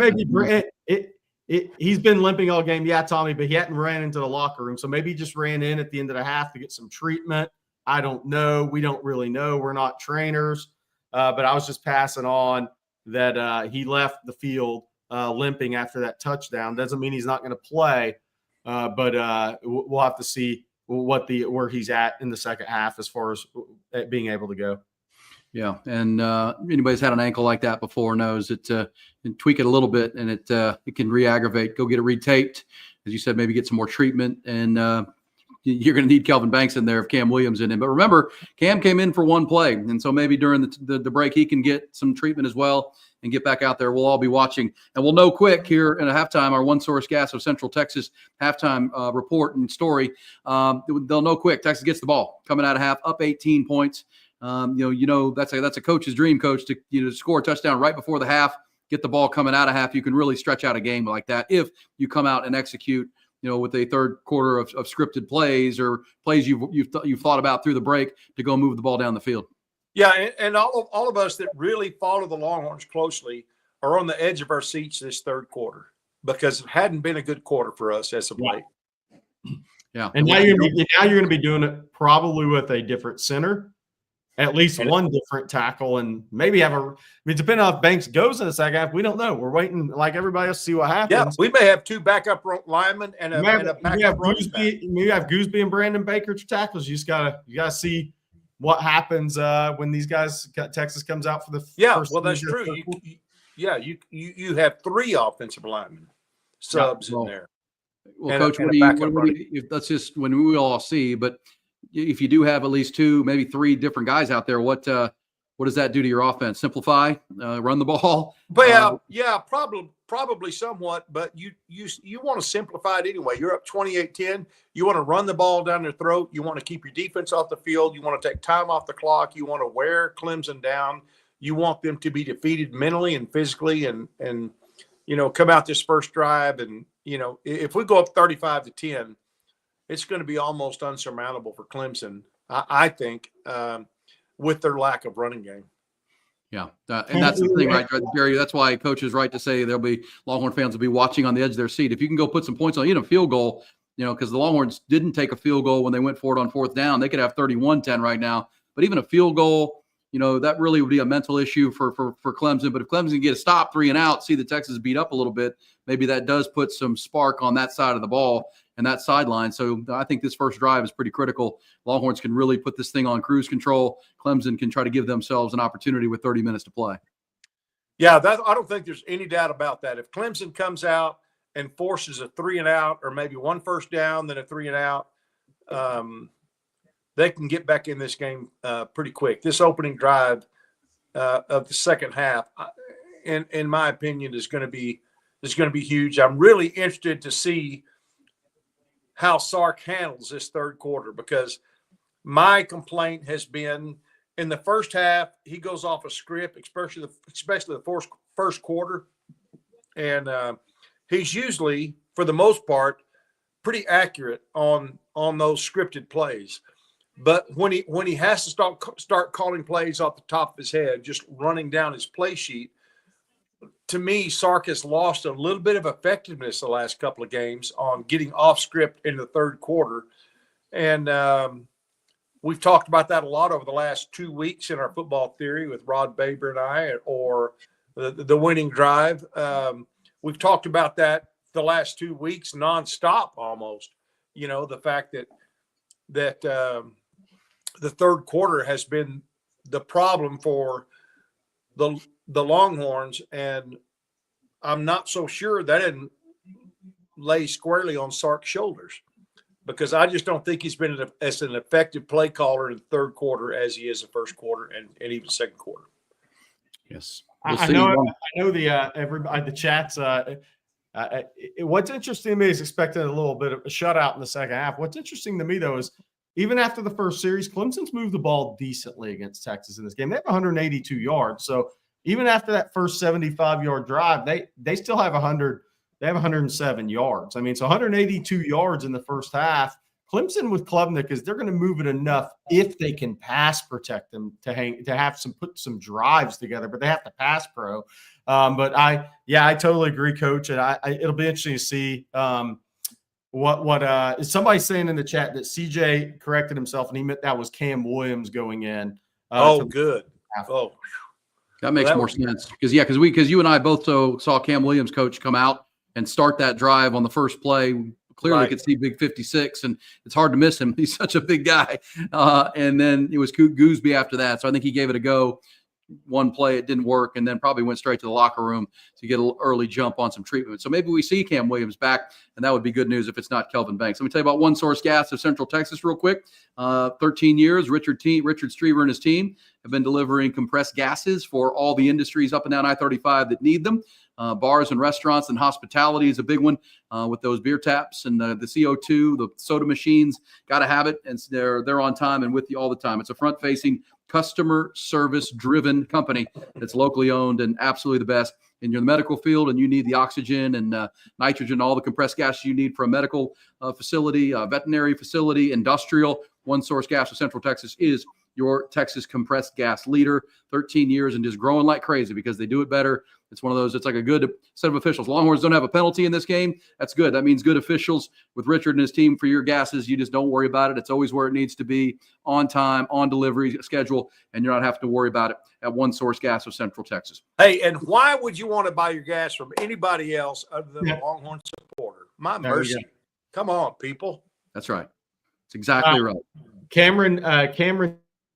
he's been limping all game. Yeah, Tommy, but he hadn't ran into the locker room. So maybe he just ran in at the end of the half to get some treatment. I don't know. We don't really know. We're not trainers. But I was just passing on that he left the field limping after that touchdown. Doesn't mean he's not going to play, but we'll have to see where he's at in the second half as far as being able to go. Yeah, and anybody's had an ankle like that before knows that you tweak it a little bit, and it can re-aggravate. Go get it retaped, as you said. Maybe get some more treatment, and you're going to need Kelvin Banks in there if Cam Williams in it. But remember, Cam came in for one play, and so maybe during the break he can get some treatment as well and get back out there. We'll all be watching, and we'll know quick here in a halftime. Our One Source Gas of Central Texas halftime report and story. They'll know quick. Texas gets the ball coming out of half, up 18 points. That's a coach's dream, coach, to score a touchdown right before the half, get the ball coming out of half. You can really stretch out a game like that if you come out and execute, with a third quarter of scripted plays or plays you've thought about through the break to go move the ball down the field. Yeah, and all of us that really follow the Longhorns closely are on the edge of our seats this third quarter because it hadn't been a good quarter for us as of late. Yeah, and now you're going to be doing it probably with a different center. At least one different tackle, and maybe depending on if Banks goes in the second half, we don't know. We're waiting like everybody else to see what happens. Yeah, we may have two backup linemen and a backup running back. You have Gooseby and Brandon Baker to tackles. You gotta see what happens when these guys Texas comes out for the first. Well, that's true. You have three offensive linemen subs in there. Well, Coach, that's just when we all see, but. If you do have at least two, maybe three different guys out there, what does that do to your offense? Simplify, run the ball? Well, probably somewhat, but you want to simplify it anyway. You're up 28-10. You want to run the ball down their throat. You want to keep your defense off the field. You want to take time off the clock. You want to wear Clemson down. You want them to be defeated mentally and physically and come out this first drive. And, if we go up 35-10, it's going to be almost unsurmountable for Clemson, I think, with their lack of running game. Yeah, and that's the thing, right, Jerry? That's why Coach is right to say there'll be Longhorn fans will be watching on the edge of their seat. If you can go put some points on, a field goal, because the Longhorns didn't take a field goal when they went for it on fourth down. They could have 31-10 right now. But even a field goal, that really would be a mental issue for Clemson. But if Clemson can get a stop, 3 and out, see the Texas beat up a little bit, maybe that does put some spark on that side of the ball and that sideline. So I think this first drive is pretty critical. Longhorns can really put this thing on cruise control. Clemson can try to give themselves an opportunity with 30 minutes to play. Yeah, I don't think there's any doubt about that. If Clemson comes out and forces a 3 and out or maybe one first down, then a 3 and out, they can get back in this game pretty quick. This opening drive of the second half, in my opinion, is going to be huge. I'm really interested to see how Sark handles this third quarter because my complaint has been in the first half he goes off a script, especially the first quarter, and he's usually, for the most part, pretty accurate on those scripted plays. But when he has to start calling plays off the top of his head, just running down his play sheet, to me, Sark has lost a little bit of effectiveness the last couple of games on getting off script in the third quarter. And we've talked about that a lot over the last 2 weeks in our football theory with Rod Baber and I, or the winning drive. We've talked about that the last 2 weeks nonstop almost. The fact that the third quarter has been the problem for the Longhorns, and I'm not so sure that didn't lay squarely on Sark's shoulders because I just don't think he's been as an effective play caller in the third quarter as he is the first quarter and even the second quarter. Yes, I know the chats. What's interesting to me is expecting a little bit of a shutout in the second half. What's interesting to me though is even after the first series, Clemson's moved the ball decently against Texas in this game. They have 182 yards. So even after that first 75-yard drive, they still have 100. They have 107 yards. I mean, so 182 yards in the first half. Clemson with Klubnik is they're going to move it enough if they can pass protect them to put some drives together, but they have to pass pro. But I totally agree, Coach, and it'll be interesting to see what is somebody saying in the chat that CJ corrected himself and he meant that was Cam Williams going in. Good. Oh, that makes more sense because you and I both saw Cam Williams, Coach, come out and start that drive on the first play. Clearly could see big 56, and it's hard to miss him. He's such a big guy. And then it was Gooseby after that. So I think he gave it a go. One play, it didn't work, and then probably went straight to the locker room to get an early jump on some treatment. So maybe we see Cam Williams back, and that would be good news if it's not Kelvin Banks. Let me tell you about One Source Gas of Central Texas real quick. 13 years, Richard Striever and his team have been delivering compressed gases for all the industries up and down I-35 that need them. Bars and restaurants and hospitality is a big one with those beer taps and the CO2, the soda machines. Got to have it, and they're on time and with you all the time. It's a front-facing, customer service-driven company that's locally owned and absolutely the best. And you're in the medical field and you need the oxygen and nitrogen, all the compressed gas you need for a medical facility, veterinary facility, industrial. One Source Gas of Central Texas is your Texas compressed gas leader. 13 years and just growing like crazy because they do it better. It's one of those, it's like a good set of officials. Longhorns don't have a penalty in this game. That's good. That means good officials with Richard and his team for your gases. You just don't worry about it. It's always where it needs to be, on time, on delivery schedule, and you're not having to worry about it at One Source Gas of Central Texas. Hey, and why would you want to buy your gas from anybody else other than a Longhorn supporter? My mercy. Come on, people. That's right. It's exactly right. Cameron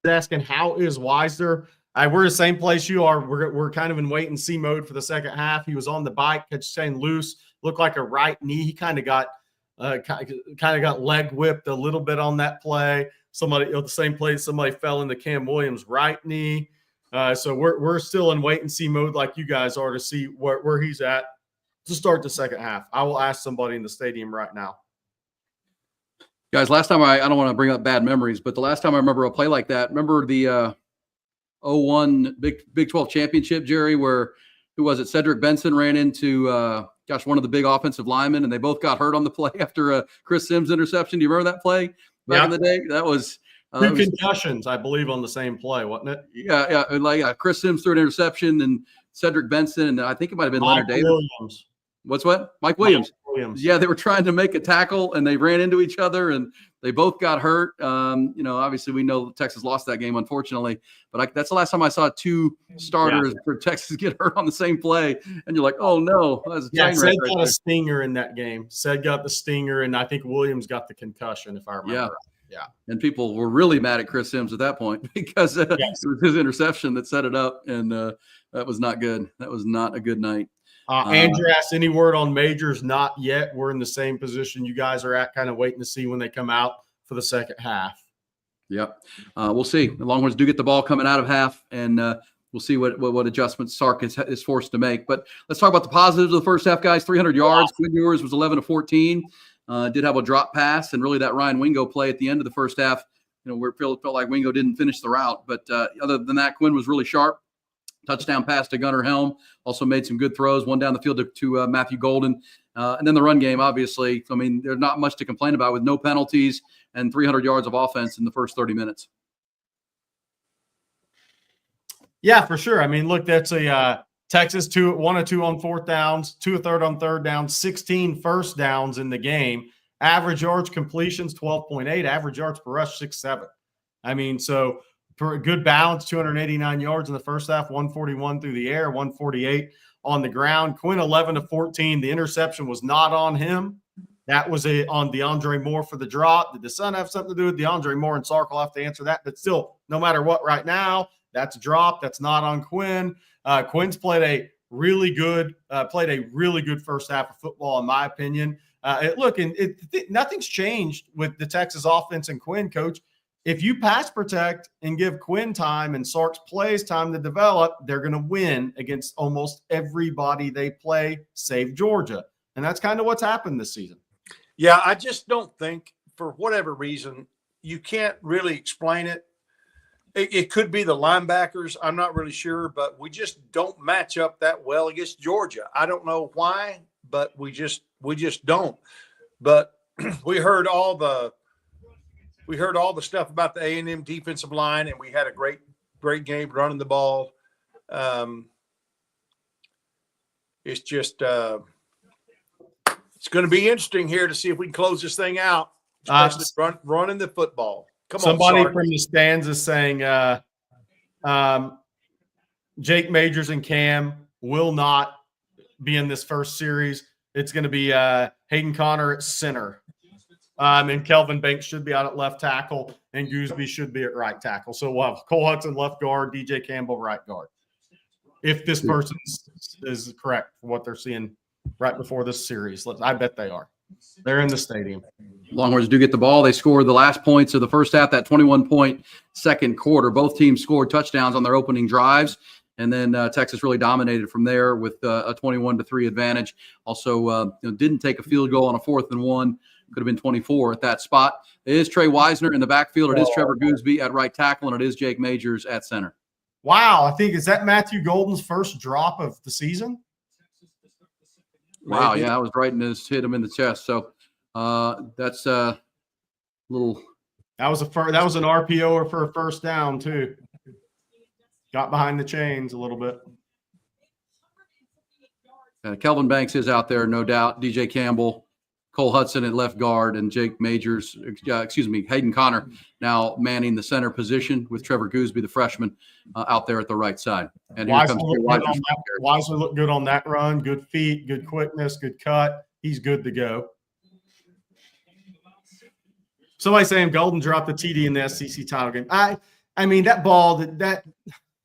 is asking, how is Weiser? We're the same place you are. We're kind of in wait and see mode for the second half. He was on the bike, staying loose, looked like a right knee. He kind of got leg whipped a little bit on that play. The same place, somebody fell into Cam Williams' right knee. So we're still in wait and see mode like you guys are to see where he's at to start the second half. I will ask somebody in the stadium right now. Guys, last time I don't want to bring up bad memories, but the last time I remember a play like that, remember the 01 Big 12 championship, Jerry, where who was it? Cedric Benson ran into one of the big offensive linemen, and they both got hurt on the play after a Chris Sims interception. Do you remember that play back in the day? That was two concussions, I believe, on the same play, wasn't it? Yeah. Chris Sims threw an interception, and Cedric Benson, and I think it might have been Leonard Davis. Williams. What's what? Mike Williams. Yeah, they were trying to make a tackle, and they ran into each other, and they both got hurt. Obviously, we know Texas lost that game, unfortunately. But that's the last time I saw two starters for Texas get hurt on the same play, and you're like, oh, no. Sed got a stinger in that game. Sed got the stinger, and I think Williams got the concussion, if I remember right. Yeah. And people were really mad at Chris Sims at that point because it was his interception that set it up, and that was not good. That was not a good night. Andrew asked, any word on Majors? Not yet. We're in the same position you guys are at, kind of waiting to see when they come out for the second half. Yep. We'll see. The Longhorns do get the ball coming out of half, and we'll see what adjustments Sark is forced to make. But let's talk about the positives of the first half, guys. 300 yards. Quinn Ewers was 11 of 14. Did have a drop pass, and really that Ryan Wingo play at the end of the first half, where it felt like Wingo didn't finish the route. But other than that, Quinn was really sharp. Touchdown pass to Gunnar Helm. Also made some good throws, one down the field to Matthew Golden. And then the run game, obviously. I mean, there's not much to complain about with no penalties and 300 yards of offense in the first 30 minutes. Yeah, for sure. I mean, look, that's a Texas 1 of 2 on fourth downs, 2 of 3 on third down, 16 first downs in the game. Average yards completions, 12.8. Average yards per rush, 6.7. I mean, so – for a good balance, 289 yards in the first half, 141 through the air, 148 on the ground. Quinn, 11 of 14. The interception was not on him. That was on DeAndre Moore for the drop. Did the Sun have something to do with DeAndre Moore? And Sark will have to answer that. But still, no matter what right now, that's a drop. That's not on Quinn. Quinn's played a really good first half of football, in my opinion. Nothing's changed with the Texas offense and Quinn, Coach. If you pass protect and give Quinn time and Sark's plays time to develop, they're going to win against almost everybody they play, save Georgia. And that's kind of what's happened this season. Yeah, I just don't think, for whatever reason, you can't really explain it. It could be the linebackers. I'm not really sure, but we just don't match up that well against Georgia. I don't know why, but we just don't. But we heard all the we heard all the stuff about the A&M defensive line, and we had a great game running the ball. It's just it's going to be interesting here to see if we can close this thing out, especially running the football. Come somebody on, from the stands is saying Jake Majors and Cam will not be in this first series. It's going to be Hayden Connor at center. And Kelvin Banks should be out at left tackle, and Gooseby should be at right tackle. So we'll have Cole Hudson left guard, DJ Campbell right guard. If this person is correct for what they're seeing right before this series. I bet they are. They're in the stadium. Longhorns do get the ball. They scored the last points of the first half, that 21-point second quarter. Both teams scored touchdowns on their opening drives. And then Texas really dominated from there with a 21-3 advantage. Also, didn't take a field goal on a 4th and 1. Could have been 24 at that spot. It is Trey Wisner in the backfield. It is Trevor Gooseby at right tackle, and it is Jake Majors at center. Wow, I think is that Matthew Golden's first drop of the season? Wow, yeah, I was right in his hit him in the chest. So that's a little. That was an RPO for a first down too. Got behind the chains a little bit. Kelvin Banks is out there, no doubt. DJ Campbell, Cole Hudson at left guard, and Jake Majors, Hayden Connor now manning the center position with Trevor Gooseby, the freshman, out there at the right side. And here comes Wisely looked good on that run. Good feet, good quickness, good cut. He's good to go. Somebody saying Golden dropped the TD in the SEC title game. I mean, that ball, that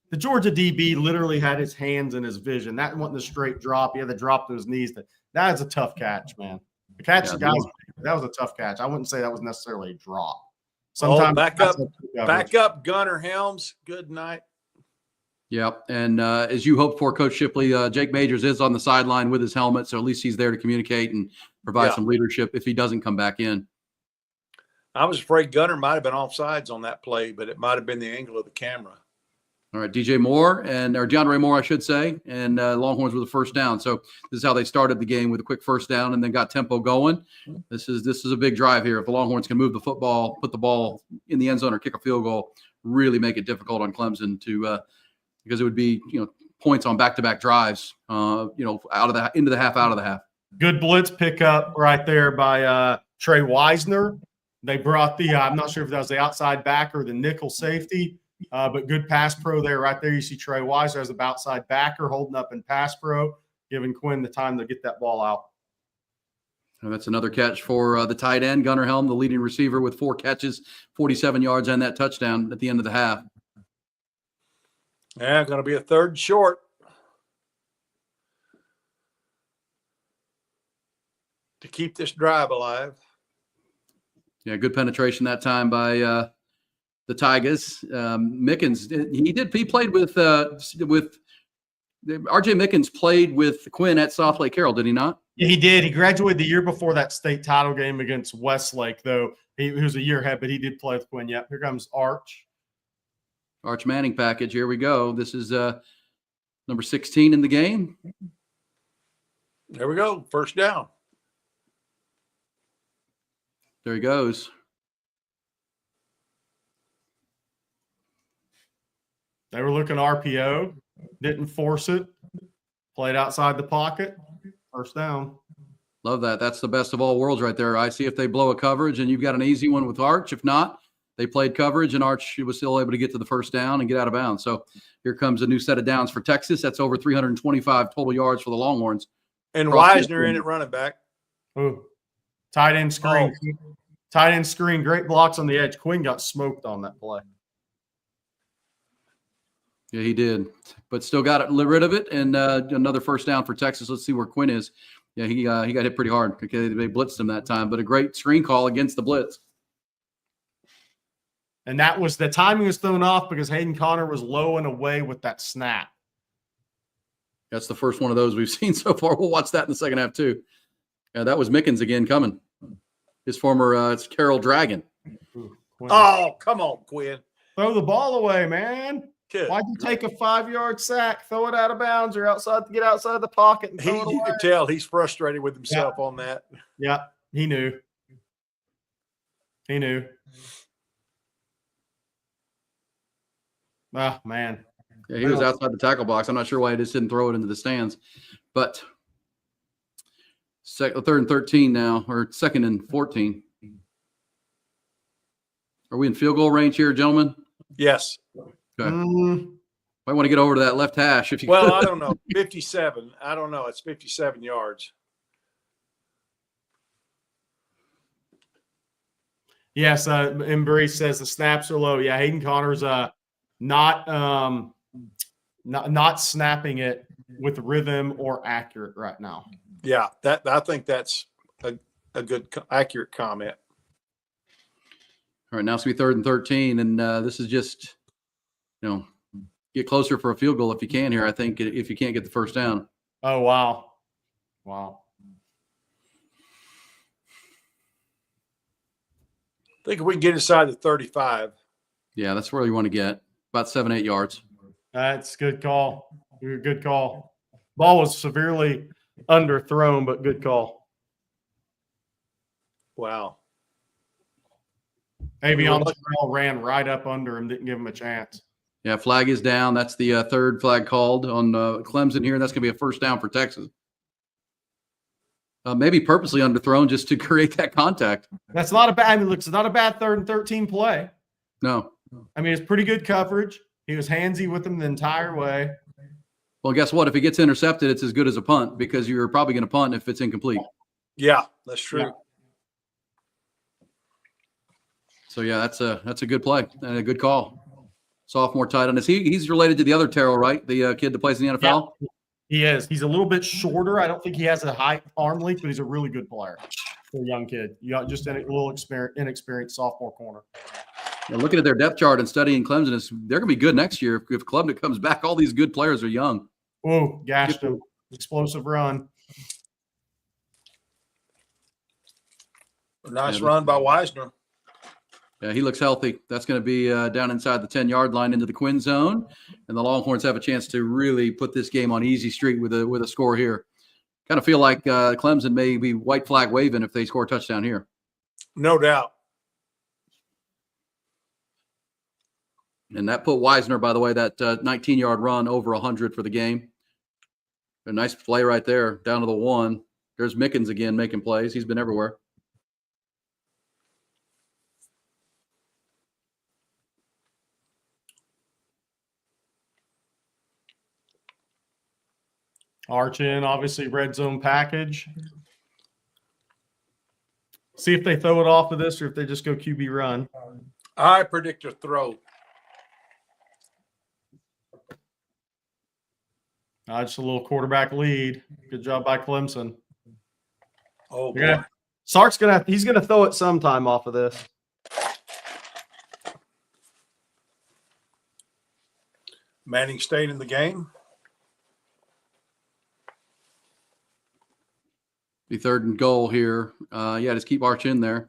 the Georgia DB literally had his hands in his vision. That wasn't a straight drop. He had the drop to his knees. That is a tough catch, man. The catch, that was a tough catch. I wouldn't say that was necessarily a drop. Sometimes back up, Gunnar Helms. Good night. Yep, and as you hoped for, Coach Shipley, Jake Majors is on the sideline with his helmet, so at least he's there to communicate and provide some leadership if he doesn't come back in. I was afraid Gunnar might have been offsides on that play, but it might have been the angle of the camera. All right, DJ Moore or DeAndre Moore, I should say, and Longhorns with a first down. So this is how they started the game, with a quick first down and then got tempo going. This is a big drive here. If the Longhorns can move the football, put the ball in the end zone or kick a field goal, really make it difficult on Clemson to because it would be points on back-to-back drives, out of the into the half, out of the half. Good blitz pickup right there by Trey Wisner. They brought I'm not sure if that was the outside backer or the nickel safety. But good pass pro there. Right there, you see Trey Wisner as the outside backer holding up in pass pro, giving Quinn the time to get that ball out. And that's another catch for the tight end, Gunnar Helm, the leading receiver with 4 catches, 47 yards, and that touchdown at the end of the half. Yeah, going to be a third short. To keep this drive alive. Yeah, good penetration that time by the Tigers. Mickens, he played with R.J. Mickens played with Quinn at Southlake Carroll, did he not? Yeah, he did. He graduated the year before that state title game against Westlake, though. He was a year ahead, but he did play with Quinn. Yep. Here comes Arch Manning package. Here we go. This is number 16 in the game. There we go. First down. There he goes. They were looking RPO, didn't force it, played outside the pocket, first down. Love that. That's the best of all worlds right there. I see if they blow a coverage and you've got an easy one with Arch. If not, they played coverage and Arch was still able to get to the first down and get out of bounds. So here comes a new set of downs for Texas. That's over 325 total yards for the Longhorns. And Wisner in at running back. Ooh. Tight end screen. Oh. Tight end screen. Great blocks on the edge. Quinn got smoked on that play. Yeah, he did, but still got rid of it, and another first down for Texas. Let's see where Quinn is. Yeah, he got hit pretty hard. Okay, they blitzed him that time, but a great screen call against the blitz. And that was the timing was thrown off because Hayden Connor was low and away with that snap. That's the first one of those we've seen so far. We'll watch that in the second half too. Yeah, that was Mickens again coming. His former it's Carroll Dragon. Oh, come on, Quinn. Throw the ball away, man. Good. Why'd you take a 5-yard sack, throw it out of bounds, or get outside the pocket? And you can tell he's frustrated with himself on that. Yeah, he knew. Oh, man. Yeah, he was outside the tackle box. I'm not sure why he just didn't throw it into the stands. But third and 13 now, or second and 14. Are we in field goal range here, gentlemen? Yes. Okay. Might want to get over to that left hash if you Well, could. I don't know. 57. I don't know. It's 57 yards. Yes, Embreeze says the snaps are low. Yeah, Hayden Connor's not snapping it with rhythm or accurate right now. Yeah, I think that's a good, accurate comment. All right, now it's going to be third and 13, and this is just, get closer for a field goal if you can here, I think, if you can't get the first down. Oh, wow. Wow. I think if we can get inside the 35. Yeah, that's where you want to get, about 7-8 yards. That's good call. Good call. Ball was severely underthrown, but good call. Wow. Avion ran right up under him, didn't give him a chance. Yeah, flag is down. That's the third flag called on Clemson here. That's going to be a first down for Texas. Maybe purposely underthrown just to create that contact. That's not a bad. I mean, look, it's not a bad 3rd and 13 play. No. I mean, it's pretty good coverage. He was handsy with him the entire way. Well, guess what? If it gets intercepted, it's as good as a punt because you're probably going to punt if it's incomplete. Yeah, that's true. Yeah. So yeah, that's a good play and a good call. Sophomore tight end. He's related to the other Terrell, right? The kid that plays in the NFL. Yeah, he is. He's a little bit shorter. I don't think he has a high arm length, but he's a really good player for a young kid. You got just a little inexperienced sophomore corner. Yeah, looking at their depth chart and studying Clemson, they're going to be good next year if Clemson comes back. All these good players are young. Oh, gashed him. Explosive run. Nice run by Wisner. Yeah, he looks healthy. That's going to be down inside the 10-yard line into the Quinn zone, and the Longhorns have a chance to really put this game on easy street with a score here. Kind of feel like Clemson may be white flag waving if they score a touchdown here. No doubt. And that put Wisner, by the way, that 19-yard run over 100 for the game. A nice play right there, down to the 1. There's Mickens again making plays. He's been everywhere. Arch in, obviously, red zone package. See if they throw it off of this or if they just go QB run. I predict a throw. Just a little quarterback lead. Good job by Clemson. Oh, boy. Sark's he's gonna throw it sometime off of this. Manning stayed in the game. Be third and goal here. Just keep Arch in there.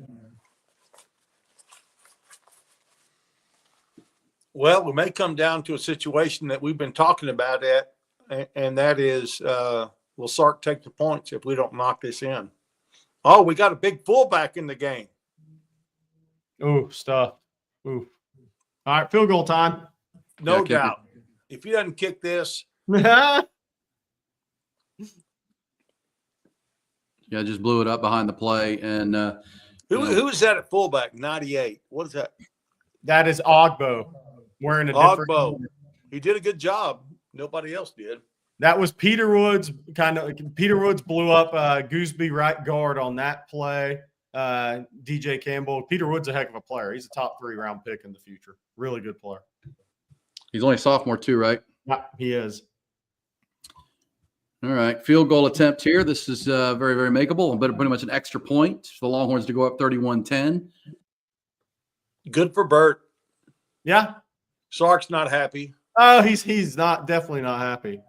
Well, we may come down to a situation that we've been talking about and that is will Sark take the points if we don't knock this in? Oh, we got a big fullback in the game. Ooh, stuff. Ooh. All right, field goal time. No doubt. If he doesn't kick this. Yeah, just blew it up behind the play. And who is that at fullback? 98. What is that? That is Ogbo wearing a different. Ogbo. He did a good job. Nobody else did. That was Peter Woods. Peter Woods blew up Gooseby right guard on that play. DJ Campbell. Peter Woods a heck of a player. He's a top 3 round pick in the future. Really good player. He's only a sophomore too, right? Yeah, he is. All right, field goal attempt here. This is very, very makeable, but pretty much an extra point for the Longhorns to go up 31-10. Good for Burt. Yeah. Sark's not happy. Oh, he's definitely not happy.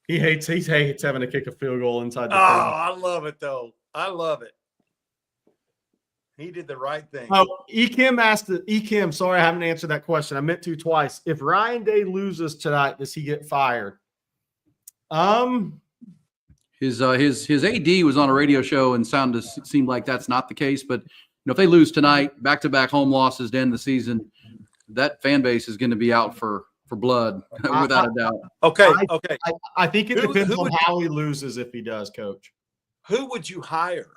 He hates having to kick a field goal inside the 30. I love it though. I love it. He did the right thing. Oh, Ekim, sorry, I haven't answered that question. I meant to twice. If Ryan Day loses tonight, does he get fired? His AD was on a radio show and seemed like that's not the case. But if they lose tonight, back-to-back home losses to end the season, that fan base is going to be out for for blood, without a doubt. Okay. I think it depends who on how he loses if he does, Coach. Who would you hire?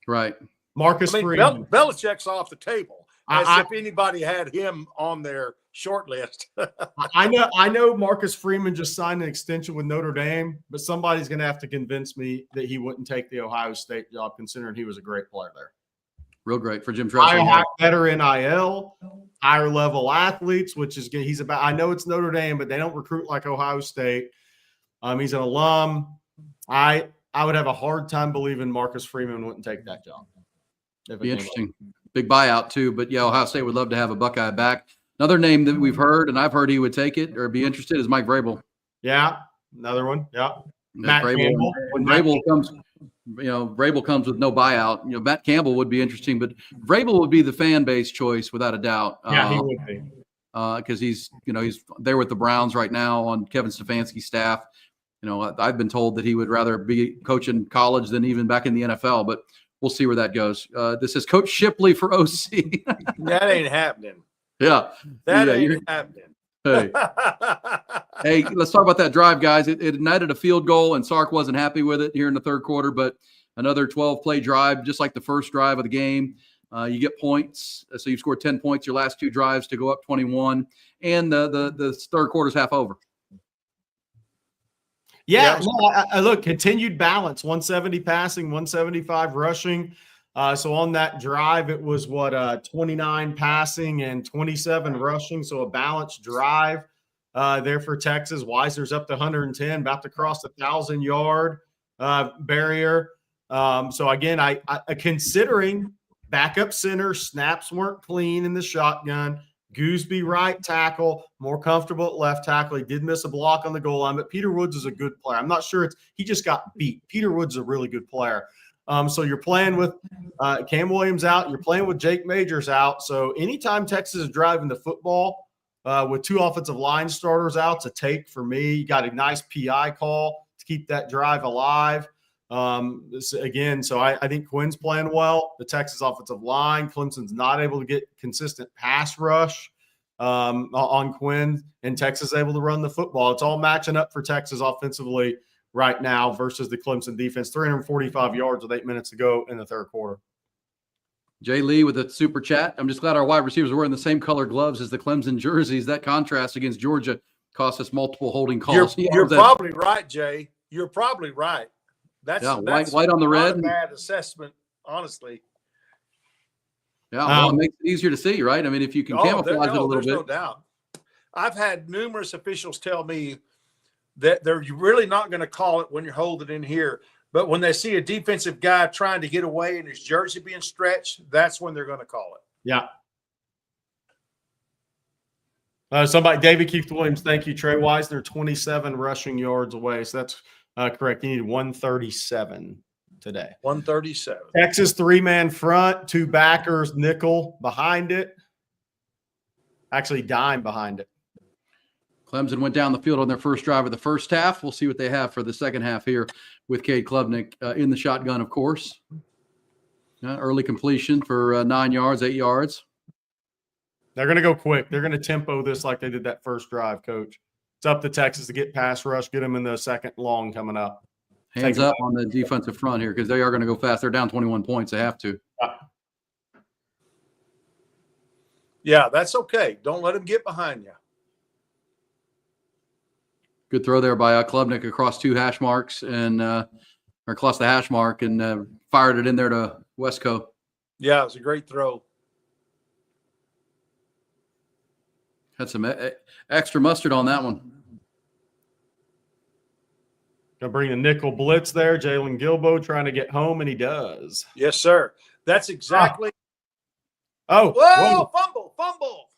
Right. Marcus Freeman. Belichick's off the table. As if anybody had him on their short list. I know Marcus Freeman just signed an extension with Notre Dame, but somebody's going to have to convince me that he wouldn't take the Ohio State job, considering he was a great player there. Real great for Jim Tressel. Better NIL, higher level athletes, which is he's about. I know it's Notre Dame, but they don't recruit like Ohio State. He's an alum. I would have a hard time believing Marcus Freeman wouldn't take that job. Be interesting. Big buyout too, but yeah, Ohio State would love to have a Buckeye back. Another name that we've heard, and I've heard he would take it or be interested, is Mike Vrabel. Yeah, another one. Yeah, Matt Campbell. When Vrabel comes, Vrabel comes with no buyout. Matt Campbell would be interesting, but Vrabel would be the fan base choice without a doubt. Yeah, he would be because he's there with the Browns right now on Kevin Stefanski's staff. I've been told that he would rather be coaching college than even back in the NFL, but we'll see where that goes. This is Coach Shipley for OC. That ain't happening. Yeah. That ain't happening. Hey. Hey, let's talk about that drive, guys. It ignited a field goal, and Sark wasn't happy with it here in the third quarter, but another 12-play drive, just like the first drive of the game. You get points. So you've scored 10 points your last two drives to go up 21, and the third quarter's half over. Yeah, look, continued balance, 170 passing, 175 rushing. So on that drive, it was 29 passing and 27 rushing. So a balanced drive there for Texas. Weiser's up to 110, about to cross the 1,000-yard barrier. So again, I considering backup center, snaps weren't clean in the shotgun. Gooseby right tackle, more comfortable at left tackle. He did miss a block on the goal line, but Peter Woods is a good player. I'm not sure he just got beat. Peter Woods is a really good player. So you're playing with Cam Williams out. You're playing with Jake Majors out. So anytime Texas is driving the football with two offensive line starters out, it's a take for me. You got a nice PI call to keep that drive alive. So I think Quinn's playing well. The Texas offensive line, Clemson's not able to get consistent pass rush on Quinn, and Texas is able to run the football. It's all matching up for Texas offensively right now versus the Clemson defense. 345 yards with 8 minutes to go in the third quarter. Jay Lee with a super chat. I'm just glad our wide receivers are wearing the same color gloves as the Clemson jerseys. That contrast against Georgia cost us multiple holding calls. You're probably right, Jay. You're probably right. That's white on the red. Not a bad assessment, honestly. Yeah, well, it makes it easier to see, right? I mean, if you can camouflage it a little bit. No doubt. I've had numerous officials tell me that they're really not going to call it when you're holding in here. But when they see a defensive guy trying to get away and his jersey being stretched, that's when they're going to call it. Yeah. David Keith Williams, thank you. Trey Wisner, 27 rushing yards away. So that's correct. You need 137 today. 137. Texas three-man front, two backers, nickel behind it. Actually, dime behind it. Clemson went down the field on their first drive of the first half. We'll see what they have for the second half here with Cade Klubnik in the shotgun, of course. Early completion for 9 yards, 8 yards. They're going to go quick. They're going to tempo this like they did that first drive, Coach. It's up to Texas to get pass rush, get them in the second long coming up. Hands up on the defensive front here because they are going to go fast. They're down 21 points. They have to. Yeah, that's okay. Don't let them get behind you. Good throw there by Klubnik across two hash marks and or across the hash mark and fired it in there to Westco. Yeah, it was a great throw. Had some extra mustard on that one. Gonna bring the nickel blitz there. Jalen Gilbo trying to get home, and he does. Yes, sir. That's exactly. Oh, whoa! Fumble!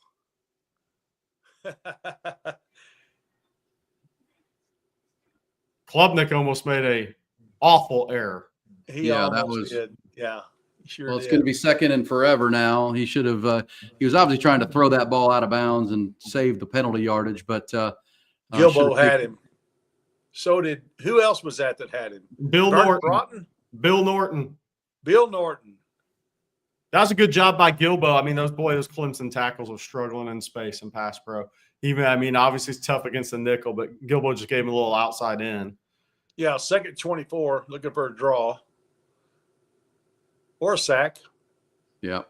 Klubnik almost made a awful error. That was did. Yeah, sure. Well, it's going to be second and forever now. He should have. He was obviously trying to throw that ball out of bounds and save the penalty yardage, but Gilbo had him. So did who else was that had him? Bill Norton. Broughton? Bill Norton. That was a good job by Gilbo. I mean, those Clemson tackles were struggling in space and pass pro. Obviously it's tough against the nickel, but Gilbo just gave him a little outside in. Yeah, second 24, looking for a draw or a sack. Yeah.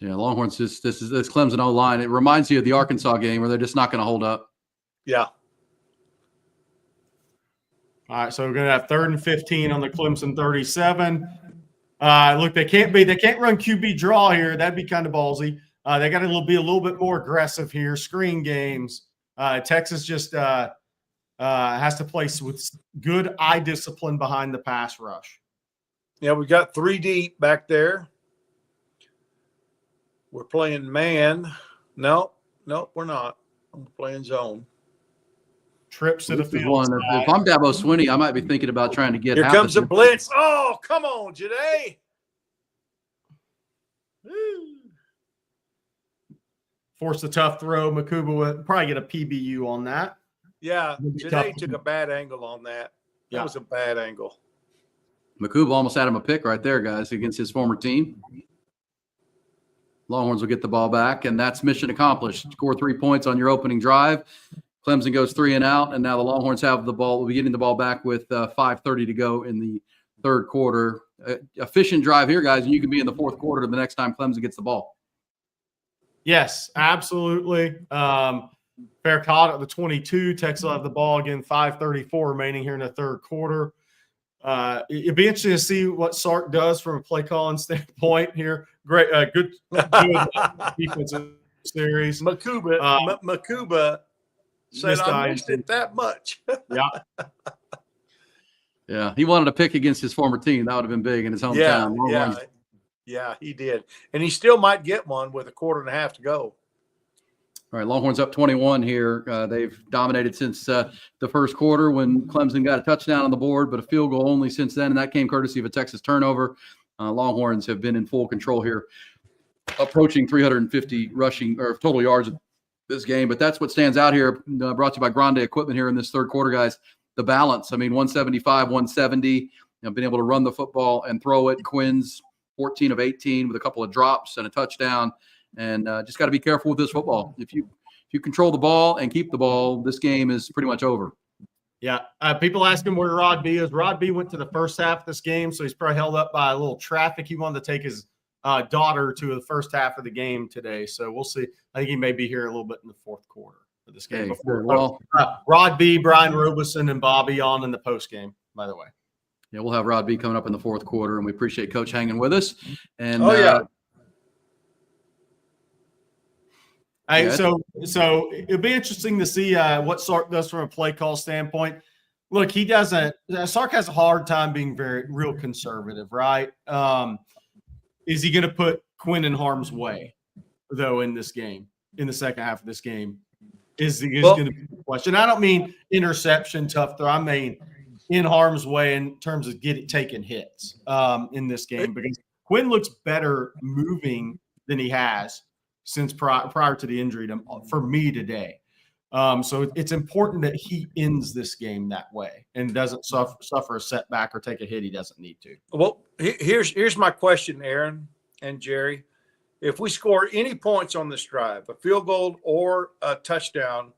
Yeah, Longhorns. This Clemson O-line. It reminds you of the Arkansas game where they're just not going to hold up. Yeah. All right, so we're going to have 3rd and 15 on the Clemson 37. Look, they can't run QB draw here. That'd be kind of ballsy. They got to be a little bit more aggressive here. Screen games. Texas just has to play with good eye discipline behind the pass rush. Yeah, we got 3 deep back there. We're playing man. No, we're not. I'm playing zone. Trips to the field. If I'm Dabo Swinney, I might be thinking about trying to get. Here comes a blitz. Oh, come on, Janae. Force a tough throw. Makuba would probably get a PBU on that. Yeah, Janae took a bad angle on that. That was a bad angle. Makuba almost had him a pick right there, guys, against his former team. Longhorns will get the ball back, and that's mission accomplished. Score 3 points on your opening drive. Clemson goes 3 and out, and now the Longhorns have the ball. We'll be getting the ball back with 5:30 to go in the third quarter. Efficient drive here, guys, and you can be in the fourth quarter the next time Clemson gets the ball. Yes, absolutely. Fair caught at the 22. Texas will have the ball again. 5:34 remaining here in the third quarter. It'd be interesting to see what Sark does from a play calling standpoint here. Great, good defensive series. Makuba said I missed it that much. Yeah. Yeah, he wanted to pick against his former team. That would have been big in his hometown. Yeah, he did. And he still might get one with a quarter and a half to go. All right, Longhorns up 21 here. They've dominated since the first quarter when Clemson got a touchdown on the board, but a field goal only since then, and that came courtesy of a Texas turnover. Longhorns have been in full control here, approaching 350 rushing or total yards this game. But that's what stands out here, brought to you by Grande Equipment here in this third quarter, guys. The balance. 175, 170. Been able to run the football and throw it. Quinn's 14 of 18 with a couple of drops and a touchdown. And just got to be careful with this football. If you control the ball and keep the ball, this game is pretty much over. Yeah. People ask him where Rod B is. Rod B went to the first half of this game, so he's probably held up by a little traffic. He wanted to take his daughter to the first half of the game today. So we'll see. I think he may be here a little bit in the fourth quarter of this game. Rod B, Brian Robeson, and Bobby on in the post game, by the way. Yeah, we'll have Rod B coming up in the fourth quarter, and we appreciate Coach hanging with us. And So it'll be interesting to see what Sark does from a play call standpoint. Look, he doesn't. Sark has a hard time being real conservative, right? Is he going to put Quinn in harm's way, though, in this game, in the second half of this game? Is going to be the question. I don't mean interception, tough throw. I mean in harm's way in terms of taking hits in this game, because Quinn looks better moving than he has since prior to the injury for me today. So it's important that he ends this game that way and doesn't suffer a setback or take a hit he doesn't need to. Well, here's my question, Aaron and Jerry. If we score any points on this drive, a field goal or a touchdown,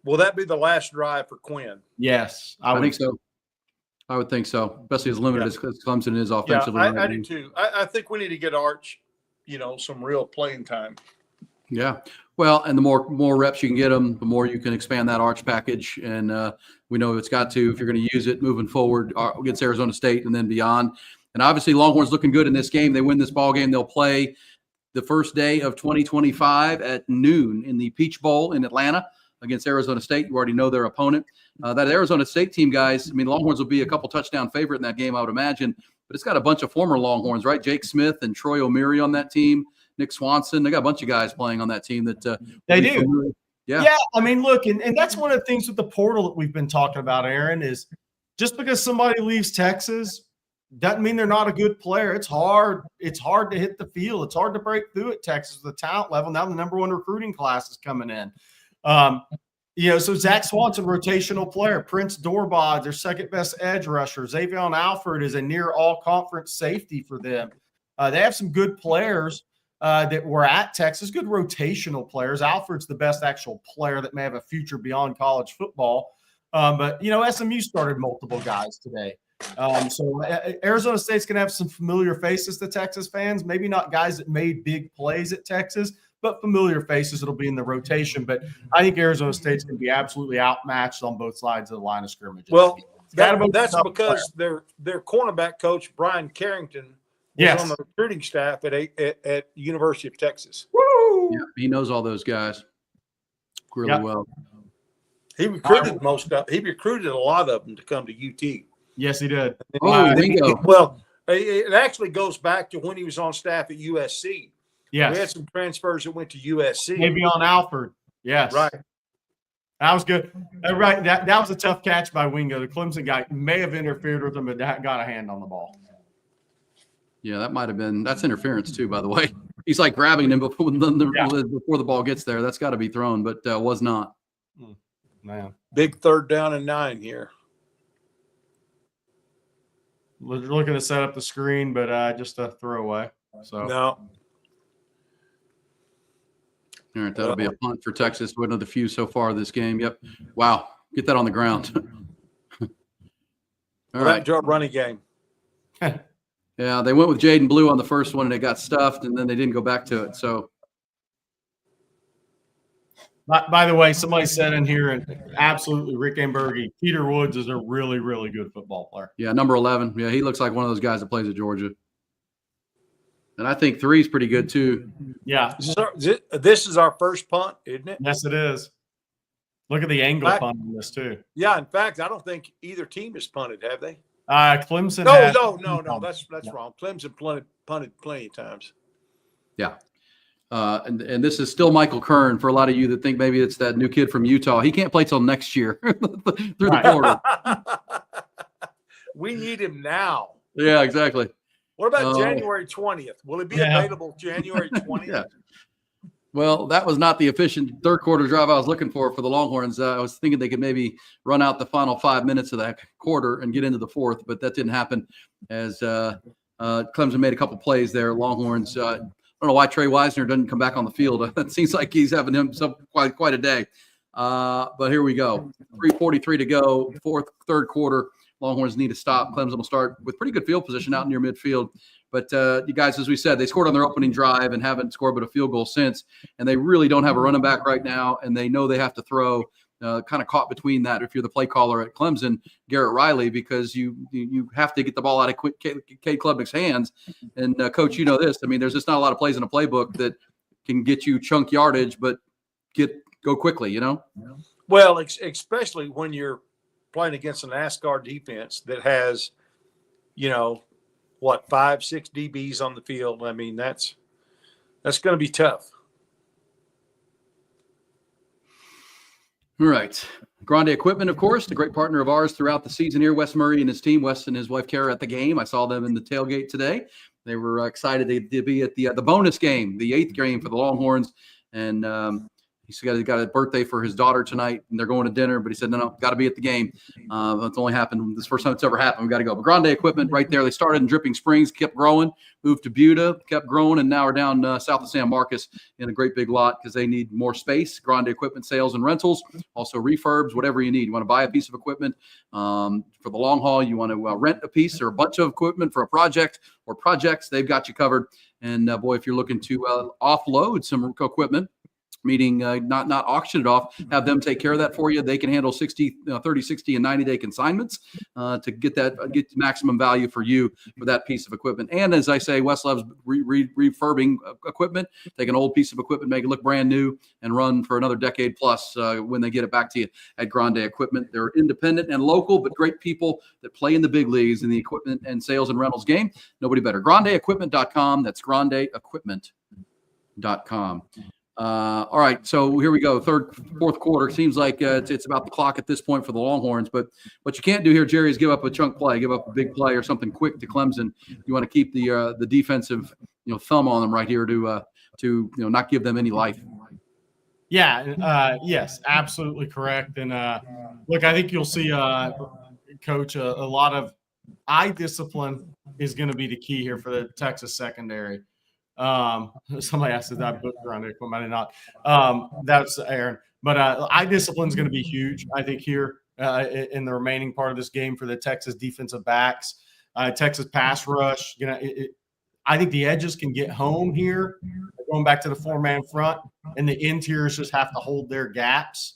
will that be the last drive for Quinn? Yes, I think so. I would think so, especially as limited as Clemson is offensively. Yeah, I do too. I think we need to get Arch, some real playing time. Yeah. Well, and the more reps you can get them, the more you can expand that Arch package. And we know it's got to, if you're going to use it moving forward against Arizona State and then beyond. And obviously Longhorns looking good in this game. They win this ball game. They'll play the first day of 2025 at noon in the Peach Bowl in Atlanta against Arizona State. You already know their opponent. That Arizona State team, guys, Longhorns will be a couple touchdown favorite in that game, I would imagine. But it's got a bunch of former Longhorns, right? Jake Smith and Troy O'Meary on that team. Nick Swanson. They got a bunch of guys playing on that team that they do. Familiar. Yeah. Look, and that's one of the things with the portal that we've been talking about, Aaron, is just because somebody leaves Texas doesn't mean they're not a good player. It's hard. It's hard to hit the field. It's hard to break through at Texas with the talent level. Now the number one recruiting class is coming in. So Zach Swanson, rotational player. Prince Dorbod, their second best edge rusher. Xavion Alford is a near all-conference safety for them. They have some good players. that were at Texas, good rotational players. Alfred's the best actual player that may have a future beyond college football. But, SMU started multiple guys today. So Arizona State's going to have some familiar faces to Texas fans, maybe not guys that made big plays at Texas, but familiar faces that'll be in the rotation. But I think Arizona State's going to be absolutely outmatched on both sides of the line of scrimmage. Well, that's because their cornerback coach, Brian Carrington, was on the recruiting staff at University of Texas. Woo! Yeah, he knows all those guys really well. He recruited he recruited a lot of them to come to UT. Yes, he did. Bingo. Well, it actually goes back to when he was on staff at USC. Yes. We had some transfers that went to USC. Maybe on Alfred. Yes. Right. That was good. Right. That was a tough catch by Wingo. The Clemson guy may have interfered with him, but got a hand on the ball. Yeah, that might have been – that's interference too, by the way. He's like grabbing him before the ball gets there. That's got to be thrown, but was not. Man. Big 3rd down and 9 here. Looking to set up the screen, but just a throwaway. So no. All right, that'll be a punt for Texas. One of the few so far this game. Yep. Wow. Get that on the ground. All right. Running game. Yeah, they went with Jaden Blue on the first one, and it got stuffed, and then they didn't go back to it. So, by the way, somebody said in here, and absolutely, Rick Ambergi, Peter Woods is a really, really good football player. Yeah, number 11. Yeah, he looks like one of those guys that plays at Georgia. And I think 3 is pretty good too. Yeah. This is our first punt, isn't it? Yes, it is. Look at the angle punt on this too. Yeah, in fact, I don't think either team has punted, have they? Clemson. No. That's wrong. Clemson punted plenty of times. Yeah. And this is still Michael Kern for a lot of you that think maybe it's that new kid from Utah. He can't play till next year through the portal. We need him now. Yeah, exactly. What about January 20th? Will it be available January 20th? Yeah. Well, that was not the efficient third quarter drive I was looking for the Longhorns. I was thinking they could maybe run out the final 5 minutes of that quarter and get into the fourth, but that didn't happen as Clemson made a couple plays there. Longhorns, I don't know why Trey Wisner doesn't come back on the field. It seems like he's having himself quite a day. But here we go. 3:43 to go, third quarter. Longhorns need to stop. Clemson will start with pretty good field position out near midfield. But you guys, as we said, they scored on their opening drive and haven't scored but a field goal since. And they really don't have a running back right now, and they know they have to throw. Kind of caught between that if you're the play caller at Clemson, Garrett Riley, because you have to get the ball out of Cade Klubnik's hands. And, Coach, you know this. I mean, there's just not a lot of plays in a playbook that can get you chunk yardage but go quickly, you know? Well, especially when you're playing against an NASCAR defense that has, 5-6 DBs on the field. I mean, that's going to be tough. All right. Grande Equipment, of course, the great partner of ours throughout the season here. Wes Murray and his team, Wes and his wife Kara at the game. I saw them in the tailgate today. They were excited to be at the bonus game, the 8th game for the Longhorns. And he's got a birthday for his daughter tonight, and they're going to dinner. But he said, no, got to be at the game. It's only happened. This is the first time it's ever happened. We got to go. But Grande Equipment right there. They started in Dripping Springs, kept growing, moved to Buda, kept growing, and now are down south of San Marcos in a great big lot because they need more space. Grande Equipment sales and rentals, also refurbs, whatever you need. You want to buy a piece of equipment for the long haul. You want to rent a piece or a bunch of equipment for a project or projects. They've got you covered. And boy, if you're looking to offload some equipment, meaning not auction it off, have them take care of that for you. They can handle 30, 60, and 90-day consignments to get maximum value for you for that piece of equipment. And as I say, Wes loves refurbing equipment. Take an old piece of equipment, make it look brand new, and run for another decade plus when they get it back to you at Grande Equipment. They're independent and local, but great people that play in the big leagues in the equipment and sales and rentals game. Nobody better. GrandeEquipment.com. That's GrandeEquipment.com. All right, so here we go. Fourth quarter. Seems like it's about the clock at this point for the Longhorns. But what you can't do here, Jerry, is give up a chunk play, give up a big play or something quick to Clemson. You want to keep the defensive thumb on them right here to not give them any life. Yeah. Yes, absolutely correct. And look, I think you'll see, Coach, a lot of eye discipline is going to be the key here for the Texas secondary. Somebody asked if I put around it, I did not. That's Aaron. But eye discipline is going to be huge, I think, here in the remaining part of this game for the Texas defensive backs. Texas pass rush, I think the edges can get home here, going back to the 4-man front, and the interiors just have to hold their gaps.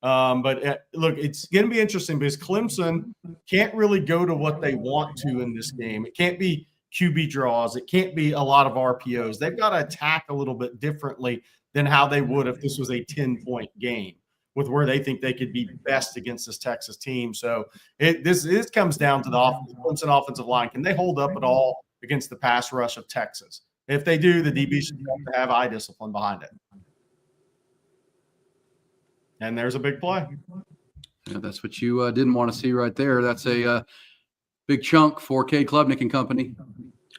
But look, it's going to be interesting because Clemson can't really go to what they want to in this game. It can't be QB draws. It can't be a lot of RPOs. They've got to attack a little bit differently than how they would if this was a 10-point game with where they think they could be best against this Texas team. So this comes down to the Clemson offensive line. Can they hold up at all against the pass rush of Texas? If they do, the DB should have eye discipline behind it. And there's a big play. Yeah, that's what you didn't want to see right there. That's a big chunk for Cade Klubnik and company.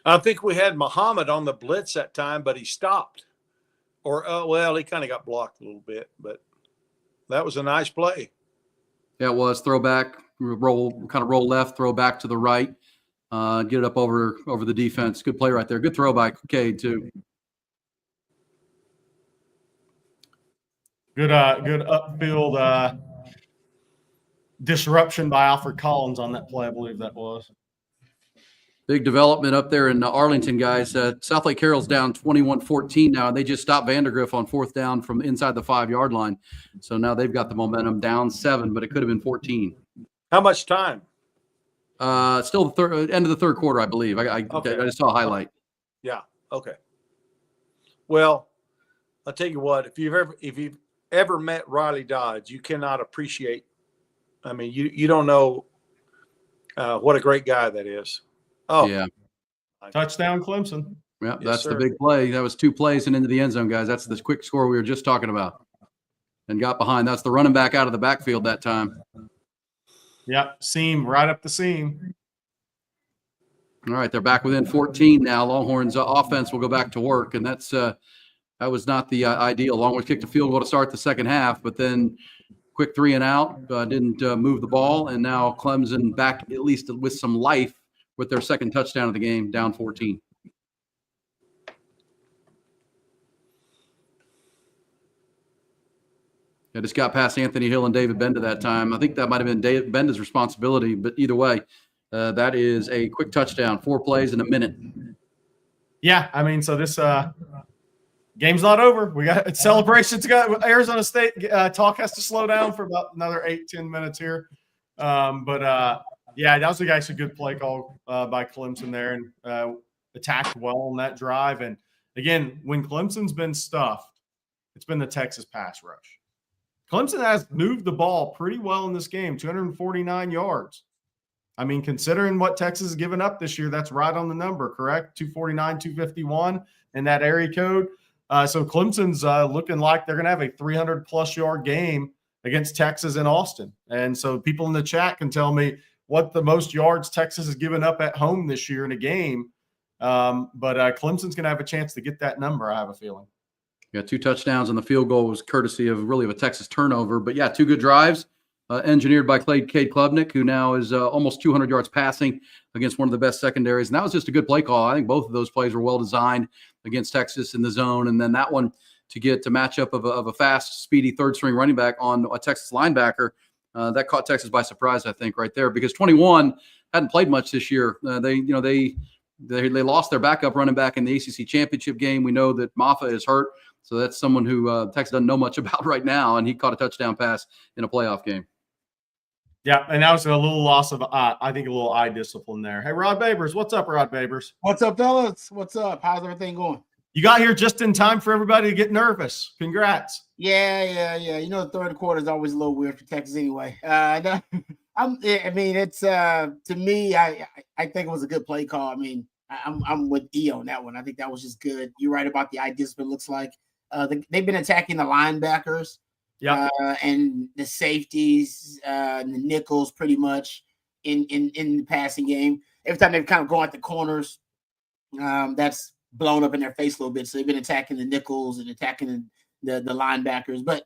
I think we had Muhammad on the blitz that time, but he stopped. Or, well, he kind of got blocked a little bit, but that was a nice play. Yeah, it was. Throwback, roll left, throw back to the right, get it up over the defense. Good play right there. Good throw by Cade, too. Good upfield disruption by Alfred Collins on that play, I believe that was. Big development up there in Arlington, guys. South Lake Carroll's down 21-14 now, and they just stopped Vandergriff on 4th down from inside the 5-yard line. So now they've got the momentum, down 7, but it could have been 14. How much time? Still the end of the third quarter, I believe. I just saw a highlight. Yeah. Okay. Well, I'll tell you what. If you've ever met Riley Dodge, you cannot appreciate. I mean, you don't know what a great guy that is. Oh, yeah. Touchdown, Clemson. Yeah, Yes, that's sir. the big play. That was 2 plays and into the end zone, guys. That's the quick score we were just talking about. And got behind. That's the running back out of the backfield that time. Yep, seam, right up the seam. All right, they're back within 14 now. Longhorns offense will go back to work, and that was not the ideal. Longhorns kicked a field goal to start the second half, but then quick 3 and out, didn't move the ball, and now Clemson back at least with some life with their second touchdown of the game, down 14. I just got past Anthony Hill and David Benda that time. I think that might have been David Benda's responsibility, but either way, that is a quick touchdown, 4 plays in a minute. Yeah, I mean, so this game's not over. We got celebrations. Got Arizona State talk has to slow down for about another 8-10 minutes here. Yeah, that was actually a good play call by Clemson there, and attacked well on that drive. And again, when Clemson's been stuffed, it's been the Texas pass rush. Clemson has moved the ball pretty well in this game, 249 yards. I mean, considering what Texas has given up this year, that's right on the number, correct? 249, 251 in that area code. So Clemson's looking like they're going to have a 300-plus yard game against Texas in Austin. And so people in the chat can tell me what the most yards Texas has given up at home this year in a game. But Clemson's going to have a chance to get that number, I have a feeling. Yeah, 2 touchdowns, and the field goal was courtesy of a Texas turnover. But, yeah, 2 good drives engineered by Cade Klubnik, who now is almost 200 yards passing against one of the best secondaries. And that was just a good play call. I think both of those plays were well designed against Texas in the zone. And then that one to get to matchup of a fast, speedy third-string running back on a Texas linebacker, that caught Texas by surprise, I think, right there. Because 21 hadn't played much this year. They lost their backup running back in the ACC championship game. We know that Maffa is hurt. So that's someone who Texas doesn't know much about right now, and he caught a touchdown pass in a playoff game. Yeah, and that was a little loss of, I think, a little eye discipline there. Hey, Rod Babers. What's up, Rod Babers? What's up, fellas? What's up? How's everything going? You got here just in time for everybody to get nervous. Congrats. Yeah. You know, the third quarter is always a little weird for Texas anyway. To me, I think it was a good play call. I mean, I'm with E on that one. I think that was just good. You're right about the eye discipline, looks like. They've been attacking the linebackers. Yeah, and the safeties, and the nickels, pretty much in the passing game. Every time they've kind of gone at the corners, that's blown up in their face a little bit. So they've been attacking the nickels and attacking the linebackers, but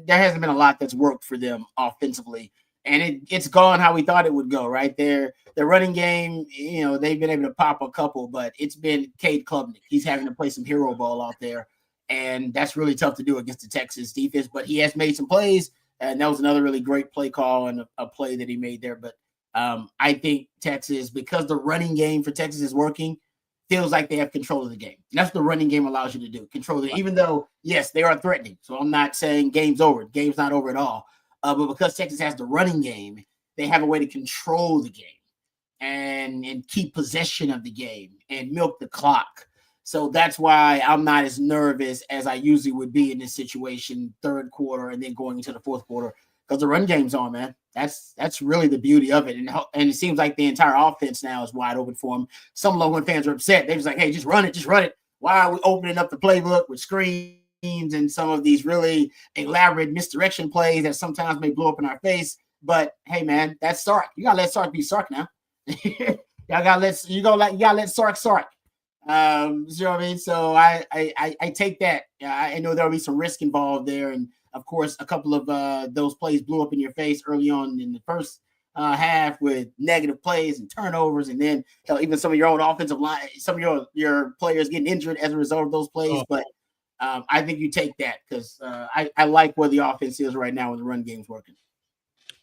there hasn't been a lot that's worked for them offensively. and it's gone how we thought it would go. Right there, the running game, they've been able to pop a couple, but it's been Cade Klubnik. He's having to play some hero ball out there, and that's really tough to do against the Texas defense. But he has made some plays, and that was another really great play call and a play that he made there. But I think Texas, because the running game for Texas is working, feels like they have control of the game. And that's what the running game allows you to do, control it. Even though, yes, they are threatening. So I'm not saying game's over. Game's not over at all. But because Texas has the running game, they have a way to control the game and keep possession of the game and milk the clock. So that's why I'm not as nervous as I usually would be in this situation, third quarter and then going into the fourth quarter, because the run game's on, man. That's really the beauty of it. And it seems like the entire offense now is wide open for them. Some Longhorn fans are upset. They're just like, hey, just run it. Just run it. Why are we opening up the playbook with screens and some of these really elaborate misdirection plays that sometimes may blow up in our face? But hey, man, that's Sark. You gotta let Sark be Sark now. You gotta let Sark Sark. You know what I mean? So I take that. I know there'll be some risk involved there, and of course, a couple of those plays blew up in your face early on in the first half with negative plays and turnovers, and then even some of your own offensive line, some of your players getting injured as a result of those plays. But I think you take that because I like where the offense is right now when the run game's working.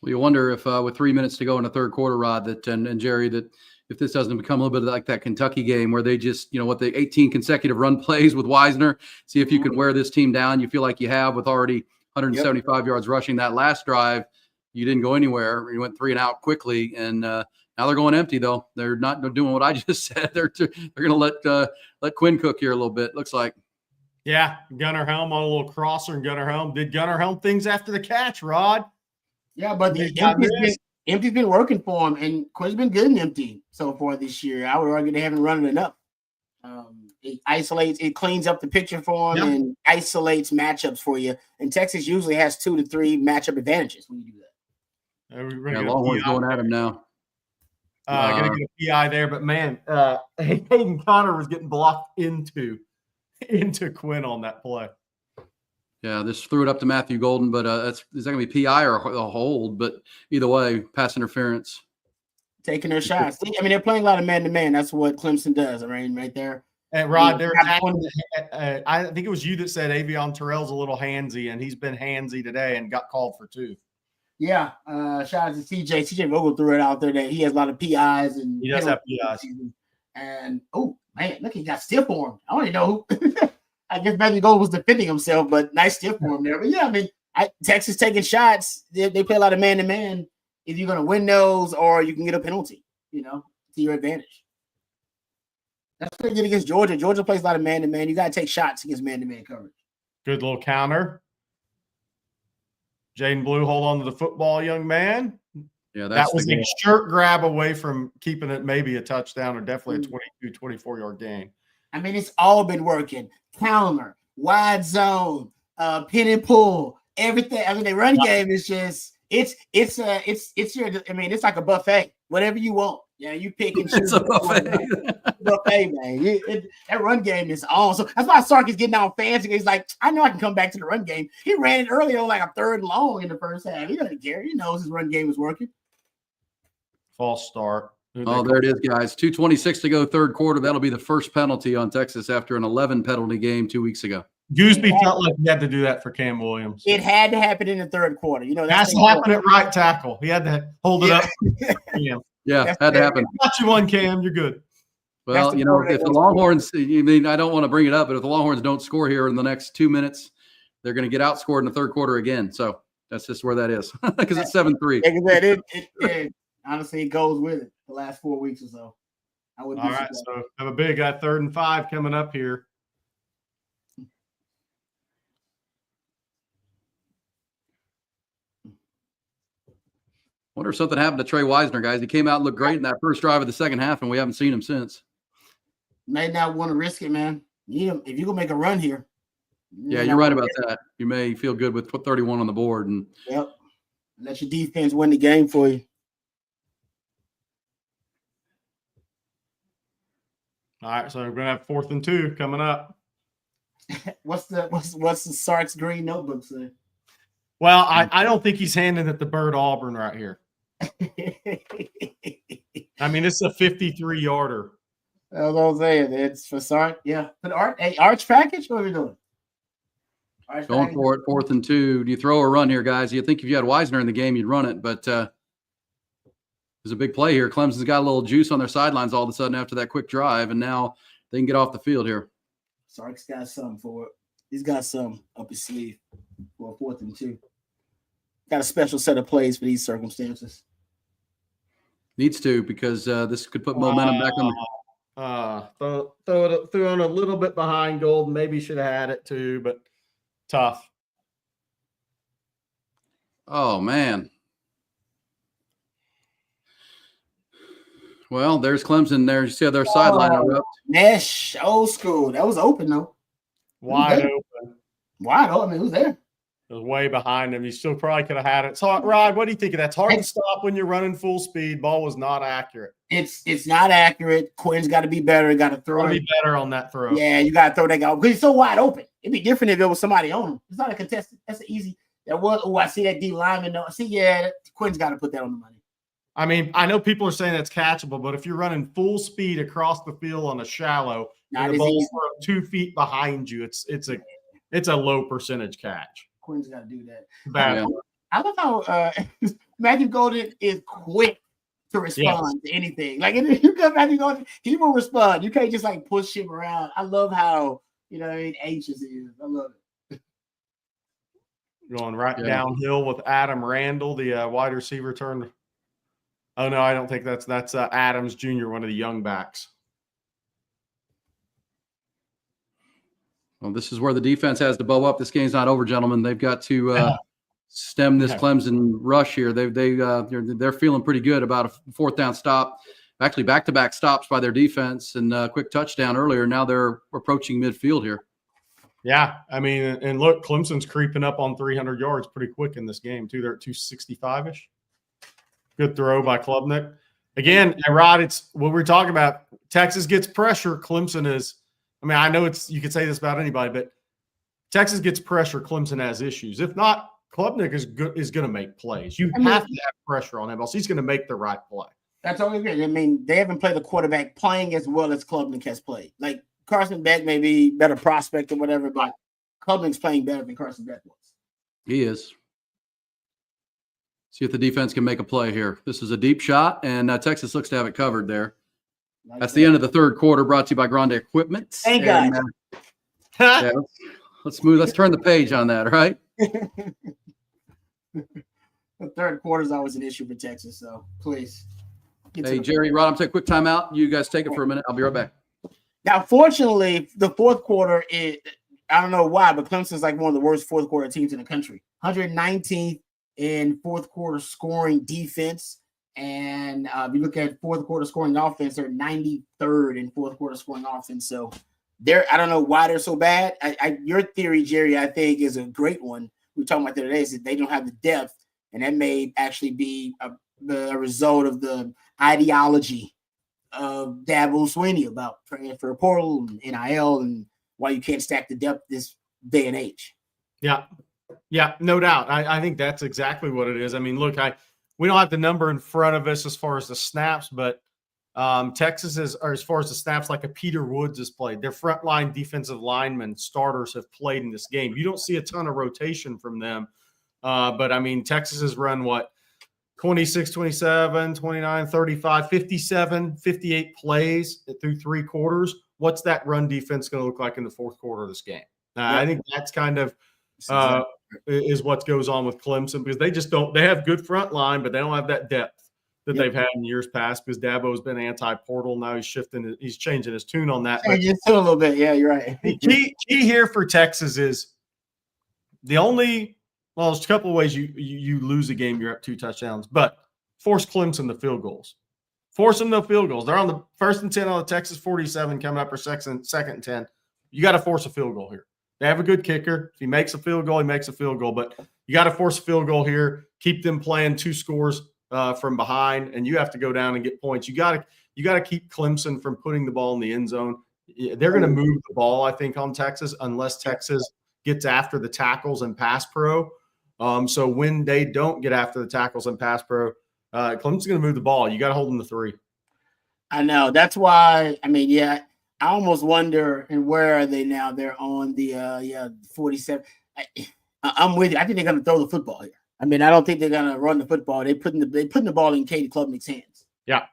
Well, you wonder if with 3 minutes to go in the third quarter, Rod, and Jerry, that if this doesn't become a little bit like that Kentucky game where they just, the 18 consecutive run plays with Wisner, see if you can wear this team down. You feel like you have with already 175 yards rushing that last drive. You didn't go anywhere. You went 3 and out quickly, and now they're going empty, though. They're not doing what I just said. They're going to let Quinn cook here a little bit, looks like. Yeah, Gunnar Helm on a little crosser, and Gunnar Helm did Gunnar Helm things after the catch, Rod. Yeah, but the empty's been working for him, and Quinn's been good in empty so far this year. I would argue they haven't run it enough. It cleans up the picture for him and isolates matchups for you. And Texas usually has 2 to 3 matchup advantages when you do that. Longhorns going at him now. Gonna get a PI there, but man, Hayden Connor was getting blocked into Quinn on that play. Yeah, this threw it up to Matthew Golden, but is that going to be PI or a hold? But either way, pass interference. Taking their shots. I mean, they're playing a lot of man-to-man. That's what Clemson does, right there. And Rod, I think it was you that said Avion Terrell's a little handsy, and he's been handsy today and got called for 2. Yeah, shout out to TJ. TJ Vogel threw it out there that he has a lot of PIs and he does have PIs. And oh man, look, he got stiff arm. I don't even know who. I guess Matthew Gold was defending himself, but nice stiff arm there. But yeah, I mean, Texas taking shots. They play a lot of man-to-man. If you're going to win those, or you can get a penalty, to your advantage. That's what they did against Georgia. Georgia plays a lot of man-to-man. You got to take shots against man-to-man coverage. Good little counter. Jaden Blue, hold on to the football, young man. Yeah, that was a shirt grab away from keeping it maybe a touchdown or definitely a 22, 24-yard gain. I mean, it's all been working. Counter, wide zone, pin and pull, everything. I mean, the run game is just it's like a buffet. Whatever you want. Yeah, you pick and choose. It's a buffet. Buffet, man. That run game is on. So that's why Sark is getting all fancy. He's like, I know I can come back to the run game. He ran it earlier on like a 3rd and long in the first half. He doesn't care. He knows his run game is working. False start. Oh, there it is, guys. 2:26 to go, third quarter. That'll be the first penalty on Texas after an 11 penalty game 2 weeks ago. Gooseby felt like he had to do that for Cam Williams. It had to happen in the third quarter. That's what happened at right tackle. He had to hold it up. Yeah, had to happen. Got you one, Cam. You're good. Well, if the Longhorns, I don't want to bring it up, but if the Longhorns don't score here in the next 2 minutes, they're going to get outscored in the third quarter again. So that's just where that is because it's 7-3. It honestly, it goes with it the last 4 weeks or so. All right, so have a big 3rd and 5 coming up here. Wonder if something happened to Trey Wisner, guys. He came out and looked great in that first drive of the second half, and we haven't seen him since. May not want to risk it, man. If you're going to make a run here. Yeah, you're right about that. You may feel good with 31 on the board. Yep. Let your defense win the game for you. All right, so we're going to have 4th and 2 coming up. What's the Sark's green notebook say? Well, I don't think he's handing it to Bird Auburn right here. I mean, it's a 53-yarder. That's what I'm saying. It's for Sark. Yeah. For the arch package? What are we doing? Going for it, 4th and 2. Do you throw or run here, guys? You think if you had Wisner in the game, you'd run it, but there's a big play here. Clemson's got a little juice on their sidelines all of a sudden after that quick drive, and now they can get off the field here. Sark's got something for it. He's got some up his sleeve for a 4th and 2. Got a special set of plays for these circumstances. Needs to, because this could put momentum back on the Threw on a little bit behind Golden. Maybe should have had it too, but tough. Oh, man. Well, there's Clemson there. You see how their sideline erupt. Nash, old school. That was open, though. Wide open. Wide open. I mean, who's there? It was way behind him. You still probably could have had it. So, Rod, what do you think of that? It's hard to stop when you're running full speed. Ball was not accurate. It's not accurate. Quinn's got to be better. Got to throw. Be better on that throw. Yeah, you got to throw that guy because he's so wide open. It'd be different if it was somebody on him. It's not a contested. That's an easy. That was. Oh, I see that D lineman. No, see, yeah, Quinn's got to put that on the money. I mean, I know people are saying that's catchable, but if you're running full speed across the field on a shallow, and the ball's 2 feet behind you, it's a low percentage catch. Quinn's got to do that. Bad. I love how Matthew Golden is quick to respond to anything. Like if you got Matthew Golden, he will respond. You can't just like push him around. I love how anxious he is. I love it. Going right downhill with Adam Randall, the wide receiver turned. Oh no, I don't think that's Adams Jr., one of the young backs. Well, this is where the defense has to bow up. This game's not over, gentlemen. They've got to stem this Clemson rush here. They're feeling pretty good about a 4th down stop. Actually, back-to-back stops by their defense and a quick touchdown earlier. Now they're approaching midfield here. Yeah, I mean, and look, Clemson's creeping up on 300 yards pretty quick in this game too. They're at 265-ish. Good throw by Klubnik. Again, Rod, it's what we're talking about. Texas gets pressure. Clemson is. I mean, I know you could say this about anybody, but Texas gets pressure. Clemson has issues. If not, Klubnik is going to make plays. You have to have pressure on him, else he's going to make the right play. That's only good. I mean, they haven't played a quarterback playing as well as Klubnik has played. Like Carson Beck may be better prospect or whatever, but Klubnik's playing better than Carson Beck was. He is. See if the defense can make a play here. This is a deep shot, and Texas looks to have it covered there. That's the end of the 3rd quarter, brought to you by Grande Equipment. Thank God. Let's turn the page on that, right? The 3rd quarter is always an issue for Texas, so please. Hey, Jerry, Rod, I'm taking a quick timeout. You guys take it for a minute. I'll be right back. Now, fortunately, the 4th quarter is, I don't know why, but Clemson's like one of the worst 4th quarter teams in the country. 119th in 4th quarter scoring defense. And if you look at 4th quarter scoring offense, they're 93rd in 4th quarter scoring offense. So I don't know why they're so bad. Your theory, Jerry, I think is a great one. We were talking about the other day is that they don't have the depth, and that may actually be the result of the ideology of Dabo Swinney about transfer portal and NIL and why you can't stack the depth this day and age. Yeah, no doubt. I think that's exactly what it is. I mean, look, we don't have the number in front of us as far as the snaps, but Texas or as far as the snaps, like a Peter Woods has played. Their frontline defensive linemen, starters have played in this game. You don't see a ton of rotation from them. But, I mean, Texas has run, 26, 27, 29, 35, 57, 58 plays through 3 quarters. What's that run defense going to look like in the 4th quarter of this game? I think that's kind of is what goes on with Clemson because they just don't – they have good front line, but they don't have that depth that they've had in years past because Dabo's been anti-portal. Now he's changing his tune on that. Just a little bit. Yeah, you're right. The key here for Texas is the only – well, there's a couple of ways you lose a game, you're up 2 touchdowns, but force Clemson to field goals. Force them to field goals. They're on the 1st and 10 on the Texas 47 coming up for second and 10. You got to force a field goal here. They have a good kicker. If he makes a field goal, he makes a field goal. But you got to force a field goal here, keep them playing 2 scores from behind, and you have to go down and get points. You got to keep Clemson from putting the ball in the end zone. They're going to move the ball, I think, on Texas unless Texas gets after the tackles and pass pro. So when they don't get after the tackles and pass pro, Clemson's going to move the ball. You got to hold them to 3. I know. That's why. I mean, yeah, I almost wonder. And where are they now? They're on the 47. I'm with you. I think they're going to throw the football here. I mean, I don't think they're going to run the football. They putting the ball in Katie Klubnik's hands. Yeah.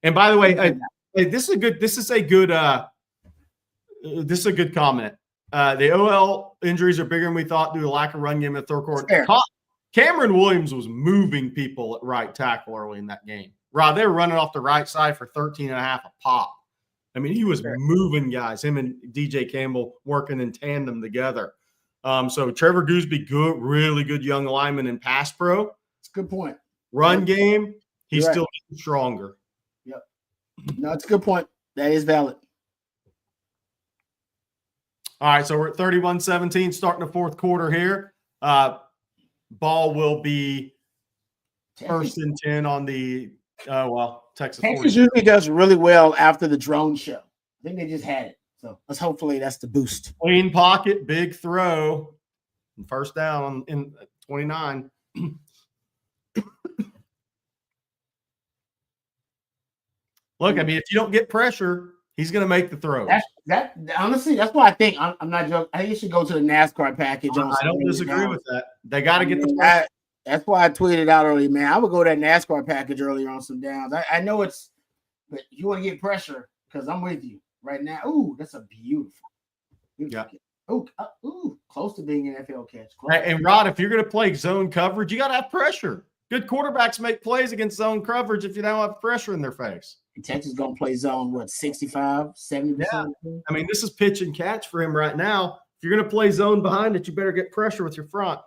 And by the way, this is a good comment. The OL injuries are bigger than we thought due to lack of run game in the third quarter. Cameron Williams was moving people at right tackle early in that game. Rob, they were running off the right side for 13 and a half a pop. I mean, he was moving guys. Him and DJ Campbell working in tandem together. So Trevor Gooseby, really good young lineman in pass pro. It's a good point. Run game, he's still getting stronger. Yep. No, it's a good point. That is valid. All right, so we're at 31-17, starting the fourth quarter here. Ball will be first and 10 on the Texas. Texas usually does really well after the drone show. I think they just had it. So let's hopefully that's the boost. Clean pocket, big throw, and first down in 29. Look, I mean, if you don't get pressure, he's going to make the throw. Honestly, that's why I think I'm not joking. I think you should go to the NASCAR package. I don't disagree with that. They got to get the pressure. That's why I tweeted out earlier, man. I would go to that NASCAR package earlier on some downs. I know but you want to get pressure because I'm with you right now. Ooh, that's a beautiful catch. Ooh, close to being an NFL catch. And Rod, if you're going to play zone coverage, you got to have pressure. Good quarterbacks make plays against zone coverage if you don't have pressure in their face. And Texas going to play zone, 65, 70%? Yeah. I mean, this is pitch and catch for him right now. If you're going to play zone behind it, you better get pressure with your front.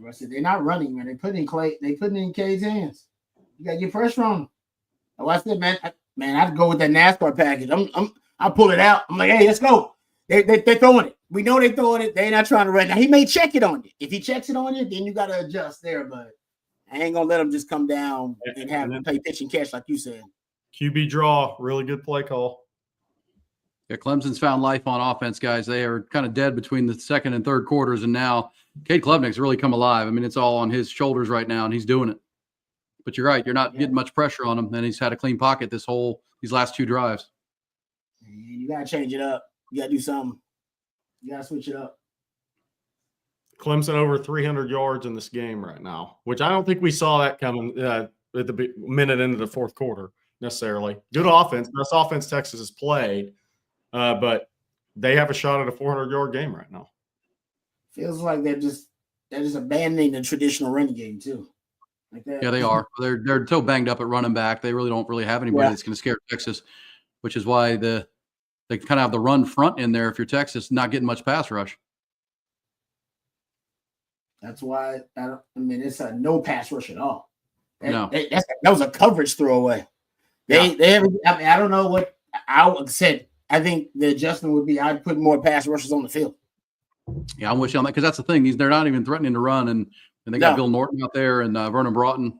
I said, they're not running, man. They put it in Cade's hands. You got to get pressure on them. I said, man, I'd go with that NASCAR package. I pull it out. I'm like, hey, let's go. They're throwing it. We know they're throwing it. They're not trying to run. Now, he may check it on you. If he checks it on you, then you got to adjust there. But I ain't going to let him just come down and have him play pitch and catch like you said. QB draw, really good play call. Yeah, Clemson's found life on offense, guys. They are kind of dead between the second and third quarters, and now Cade Klubnik's really come alive. I mean, it's all on his shoulders right now, and he's doing it. But you're right. You're not getting much pressure on him, and he's had a clean pocket these last 2 drives. You got to change it up. You got to do something. You got to switch it up. Clemson over 300 yards in this game right now, which I don't think we saw that coming at the minute into the fourth quarter necessarily. Good offense. Best offense Texas has played, but they have a shot at a 400-yard game right now. Feels like they're just abandoning the traditional running game too. Like that. Yeah, they are. They're so banged up at running back. They really don't have anybody that's going to scare Texas, which is why they kind of have the run front in there if you're Texas, not getting much pass rush. That's why it's a no pass rush at all. That was a coverage throwaway. I don't know what I said. I think the adjustment would be I'd put more pass rushes on the field. Yeah, I'm with you on that because that's the thing. They're not even threatening to run, and they got Bill Norton out there and Vernon Broughton.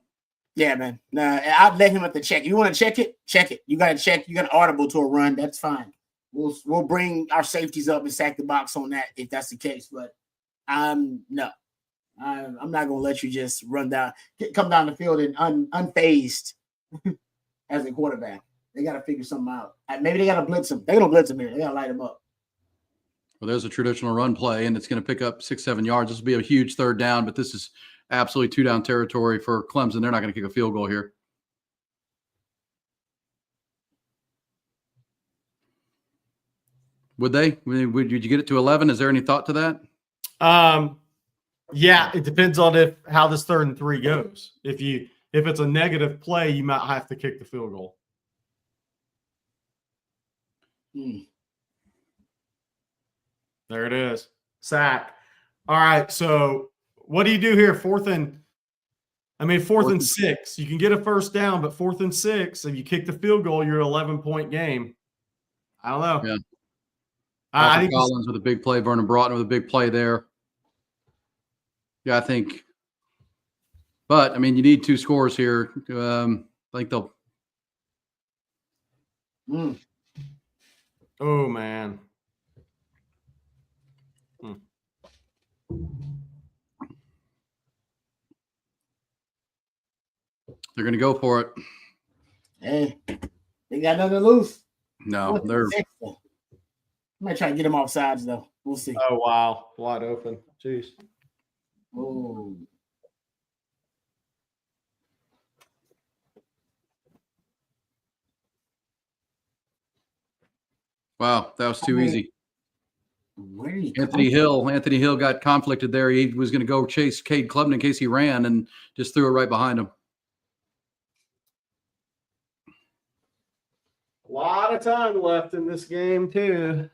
Yeah, man. Nah, I'd let him at the check. You want to check it? Check it. You got to check. You got to audible to a run. That's fine. We'll bring our safeties up and sack the box on that if that's the case. But I'm not going to let you just come down the field and unfazed as a quarterback. They got to figure something out. Maybe they got to blitz him. They're going to blitz him here. They got to light him up. Well, there's a traditional run play, and it's going to pick up 6-7 yards. This will be a huge third down, but this is absolutely 2-down territory for Clemson. They're not going to kick a field goal here. Would they? Would you get it to 11? Is there any thought to that? Yeah, it depends on how this 3rd and 3 goes. If it's a negative play, you might have to kick the field goal. There it is. Sack. All right. So what do you do here? 4th and 6. You can get a first down, but 4th and 6, if you kick the field goal, you're an 11-point game. I don't know. Yeah. I think Collins with a big play. Vernon Broughton with a big play there. Yeah, I think. But, I mean, you need 2 scores here. I think they'll. Oh, man. They're going to go for it. Hey, they got nothing to lose. No, they're. I might try to get them off sides though. We'll see. Oh wow, wide open. Jeez. Oh. Wow, that was too easy. Where did he Anthony Hill got conflicted there. He was going to go chase Cade Klubnik in case he ran and just threw it right behind him. A lot of time left in this game too.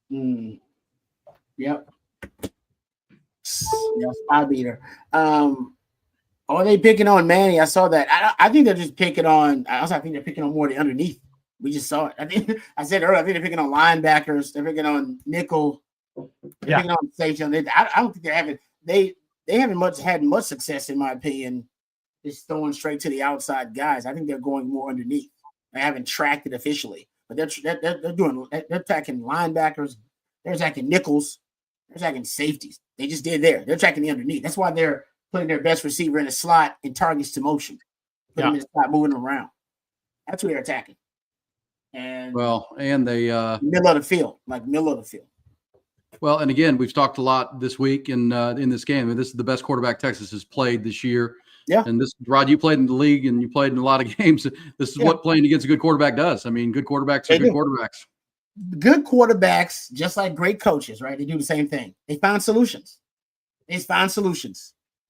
Yep. Yeah, spy beater. Are they picking on Manny? I saw that. I think they're just picking on. I think they're picking on more the underneath. We just saw it. I said earlier. I think they're picking on linebackers. They're picking on nickel. They're picking on safety. I don't think they're having. They haven't had much success, in my opinion, just throwing straight to the outside guys. I think they're going more underneath. They haven't tracked it officially, but they're attacking linebackers. They're attacking nickels. They're attacking safeties. They just did there. They're attacking the underneath. That's why they're putting their best receiver in a slot and targets to motion. Put him in the slot, moving him around. That's who they're attacking. And they middle of the field. Well, and again, we've talked a lot this week in this game. I mean, this is the best quarterback Texas has played this year. Yeah. And this, Rod, you played in the league and you played in a lot of games. This is what playing against a good quarterback does. I mean, good quarterbacks are good quarterbacks. Good quarterbacks, just like great coaches, right? They do the same thing. They find solutions.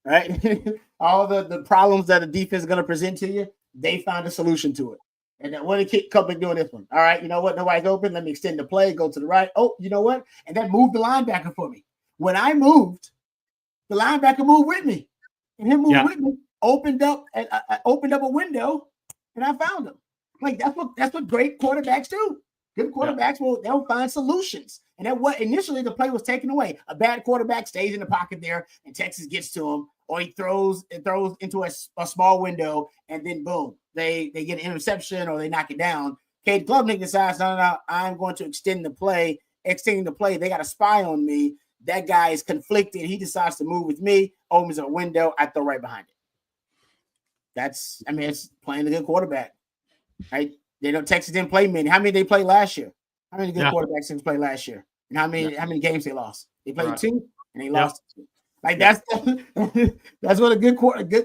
Right? All the problems that a defense is going to present to you, they find a solution to it. And then what did Klubnik doing this one? All right, you know what? Nobody's open. Let me extend the play, go to the right. Oh, you know what? And that moved the linebacker for me. When I moved, the linebacker moved with me. And him moved with me, opened up a window, and I found him. Like that's what great quarterbacks do. Good quarterbacks they'll find solutions. And that what initially the play was taken away. A bad quarterback stays in the pocket there, and Texas gets to him, or he throws into a small window, and then boom, they get an interception or they knock it down. Cade Klubnik decides, no, I'm going to extend the play. Extending the play, they got a spy on me. That guy is conflicted. He decides to move with me, opens a window, I throw right behind it. It's playing a good quarterback, right? Texas didn't play many. How many they played last year? How many good quarterbacks did play last year? And how many games they lost? They played 2 and they lost 2. Like that's what a good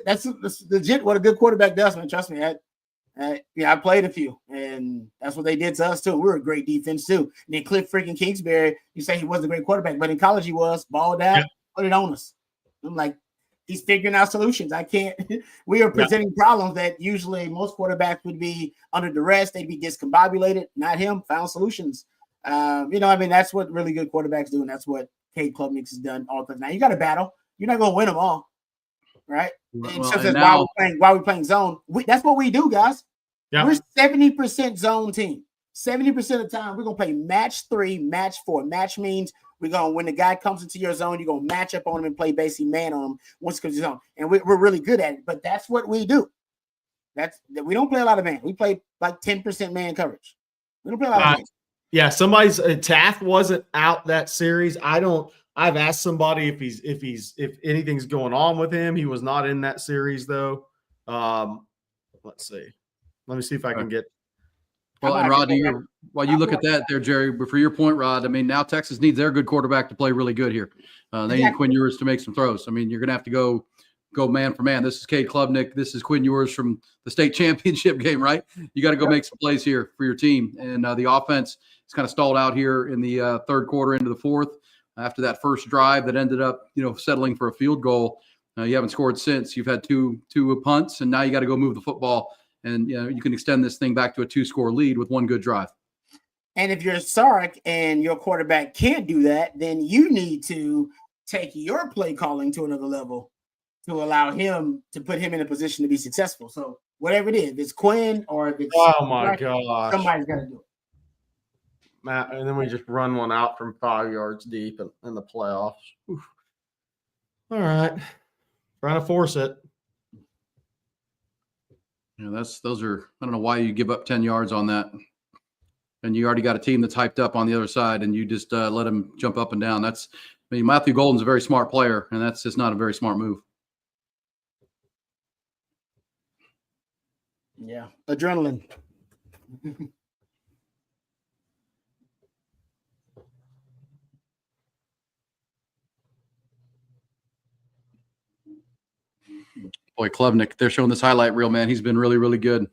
that's legit what a good quarterback does, man. Trust me. I played a few, and that's what they did to us too. We're a great defense too. And then Cliff freaking Kingsbury, you say he wasn't a great quarterback, but in college he was. Balled out, put it on us. I'm like, he's figuring out solutions. I can't. We are presenting problems that usually most quarterbacks would be under duress. They'd be discombobulated. Not him. Found solutions. That's what really good quarterbacks do, and that's what Cade Klubnik has done all the time. Now you got to battle. You're not going to win them all, right? While we're playing zone, that's what we do, guys. Yeah. We're 70% zone team. 70% of the time, we're going to play match 3, match 4. Match means we're going when the guy comes into your zone, you're going to match up on him and play basically man on him once he comes to zone. And we're really good at it, but that's what we do. We don't play a lot of man. We play like 10% man coverage. We don't play a lot of man. Yeah, somebody's Taft wasn't out that series. I've asked somebody if anything's going on with him. He was not in that series though. Let's see. Let me see if I can get. Well, and Rod, while you look at that there, Jerry, but for your point, Rod, I mean, now Texas needs their good quarterback to play really good here. They need Quinn Ewers to make some throws. I mean, you're going to have to go man for man. This is Cade Klubnik. This is Quinn Ewers from the state championship game, right? You got to go make some plays here for your team. And the offense is kind of stalled out here in the third quarter into the fourth. After that first drive that ended up, settling for a field goal, you haven't scored since. You've had two punts, and now you got to go move the football. And you can extend this thing back to a 2-score lead with one good drive. And if you're Sark and your quarterback can't do that, then you need to take your play calling to another level to allow him to put him in a position to be successful. So whatever it is, if it's Quinn or if it's gosh, somebody's got to do it. Matt, and then we just run one out from 5 yards deep in the playoffs. Oof. All right, trying to force it. Yeah, those are. I don't know why you give up 10 yards on that, and you already got a team that's hyped up on the other side, and you just let them jump up and down. Matthew Golden's a very smart player, and that's just not a very smart move. Yeah, adrenaline. Boy, Klubnik, they're showing this highlight reel, man. He's been really, really good.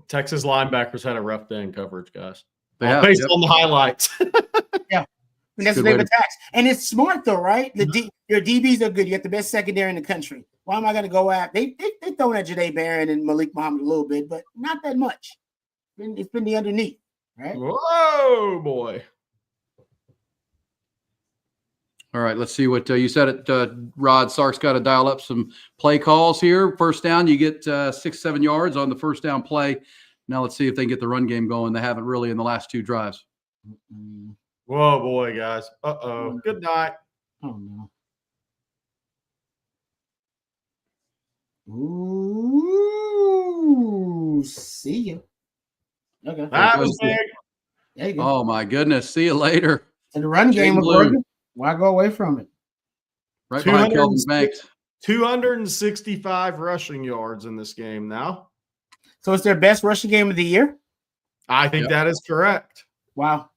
Texas linebackers had a rough day in coverage, guys. They have, based yep. on the highlights. Yeah. And that's Good what they've way to- attacked. And it's smart though, right? Your DBs are good. You got the best secondary in the country. Why am I going to go at? They thrown at Janae Barron and Malik Muhammad a little bit, but not that much. It's been the underneath, right? Whoa, boy. All right, let's see what you said it. Rod Sark's got to dial up some play calls here. First down, you get 6-7 yards on the first down play. Now let's see if they can get the run game going. They haven't really in the last 2 drives. Whoa, boy, guys. Uh-oh. Good night. Oh, no. Ooh, see ya. Okay. That was big. There you go. Oh, my goodness. See you later. And the run game was Blue. working. Why go away from it? Right behind Kelvin 206 Banks. 265 rushing yards in this game now. So it's their best rushing game of the year? I think that is correct. Wow.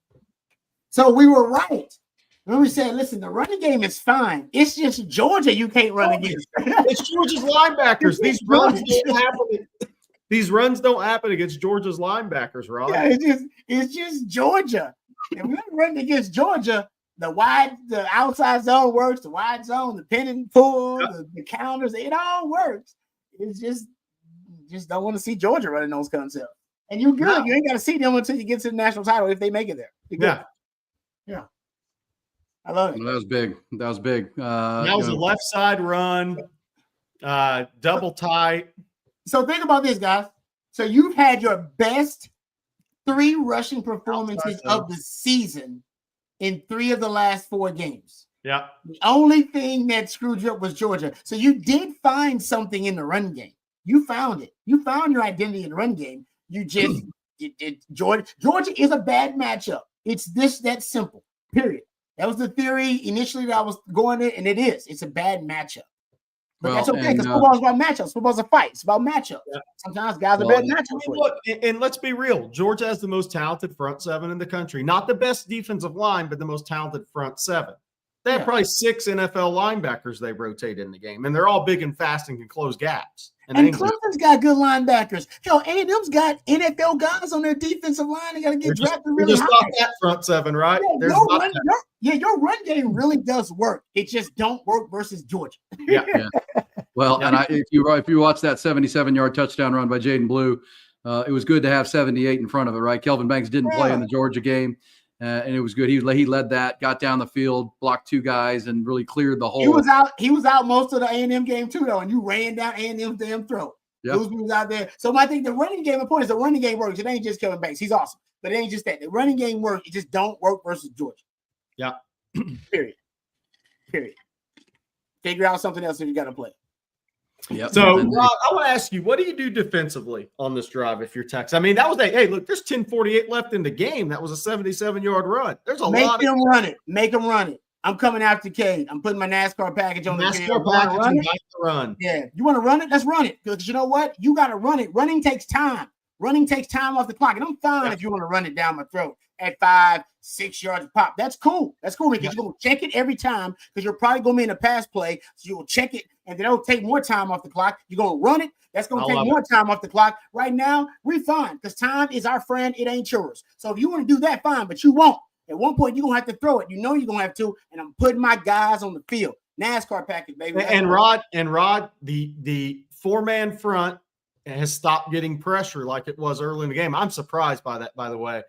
So we were right. When we said, listen, the running game is fine. It's just Georgia you can't run against. It's Georgia's linebackers. These runs don't happen against Georgia's linebackers, Rob. Yeah, it's just Georgia. And we're running against Georgia. The outside zone works, the wide zone, the pin and pull, the counters, it all works. It's just don't want to see Georgia running those concepts. And you're good. No. You ain't got to see them until you get to the national title if they make it there. Yeah. I love it. That was big. That was big. That was a left side run, double tight. So think about this, guys. So you've had your best 3 rushing performances of the season in 3 of the last 4 games. Yeah. The only thing that screwed you up was Georgia. So you did find something in the run game. You found it. You found your identity in the run game. You just Georgia is a bad matchup. It's that simple. Period. That was the theory initially that I was going in, and it is. It's a bad matchup. But that's okay because football is about matchups. Football's a fight. It's about matchups. Yeah. Sometimes guys are bad matchups. Look, and let's be real. Georgia has the most talented front 7 in the country. Not the best defensive line, but the most talented front 7. They have probably 6 NFL linebackers they rotate in the game, and they're all big and fast and can close gaps. And Clemson's got good linebackers. Hell, A&M's got NFL guys on their defensive line. They got to get drafted really high. Not that front 7, right? Your run game really does work. It just don't work versus Georgia. Yeah. Well, and if you watch that 77-yard touchdown run by Jaden Blue, it was good to have 78 in front of it, right? Kelvin Banks didn't play in the Georgia game, and it was good. He led that, got down the field, blocked 2 guys, and really cleared the hole. He was out most of the A&M game too, though, and you ran down A&M's damn throat. Yep. Those was out there. So I think the running game, the point is the running game works. It ain't just Kelvin Banks. He's awesome, but it ain't just that. The running game works. It just don't work versus Georgia. Yeah. Period. Figure out something else if you got to play. Yep. So, Rob, I want to ask you, what do you do defensively on this drive if you're Texas? I mean, that was hey, look, there's 10:48 left in the game. That was a 77-yard run. There's a lot. Make them run it. Make them run it. I'm coming after Cade. I'm putting my NASCAR package on the run. Yeah. You want to run it? Let's run it. Because you know what? You got to run it. Running takes time. Running takes time off the clock. And I'm fine if you want to run it down my throat at 5-6 yards pop. That's cool. That's cool because you're going to check it every time because you're probably going to be in a pass play. So you'll check it and then it'll take more time off the clock. You're going to run it. That's going to take more time off the clock. Right now, we're fine because time is our friend. It ain't yours. So if you want to do that, fine, but you won't. At one point, you're going to have to throw it. You know you're going to have to. And I'm putting my guys on the field. NASCAR package, baby. And Rod, the 4-man front has stopped getting pressure like it was early in the game. I'm surprised by that, by the way.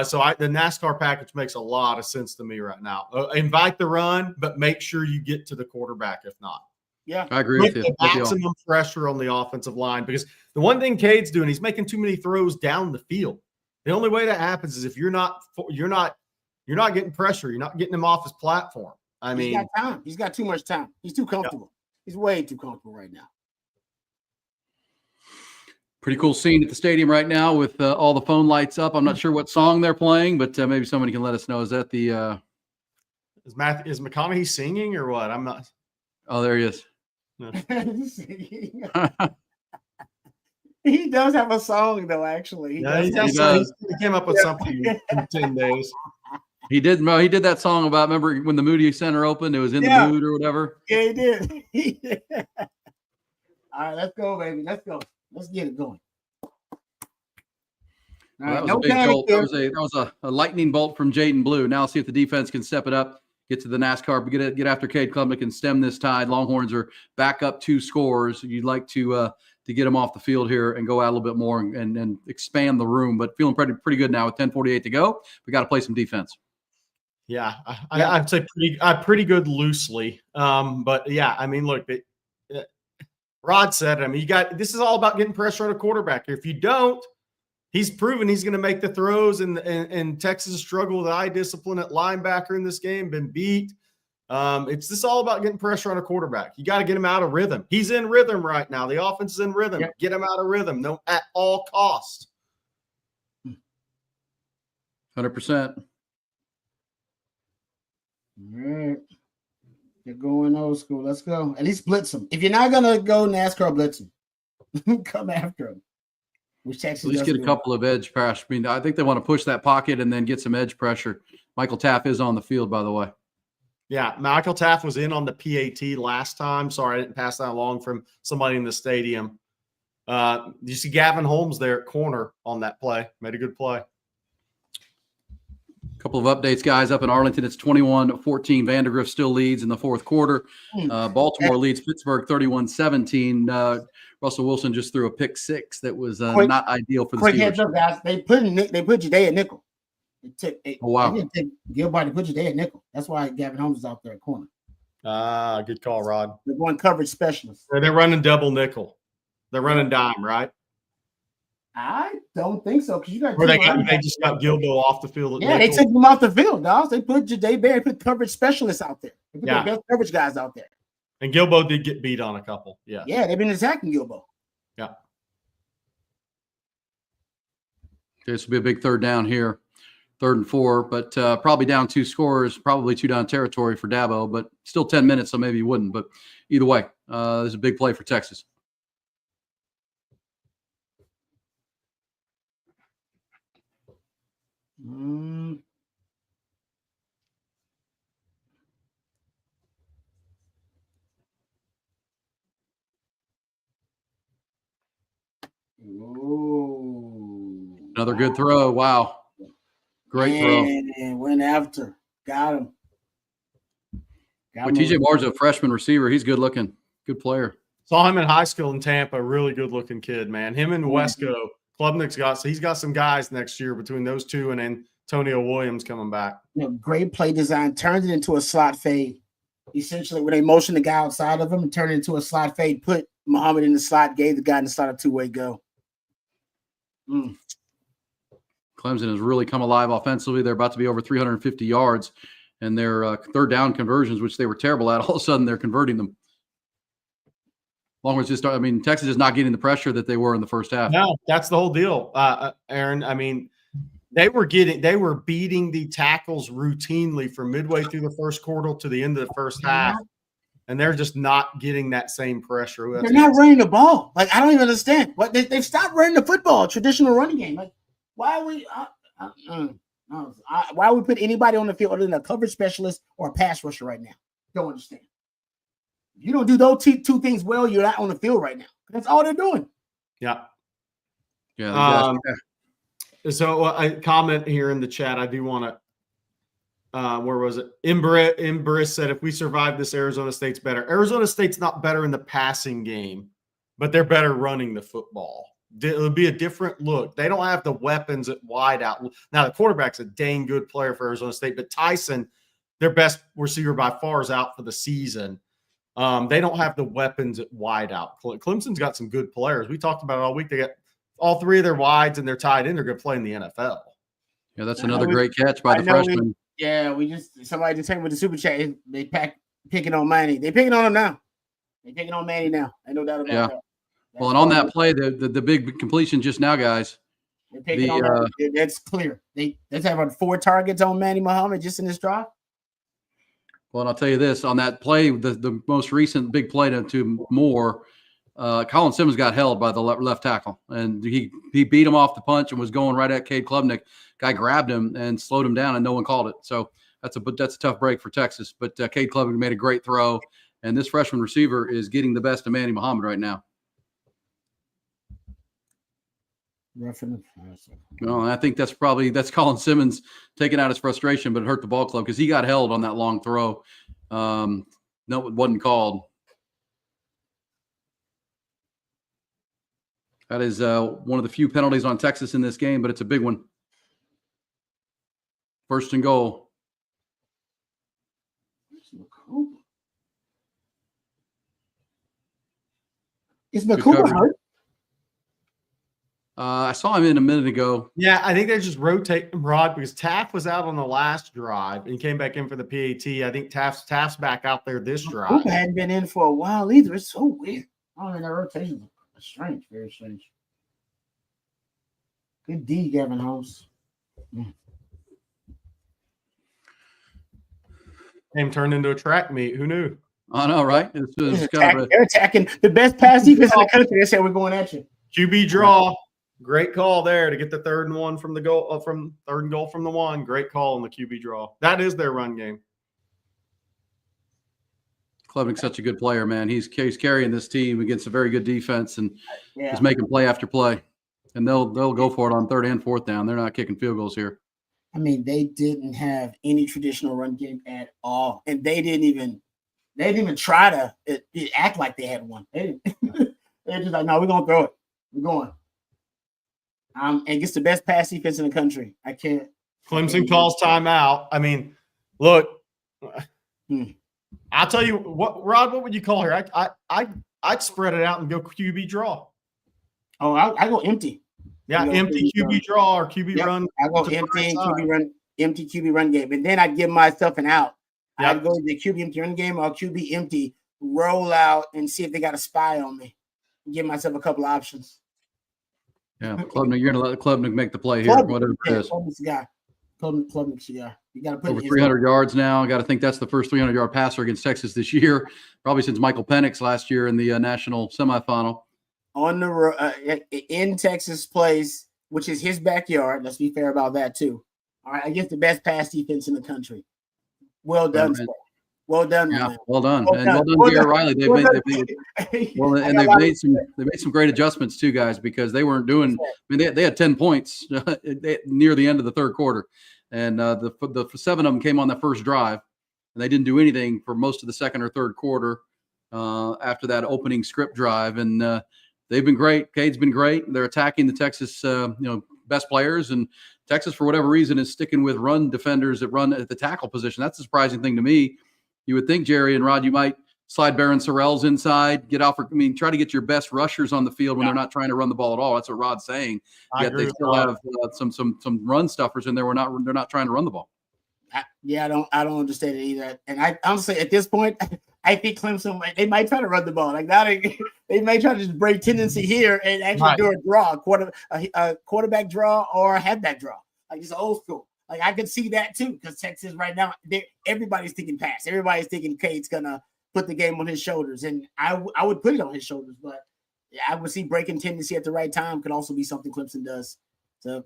So the NASCAR package makes a lot of sense to me right now. Invite the run, but make sure you get to the quarterback if not. Yeah, I agree with you. Maximum pressure on the offensive line because the one thing Cade's doing, he's making too many throws down the field. The only way that happens is if you're not getting pressure, you're not getting him off his platform. I mean, he's got time. He's got too much time. He's too comfortable. He's way too comfortable right now. Pretty cool scene at the stadium right now with all the phone lights up. I'm not sure what song they're playing, but maybe somebody can let us know. Is that the is McConaughey singing or what? I'm not. Oh, there he is. No. He does have a song though. Actually, He came up with something in 10 days. He did that song about, remember when the Moody Center opened? It was in the mood or whatever. Yeah, he did. All right, let's go, baby. Let's go. Let's get it going. That was a big jolt. That was a lightning bolt from Jaden Blue. Now see if the defense can step it up, get to the NASCAR, get after Cade Klubnik and stem this tide. Longhorns are back up 2 scores. You'd like to get them off the field here and go out a little bit more and expand the room, but feeling pretty good now with 10:48 to go. We got to play some defense. Yeah, I'd say pretty good loosely. But yeah, I mean, look, Rod said, I mean, this is all about getting pressure on a quarterback. If you don't, he's proven he's going to make the throws, and Texas has struggled with eye discipline at linebacker in this game, been beat. It's just all about getting pressure on a quarterback. You got to get him out of rhythm. He's in rhythm right now. The offense is in rhythm. Yep. Get him out of rhythm, at all costs. 100%. All right. You're going old school. Let's go. At least blitz them. If you're not going to go NASCAR, blitz them. Come after them. Which Texas at least get a couple of edge pressure. I mean, I think they want to push that pocket and then get some edge pressure. Michael Taff is on the field, by the way. Yeah, Michael Taff was in on the PAT last time. Sorry, I didn't pass that along from somebody in the stadium. You see Gavin Holmes there at corner on that play. Made a good play. Couple of updates, guys. Up in Arlington, it's 21-14. Vandergrift still leads in the fourth quarter. Baltimore leads Pittsburgh 31-17. Russell Wilson just threw a pick 6 that was not ideal for the quick Steelers. Heads up, guys. They put Ja'Day at nickel. Oh, wow. They didn't take Gilbert to put Ja'Day at nickel. That's why Gavin Holmes is out there at corner. Good call, Rod. They're going coverage specialists. They're running double nickel. They're running dime, right? I don't think so, because you got. Or they just got Gilbo off the field. Yeah, they took him off the field, guys. They put Ja'Day Barry, put coverage specialists out there. They put the best coverage guys out there. And Gilbo did get beat on a couple. Yeah. Yeah, they've been attacking Gilbo. Yeah. This will be a big third down here, 3rd and 4, but probably down 2 scores, probably 2 down territory for Dabo, but still 10 minutes, so maybe you wouldn't. But either way, this is a big play for Texas. Ooh. Another good throw. Wow. Great throw. And went after. Got him. But TJ Barr's a freshman receiver. He's good looking. Good player. Saw him in high school in Tampa. Really good looking kid, man. Him and Wesco. Klubnik's he's got some guys next year between those two, and then Antonio Williams coming back. Great play design. Turned it into a slot fade. Essentially, when they motioned the guy outside of him and turned it into a slot fade, put Muhammad in the slot, gave the guy in the slot a 2-way go. Clemson has really come alive offensively. They're about to be over 350 yards, and their third down conversions, which they were terrible at, all of a sudden they're converting them. Longhorns Texas is not getting the pressure that they were in the first half. No, that's the whole deal, Aaron. I mean, they were beating the tackles routinely from midway through the first quarter to the end of the first half, and they're just not getting that same pressure. They're not running the ball. Like, I don't even understand. What they've stopped running the football, traditional running game. Like, why are we? Why would we put anybody on the field other than a coverage specialist or a pass rusher right now? Don't understand. If you don't do those two things well, you're not on the field right now. That's all they're doing. Yeah. Yeah. So a comment here in the chat. I do want to. Where was it? Imbris said, if we survive this, Arizona State's better. Arizona State's not better in the passing game, but they're better running the football. It'll be a different look. They don't have the weapons at wide out. Now, the quarterback's a dang good player for Arizona State, but Tyson, their best receiver by far, is out for the season. They don't have the weapons at wide out. Clemson's got some good players. We talked about it all week. They got all 3 of their wides, and they're tied in. They're going to play in the NFL. Yeah, that's another great catch by the freshman. Somebody just saying with the super chat, they picking on Manny. They picking on him now. They picking on Manny now. I no doubt about that. Well, and on that play, the big completion just now, guys. That's clear. That's having 4 targets on Manny Muhammad just in this drive. Well, and I'll tell you this, on that play, the most recent big play to Moore, Colin Simmons got held by the left tackle, and he beat him off the punch and was going right at Cade Klubnik. Guy grabbed him and slowed him down, and no one called it. So that's a tough break for Texas. But Cade Klubnik made a great throw, and this freshman receiver is getting the best of Manny Muhammad right now. Well, and I think that's Colin Simmons taking out his frustration, but it hurt the ball club because he got held on that long throw. No, it wasn't called. That is one of the few penalties on Texas in this game, but it's a big one. First and goal. Is McCool hurt? I saw him in a minute ago. Yeah, I think they just rotate him, Rod, because Taft was out on the last drive and came back in for the PAT. I think Taft's back out there this drive. Cooper hadn't been in for a while either. It's so weird. I don't know, that rotation is strange, very strange. Good D, Gavin Holmes. Game turned into a track meet. Who knew? I know, right? They're attacking the best pass defense in the country. They said we're going at you. QB draw. Great call there to get the third and goal from the one. Great call on the QB draw. That is their run game. Klubnik's such a good player, man. He's carrying this team against a very good defense, and he's making play after play. And they'll go for it on third and fourth down. They're not kicking field goals here. I mean, they didn't have any traditional run game at all, and they didn't even try to act like they had one. They're just like, no, we're gonna throw it. We're going. And gets the best pass defense in the country. I can't. Clemson calls timeout. I mean, look, I'll tell you what, Rod. What would you call here? I'd spread it out and go QB draw. Oh, I go empty. Yeah, empty QB draw or QB run. I go empty and empty QB run game, and then I'd give myself an out. I'd go to the QB empty run game or QB empty, roll out and see if they got a spy on me. Give myself a couple options. Yeah, Klubnik, you're gonna let Klubnik make the play here, whatever it is. Klubnik's the guy. Klubnik's the guy. You got to put over 300 yards now. Got to think that's the first 300-yard passer against Texas this year, probably since Michael Penix last year in the national semifinal. On the in Texas place, which is his backyard. Let's be fair about that too. All right, against the best pass defense in the country. Well done, sir. Well done, man. Well done, and well done, Garrett Riley. They've made some great adjustments too, guys, because they weren't doing. I mean, they had 10 points near the end of the third quarter, and the 7 of them came on that first drive, and they didn't do anything for most of the second or third quarter after that opening script drive, and they've been great. Cade's been great. They're attacking the Texas, best players, and Texas, for whatever reason, is sticking with run defenders that run at the tackle position. That's a surprising thing to me. You would think, Jerry and Rod, you might slide Barron Sorrells inside, try to get your best rushers on the field when they're not trying to run the ball at all. That's what Rod's saying. Yet they still have some run stuffers in there. They're not trying to run the ball. I don't understand it either. And I honestly, at this point, I think Clemson they might try to run the ball. Like now they might try to just break tendency here and actually do a draw, a quarterback draw or a halfback draw. Like it's old school. Like I could see that too, because Texas right now, everybody's thinking pass. Everybody's thinking Cade's gonna put the game on his shoulders, and I would put it on his shoulders. But I would see breaking tendency at the right time could also be something Clemson does. So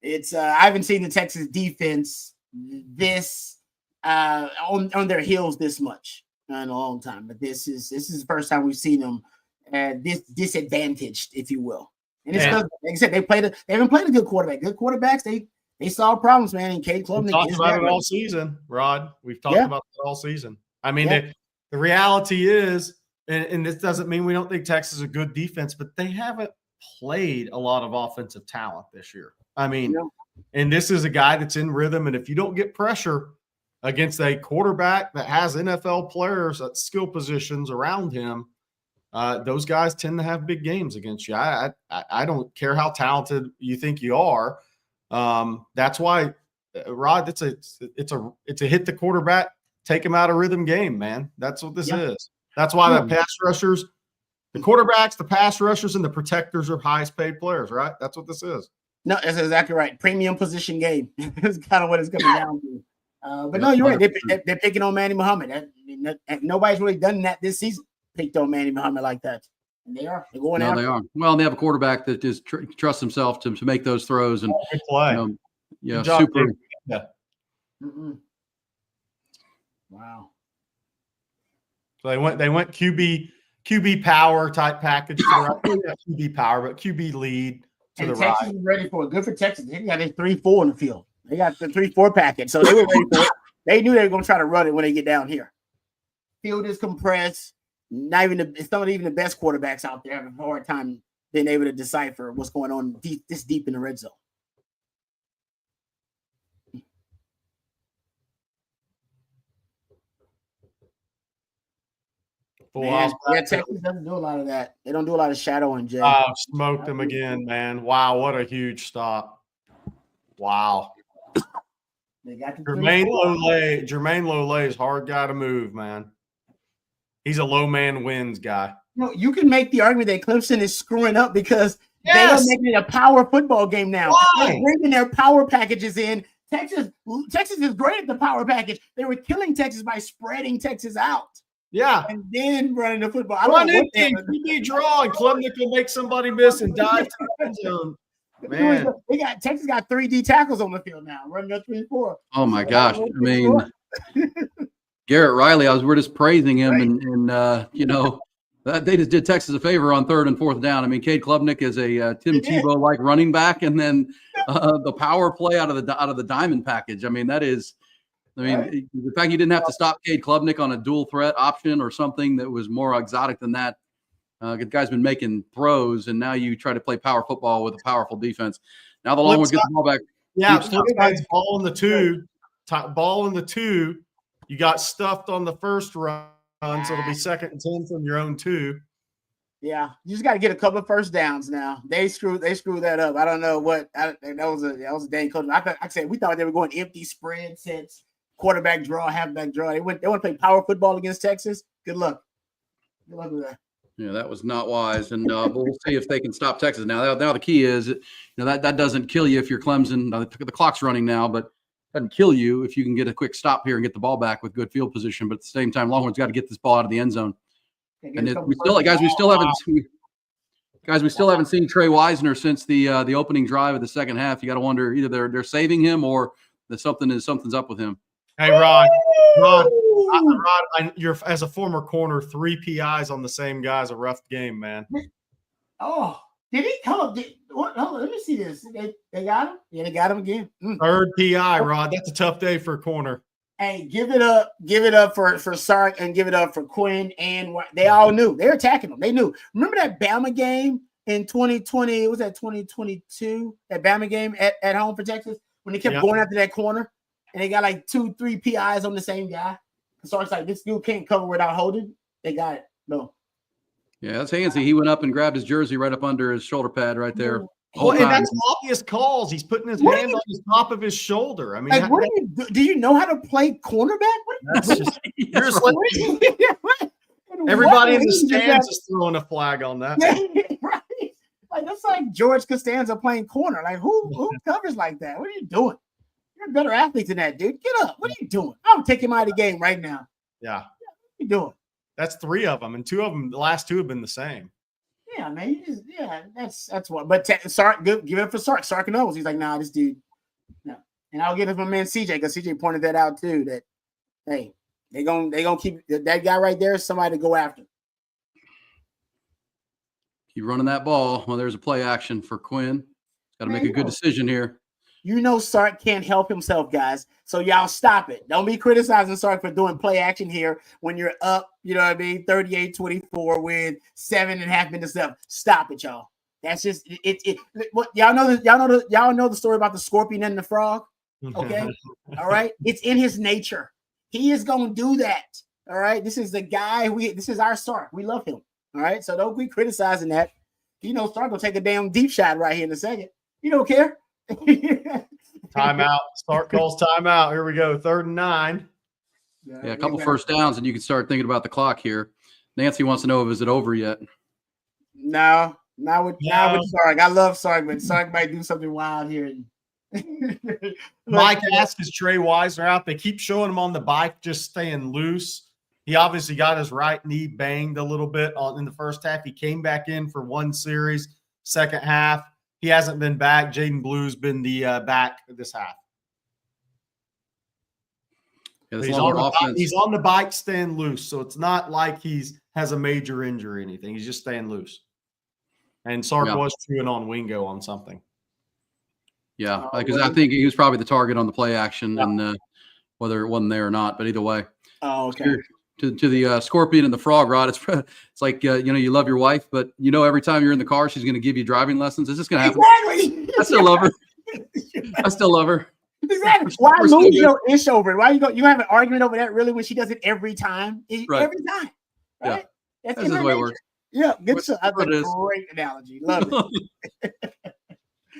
it's I haven't seen the Texas defense this on their heels this much in a long time. But this is the first time we've seen them this disadvantaged, if you will. And it's like I said, they haven't played a good quarterback. Good quarterbacks, they solve problems, man. And Cade Klubnik talked about it all season, Rod. We've talked about it all season. I mean, the reality is, and this doesn't mean we don't think Texas is a good defense, but they haven't played a lot of offensive talent this year. I mean, and this is a guy that's in rhythm. And if you don't get pressure against a quarterback that has NFL players at skill positions around him, those guys tend to have big games against you. I don't care how talented you think you are. That's why, Rod, it's a hit the quarterback, take him out of rhythm game, man. That's what this is. That's why the pass rushers, the quarterbacks, the pass rushers, and the protectors are highest paid players, right? That's what this is. No, that's exactly right. Premium position game. That's kind of what it's coming down to. But no, you're right. They're picking on Manny Muhammad. Nobody's really done that this season. Picked on Manny Muhammad like that. And they are. They're going No, after. they are. Well, they have a quarterback that just trusts himself to make those throws and Good play. Yeah, Good job, super. Dave. Yeah. Wow. So they went QB power type package to the right. Maybe not QB power, but QB lead to And the Texas right. is ready for it. Good for Texas. They got their 3-4 in the field. They got the 3-4 package. So they were ready for it. They knew they were going to try to run it when they get down here. Field is compressed. It's not even the best quarterbacks out there have a hard time being able to decipher what's going on this deep in the red zone. Texas doesn't do a lot of that. They don't do a lot of shadowing, Jay. Oh, smoked him again, man. Wow, what a huge stop. Wow. They got the Jermaine Lole is hard guy to move, man. He's a low man wins guy. You can make the argument that Clemson is screwing up because they are making it a power football game now. Why? They're bringing their power packages in. Texas is great at the power package. They were killing Texas by spreading Texas out. Yeah. And then running the football. Run empty, QB draw, and Klubnik will make somebody miss and dive to the end zone. Man. Texas got 3D tackles on the field now, running up 3-4. Oh my gosh! I mean, Garrett Riley. We're just praising him, and they just did Texas a favor on 3rd and 4th down. I mean, Cade Klubnik is a Tim Tebow like running back, and then the power play out of the diamond package. I mean, that is. I mean, the fact you didn't have to stop Cade Klubnik on a dual threat option or something that was more exotic than that. The guy's been making throws, and now you try to play power football with a powerful defense. Now the Longhorns get the ball back. Yeah, ball in the two. You got stuffed on the first run, so it'll be 2nd and 10 from your own 2. Yeah, you just got to get a couple of first downs now. They screwed that up. I don't know what that was a dang coach. I said we thought they were going empty spread sets, quarterback draw, halfback draw. They want to play power football against Texas. Good luck. Good luck with that. Yeah, that was not wise, and we'll see if they can stop Texas. Now the key is, that doesn't kill you if you're Clemson. The clock's running now, but it doesn't kill you if you can get a quick stop here and get the ball back with good field position. But at the same time, Longhorns got to get this ball out of the end zone. And we still haven't seen Trey Wisner since the opening drive of the second half. You got to wonder either they're saving him or that something's up with him. Hey, Rod, you're as a former corner, 3 PIs on the same guy is a rough game, man. Oh, did he come up? Let me see this. They got him? Yeah, they got him again. 3rd PI, Rod. That's a tough day for a corner. Hey, give it up for Sark and give it up for Quinn. And they all knew. They were attacking them. They knew. Remember that Bama game in 2020? Was that 2022? That Bama game at home for Texas when they kept going after that corner? And they got like 2-3 PIs on the same guy. So it's like, this dude can't cover without holding. They got it. No. Yeah, that's Hansey. He went up and grabbed his jersey right up under his shoulder pad right there. Oh, and that's obvious calls. He's putting his hand on the top of his shoulder. I mean, like, what do you know how to play cornerback? That's just you're just like, everybody in the stands is throwing a flag on that. Right? Like, that's like George Costanza playing corner. Like, who covers like that? What are you doing? You're a better athlete than that, dude. Get up. What are you doing? I would take him out of the game right now. Yeah. What are you doing? That's 3 of them, and 2 of them, the last 2 have been the same. Yeah, man. That's what. But Sark, give it for Sark. Sark knows. He's like, nah, this dude. No. And I'll give it for my man CJ because CJ pointed that out too. That hey, they gonna keep that guy right there. Somebody to go after. Keep running that ball. Well, there's a play action for Quinn. Got to make a good decision here. You know Sark can't help himself, guys. So y'all stop it. Don't be criticizing Sark for doing play action here when you're up, 38-24 with 7.5 minutes left. Stop it, y'all. That's just it. What y'all know the story about the scorpion and the frog? Okay. All right. It's in his nature. He is gonna do that. All right. This is the guy this is our Sark. We love him. All right. So don't be criticizing that. Sark will take a damn deep shot right here in a second. You don't care. Timeout. Sark calls timeout. Here we go. 3rd and 9. Yeah, a couple first downs, and you can start thinking about the clock here. Nancy wants to know, is it over yet? No, not with Sark. I love Sark, but Sark might do something wild here. Mike asks, is Trey Wisner out? They keep showing him on the bike, just staying loose. He obviously got his right knee banged a little bit in the first half. He came back in for one series, second half. He hasn't been back. Jaden Blue's been the back this half. Yeah, He's on the bike staying loose, so it's not like has a major injury or anything. He's just staying loose. And Sark was chewing on Wingo on something. Yeah, because I think he was probably the target on the play action, and whether it wasn't there or not. But either way. Oh, okay. To the scorpion and the frog, Rod, it's like you love your wife, but every time you're in the car, she's going to give you driving lessons. It's just going to happen. Exactly. I still love her. I still love her. Exactly. Why move your ish over it? Why you have an argument over that? Really, when she does it every time, right. Every time, right? Yeah. That's the way it works. Yeah, good stuff. That's a great analogy. Love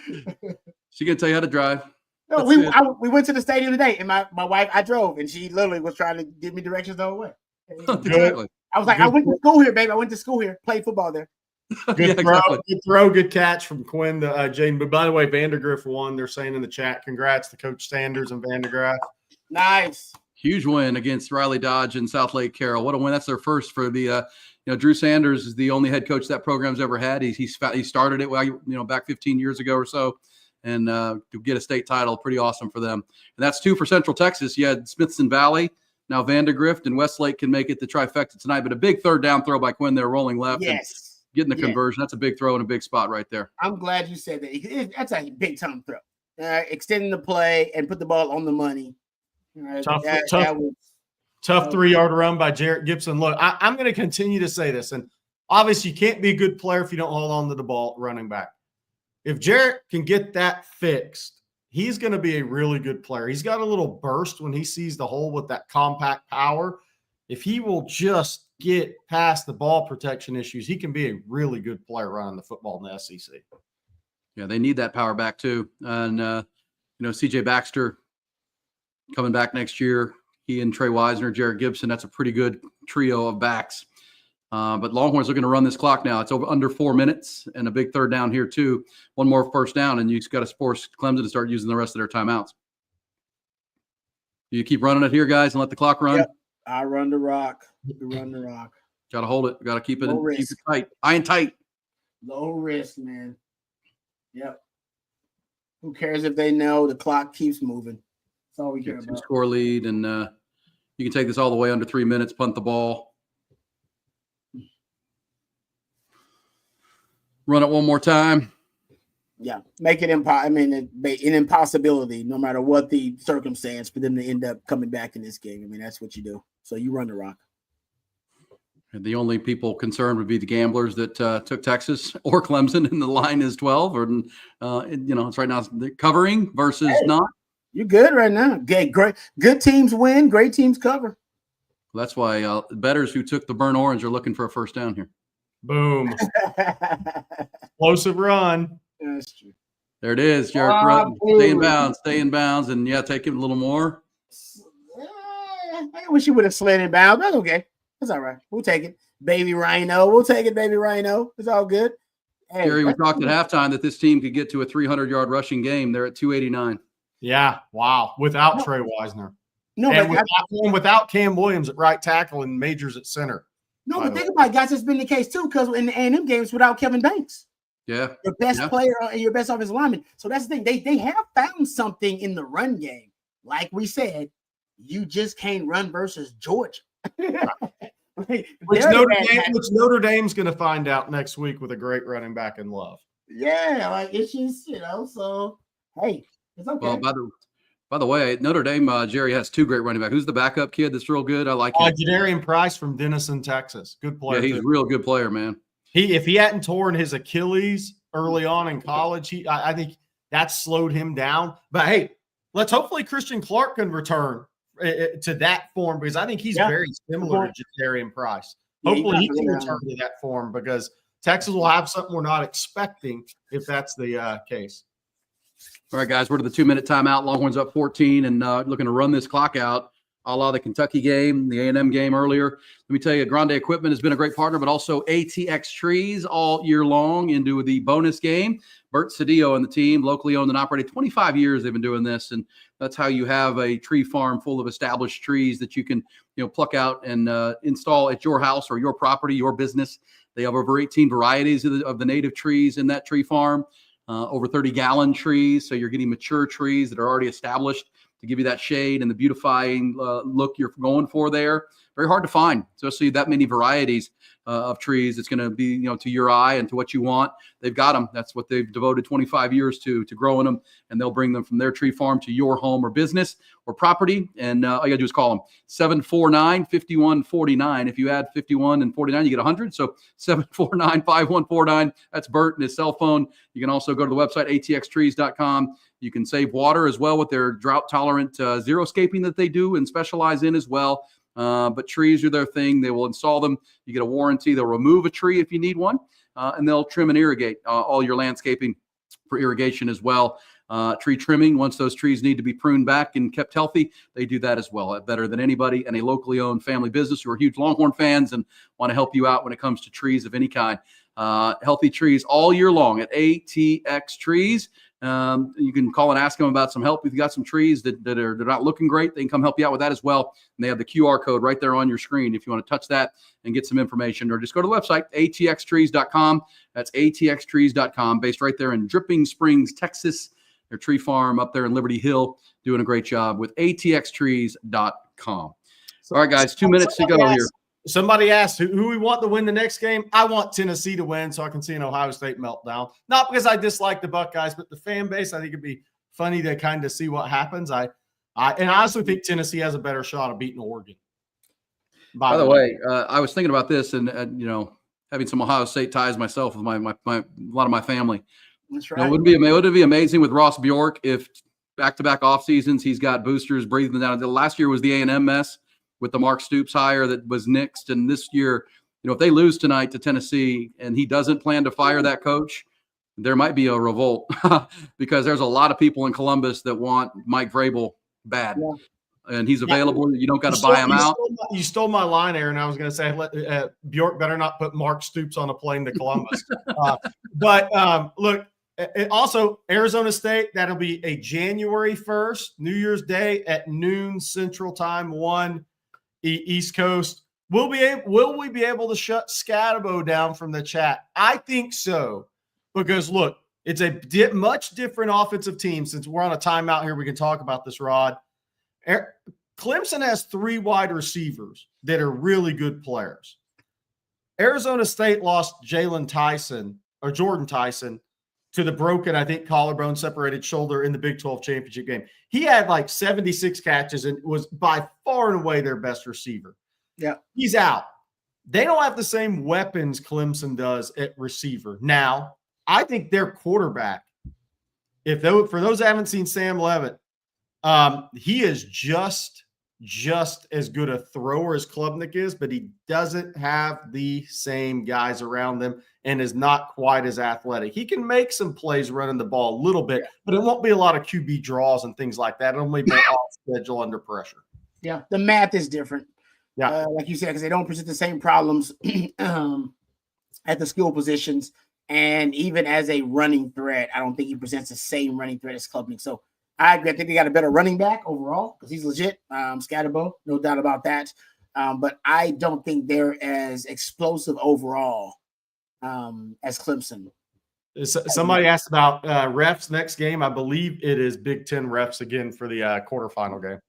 it. She can tell you how to drive. No, we went to the stadium today, and my wife, I drove, and she literally was trying to give me directions the whole way. Exactly. I was like, I went to school here, baby. I went to school here, played football there. Good throw, good catch from Quinn to Jaden. But by the way, Vandergrift won. They're saying in the chat, congrats to Coach Sanders and Vandergrift. Nice. Huge win against Riley Dodge and South Lake Carroll. What a win. That's their first for the Drew Sanders is the only head coach that program's ever had. He started it back 15 years ago or so. And to get a state title, pretty awesome for them. And that's 2 for Central Texas. You had Smithson Valley. Now Vandergrift and Westlake can make it the trifecta tonight. But a big third down throw by Quinn there, rolling left. Yes. Getting the conversion. That's a big throw and a big spot right there. I'm glad you said that. That's a big time throw. Extending the play and put the ball on the money. Tough 3-yard run by Jarrett Gibson. Look, I'm going to continue to say this. And obviously, you can't be a good player if you don't hold on to the ball running back. If Jarrett can get that fixed, he's going to be a really good player. He's got a little burst when he sees the hole with that compact power. If he will just get past the ball protection issues, he can be a really good player running the football in the SEC. Yeah, they need that power back too. And, CJ Baxter coming back next year. He and Trey Wisner, Jared Gibson, that's a pretty good trio of backs. But Longhorns are going to run this clock now. It's under 4 minutes and a big third down here too. One more first down, and you just got to force Clemson to start using the rest of their timeouts. You keep running it here, guys, and let the clock run. Yep. I run the rock. We run the rock. Got to hold it. Got to keep it tight. Iron tight. Low risk, man. Yep. Who cares if they know the clock keeps moving? That's all we care about. Score lead, and you can take this all the way under 3 minutes, punt the ball. Run it one more time. Yeah, make it an impossibility, no matter what the circumstance, for them to end up coming back in this game. I mean, that's what you do. So you run the rock. And the only people concerned would be the gamblers that took Texas or Clemson, and the line is 12. Or it's right now covering versus not. You're good right now. Great. Good teams win. Great teams cover. Well, that's why bettors who took the burnt orange are looking for a first down here. Boom. Explosive run. That's true. There it is, Jared. Stay in bounds, and take him a little more. I wish you would have slid in bounds. That's okay. That's all right. We'll take it. Baby Rhino. We'll take it, baby Rhino. It's all good. Hey, Gary, we talked at halftime that this team could get to a 300-yard rushing game. They're at 289. Yeah, wow. Without Trey Wisner. No, but without Cam Williams at right tackle and Majors at center. No, but think about it, guys. It's been the case too, because in the A&M games without Kevin Banks. Yeah. Your best player and your best offensive lineman. So that's the thing. They have found something in the run game. Like we said, you just can't run versus Georgia. Which Notre Dame's going to find out next week with a great running back in Love. Yeah, it's just, so, hey, it's okay. Well, by the way, Notre Dame, Jerry, has 2 great running backs. Who's the backup kid that's real good? I like him. Jadarian Price from Denison, Texas. Good player. Yeah, he's a real good player, man. If he hadn't torn his Achilles early on in college, I think that slowed him down. But, hey, let's hopefully Christian Clark can return to that form, because I think he's very similar to Jadarian Price. Hopefully he can return to that form, because Texas will have something we're not expecting if that's the case. All right, guys, we're to the 2-minute timeout. Longhorns up 14 and looking to run this clock out. a la the Kentucky game, the A&M game earlier. Let me tell you, Grande Equipment has been a great partner, but also ATX Trees all year long into the bonus game. Bert Cedillo and the team, locally owned and operated, 25 years they've been doing this, and that's how you have a tree farm full of established trees that you can, pluck out and install at your house or your property, your business. They have over 18 varieties of the native trees in that tree farm, over 30-gallon trees, so you're getting mature trees that are already established to give you that shade and the beautifying look you're going for there. Very hard to find, especially that many varieties of trees. It's going to be, to your eye and to what you want. They've got them. That's what they've devoted 25 years to growing them, and they'll bring them from their tree farm to your home or business or property. And all you got to do is call them 749-5149. If you add 51 and 49, you get 100. So 749-5149. That's Bert and his cell phone. You can also go to the website, atxtrees.com. You can save water as well with their drought-tolerant xeriscaping that they do and specialize in as well. But trees are their thing. They will install them. You get a warranty. They'll remove a tree if you need one, and they'll trim and irrigate all your landscaping for irrigation as well. Tree trimming, once those trees need to be pruned back and kept healthy, they do that as well, better than anybody, and a locally owned family business who are huge Longhorn fans and want to help you out when it comes to trees of any kind. Healthy trees all year long at ATX Trees. You can call and ask them about some help. If you've got some trees that are not looking great, they can come help you out with that as well. And they have the QR code right there on your screen if you want to touch that and get some information, or just go to the website, atxtrees.com. That's atxtrees.com, based right there in Dripping Springs, Texas. Their tree farm up there in Liberty Hill, doing a great job with atxtrees.com. All right, guys, 2 minutes to go here. Somebody asked who we want to win the next game. I want Tennessee to win so I can see an Ohio State meltdown. Not because I dislike the Buckeyes, but the fan base, I think it'd be funny to kind of see what happens. I also think Tennessee has a better shot of beating Oregon. By the way, I was thinking about this and having some Ohio State ties myself with my a lot of my family. That's right. It would be amazing with Ross Bjork if back-to-back off seasons he's got boosters breathing down. The last year was the A&M mess with the Mark Stoops hire that was nixed. And this year, if they lose tonight to Tennessee and he doesn't plan to fire that coach, there might be a revolt because there's a lot of people in Columbus that want Mike Vrabel bad. Yeah. And he's available. Yeah. You don't got to buy him out. You stole my line, Aaron. I was going to say, Bjork better not put Mark Stoops on a plane to Columbus. Look, also Arizona State, that'll be a January 1st, New Year's Day at noon Central Time, 1 East Coast. Will we be able to shut Scatabo down from the chat? I think so, because look, it's a much different offensive team. Since we're on a timeout here, we can talk about this, Rod. Clemson has 3 wide receivers that are really good players. Arizona State lost Jordan Tyson to the broken, I think, collarbone separated shoulder in the Big 12 championship game. He had like 76 catches and was by far and away their best receiver. Yeah. He's out. They don't have the same weapons Clemson does at receiver. Now, I think their quarterback, for those who haven't seen Sam Levitt, he is just as good a thrower as Klubnik is, but he doesn't have the same guys around them and is not quite as athletic. He can make some plays running the ball a little bit, but it won't be a lot of QB draws and things like that. It'll only be off schedule under pressure. Yeah, the math is different. Yeah, like you said, because they don't present the same problems at the skill positions. And even as a running threat, I don't think he presents the same running threat as Klubnik. So I agree. I think they got a better running back overall because he's legit. Scatabo, no doubt about that. But I don't think they're as explosive overall as Clemson. Somebody asked about refs next game. I believe it is Big Ten refs again for the quarterfinal game.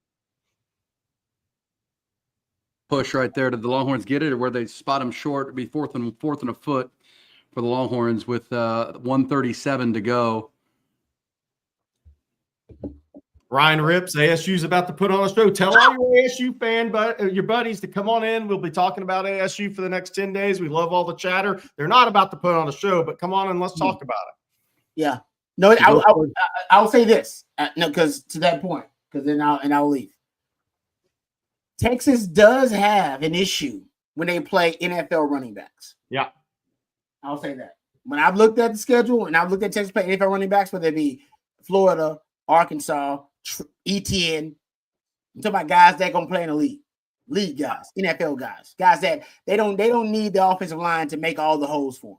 Push right there. Did the Longhorns get it, or where they spot them short? It'd be fourth and a foot for the Longhorns with 1:37 to go. Ryan Rips, ASU's about to put on a show. Tell all your ASU your buddies to come on in. We'll be talking about ASU for the next 10 days. We love all the chatter. They're not about to put on a show, but come on and let's talk about it. Yeah. No, I'll say this. No, because to that point, because then I'll leave. Texas does have an issue when they play NFL running backs. Yeah. I'll say that. When I've looked at the schedule and I've looked at Texas play NFL running backs, whether it be Florida, Arkansas, ETN, I'm talking about guys that gonna play in the league guys, NFL guys that they don't need the offensive line to make all the holes for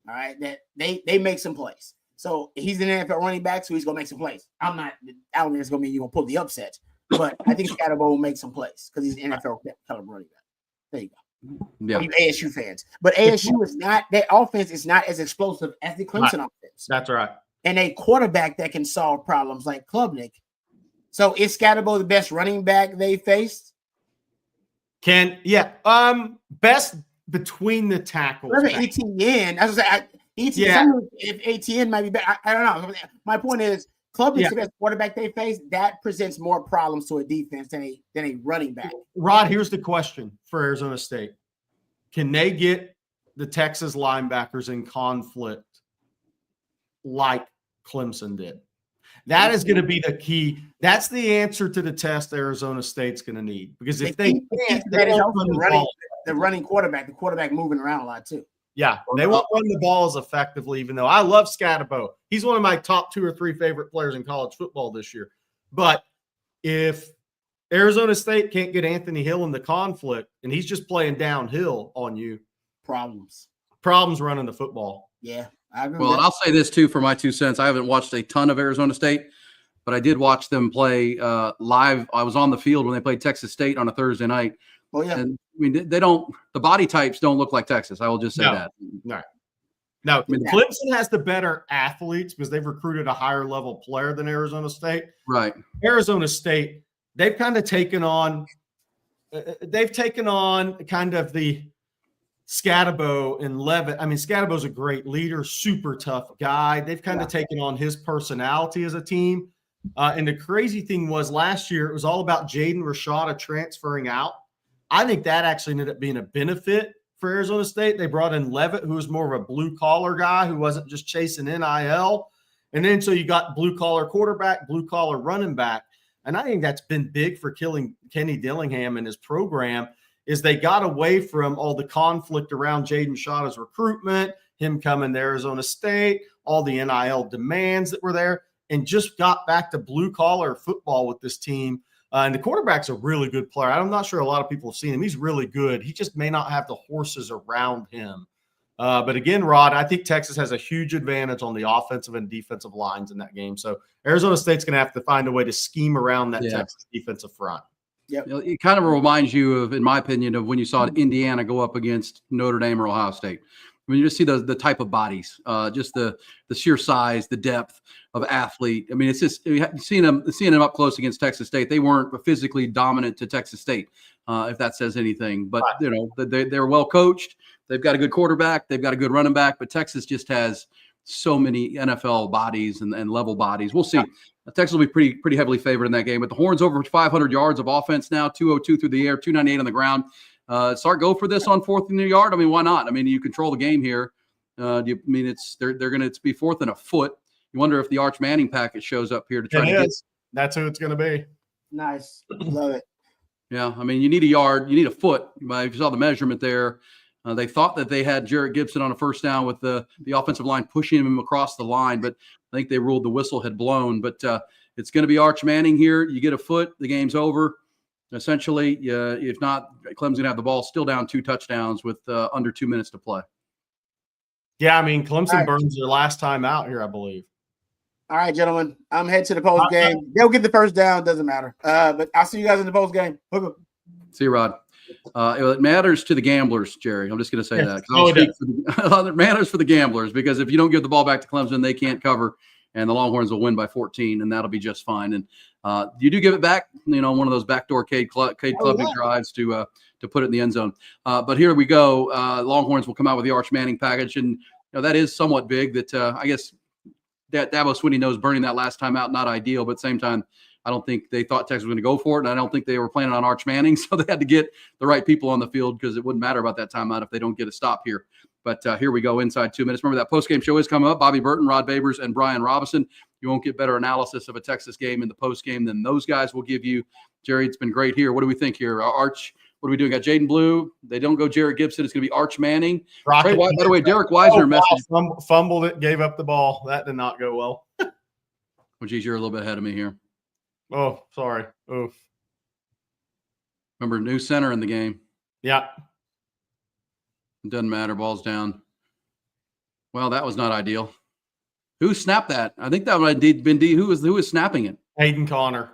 them. All right, that they make some plays. So he's an NFL running back, so he's gonna make some plays. I don't think it's gonna mean you're gonna pull the upset, but I think Scatterbo will make some plays because he's an NFL caliber running back. There you go. Yeah. You ASU fans, but ASU is not, their offense is not as explosive as the Clemson offense. That's right. And a quarterback that can solve problems like Klubnik. So is Scatterbo the best running back they faced? Best between the tackles. ETN, as I said, if ATN might be better, I don't know. My point is, Klubnik's the best quarterback they face. That presents more problems to a defense than a running back. Rod, here's the question for Arizona State: can they get the Texas linebackers in conflict like Clemson did? That is going to be the key. That's the answer to the test Arizona State's going to need, because if they can't, that is also the running quarterback, the quarterback moving around a lot too. Yeah, they won't run the ball as effectively, even though I love Scatterbo. He's one of my top 2 or 3 favorite players in college football this year. But if Arizona State can't get Anthony Hill in the conflict and he's just playing downhill on you, problems running the football. Yeah. And I'll say this too for my 2 cents. I haven't watched a ton of Arizona State, but I did watch them play live. I was on the field when they played Texas State on a Thursday night. Oh yeah. And I mean, the body types don't look like Texas. I will just say that. No, Clemson has the better athletes because they've recruited a higher level player than Arizona State. Right. Arizona State, they've kind of taken on kind of the Scatterbo and Levitt. I mean, Scatterbo's a great leader, super tough guy. They've kind of taken on his personality as a team. And the crazy thing was last year, it was all about Jaden Rashada transferring out. I think that actually ended up being a benefit for Arizona State. They brought in Levitt, who was more of a blue-collar guy who wasn't just chasing NIL. And then so you got blue-collar quarterback, blue-collar running back. And I think that's been big for killing Kenny Dillingham and his program, is they got away from all the conflict around Jaden Rashada's recruitment, him coming to Arizona State, all the NIL demands that were there, and just got back to blue-collar football with this team. And the quarterback's a really good player. I'm not sure a lot of people have seen him. He's really good. He just may not have the horses around him. But again, Rod, I think Texas has a huge advantage on the offensive and defensive lines in that game. So Arizona State's going to have to find a way to scheme around that Texas defensive front. Yep. It kind of reminds you of, in my opinion, of when you saw Indiana go up against Notre Dame or Ohio State. I mean, you just see the type of bodies, just the sheer size, the depth of athlete. I mean, it's just seeing them up close against Texas State. They weren't physically dominant to Texas State, if that says anything. But you know, they're well coached. They've got a good quarterback. They've got a good running back. But Texas just has so many NFL bodies and level bodies. We'll see. Texas will be pretty heavily favored in that game. But the Horns over 500 yards of offense now, 202 through the air, 298 on the ground. Start go for this on 4th and a yard. I mean, why not? I mean, you control the game here. They're going to be 4th and a foot. You wonder if the Arch Manning package shows up here to try to get. That's who it's going to be. Nice, love it. Yeah, I mean, you need a yard, you need a foot. If you saw the measurement there, they thought that they had Jarrett Gibson on a first down with the offensive line pushing him across the line, but I think they ruled the whistle had blown. But it's going to be Arch Manning here. You get a foot, the game's over. Essentially, if not, Clemson's going to have the ball still down 2 touchdowns with under 2 minutes to play. Yeah, I mean, Clemson burns their last time out here, I believe. All right, gentlemen, I'm headed to the post game. They'll get the first down, doesn't matter. But I'll see you guys in the post game. See you, Rod. It matters to the gamblers, Jerry. I'm just going to say that. It matters for the gamblers, because if you don't give the ball back to Clemson, they can't cover, and the Longhorns will win by 14, and that'll be just fine. And you do give it back, one of those backdoor Cade Clubbing drives to put it in the end zone. But here we go. Longhorns will come out with the Arch Manning package, and that is somewhat big. That I guess that Dabo Swinney knows burning that last time out not ideal, but at the same time, I don't think they thought Texas was going to go for it, and I don't think they were planning on Arch Manning, so they had to get the right people on the field, because it wouldn't matter about that timeout if they don't get a stop here. But here we go, inside 2 minutes. Remember, that postgame show is coming up. Bobby Burton, Rod Babers, and Brian Robinson. You won't get better analysis of a Texas game in the postgame than those guys will give you. Jerry, it's been great here. What do we think here? Arch, what are we doing? Got Jaden Blue. They don't go Jarrett Gibson. It's going to be Arch Manning. By the way, Derek Weisner messaged. Fumbled it, gave up the ball. That did not go well. Well, geez, you're a little bit ahead of me here. Oh, sorry. Oof. Remember, new center in the game. Yeah. It doesn't matter. Ball's down. Well, that was not ideal. Who snapped that? I think that might have been D. Who was snapping it? Hayden Connor.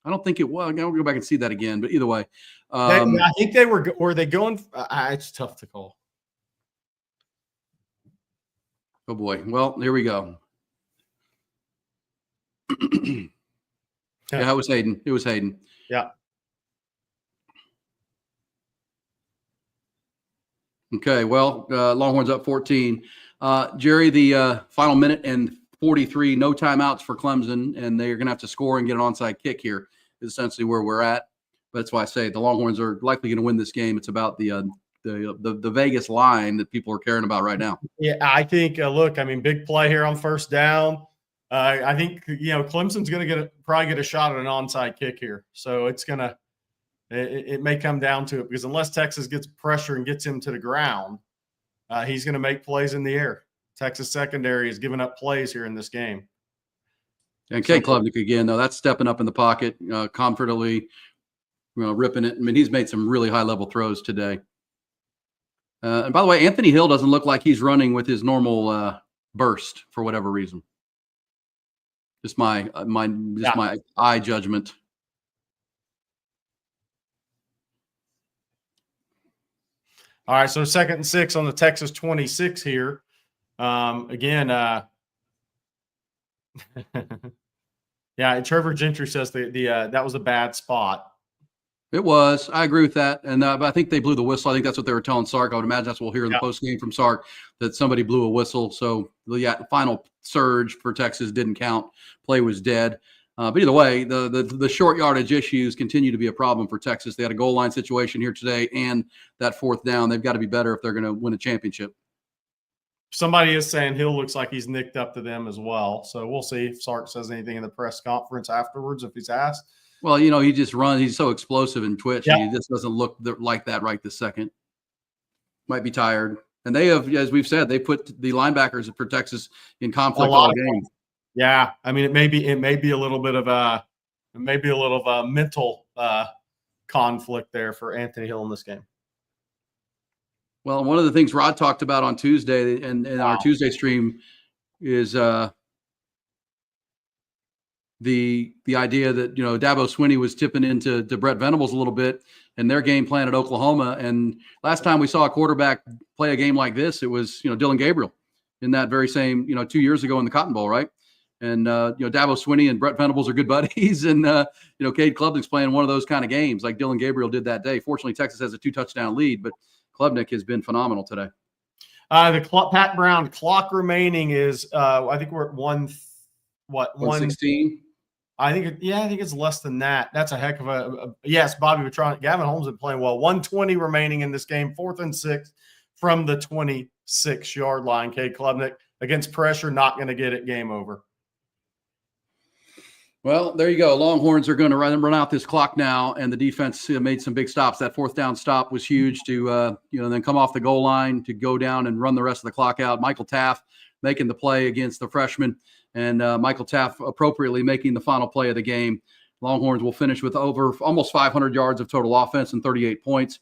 I don't think it was. I'll go back and see that again. But either way, I think they were they going? It's tough to call. oh boy. Well, here we go. Yeah, it was Hayden. It was Hayden. Yeah. Okay. Well, Longhorns up 14. Jerry, the final minute and 43, no timeouts for Clemson, and they're going to have to score and get an onside kick here. Is essentially where we're at. But that's why I say the Longhorns are likely going to win this game. It's about the Vegas line that people are caring about right now. Yeah, I think. Look, I mean, big play here on first down. I think Clemson's going to probably get a shot at an onside kick here. So it's gonna. It may come down to it because unless Texas gets pressure and gets him to the ground, he's going to make plays in the air. Texas secondary is giving up plays here in this game. And Cade Klubnik again, though, that's stepping up in the pocket, comfortably, ripping it. I mean, he's made some really high-level throws today. And by the way, Anthony Hill doesn't look like he's running with his normal burst for whatever reason. Just my eye judgment. All right, so 2nd and 6 on the Texas 26 here. Again, yeah, Trevor Gentry says that was a bad spot. It was. I agree with that. And but I think they blew the whistle. I think that's what they were telling Sark. I would imagine that's what we'll hear in the post game from Sark, that somebody blew a whistle. So the final surge for Texas didn't count. Play was dead. But either way, the short yardage issues continue to be a problem for Texas. They had a goal line situation here today, and that 4th down. They've got to be better if they're going to win a championship. Somebody is saying Hill looks like he's nicked up to them as well. So we'll see if Sark says anything in the press conference afterwards if he's asked. Well, he just runs. He's so explosive in twitch. Yeah. He just doesn't look like that right this second. Might be tired. And they have, as we've said, they put the linebackers for Texas in conflict all game. Yeah, I mean, it may be a little bit of a mental conflict there for Anthony Hill in this game. Well, one of the things Rod talked about on Tuesday and our Tuesday stream is the idea that Dabo Swinney was tipping into Brett Venables a little bit and their game plan at Oklahoma. And last time we saw a quarterback play a game like this, it was Dylan Gabriel in that very same 2 years ago in the Cotton Bowl, right? And Dabo Swinney and Brett Venables are good buddies, and Cade Klubnik's playing one of those kind of games like Dylan Gabriel did that day. Fortunately, Texas has a 2-touchdown lead, but Klubnik has been phenomenal today. Pat Brown clock remaining is I think we're at 116. I think it's less than that. That's a heck of a yes. Bobby Petronic, Gavin Holmes been playing well. 120 remaining in this game. 4th and 6 from the 26-yard line. Cade Klubnik against pressure, not going to get it. Game over. Well, there you go. Longhorns are going to run out this clock now, and the defense made some big stops. That 4th down stop was huge to then come off the goal line to go down and run the rest of the clock out. Michael Taff making the play against the freshman, and Michael Taff appropriately making the final play of the game. Longhorns will finish with over almost 500 yards of total offense and 38 points.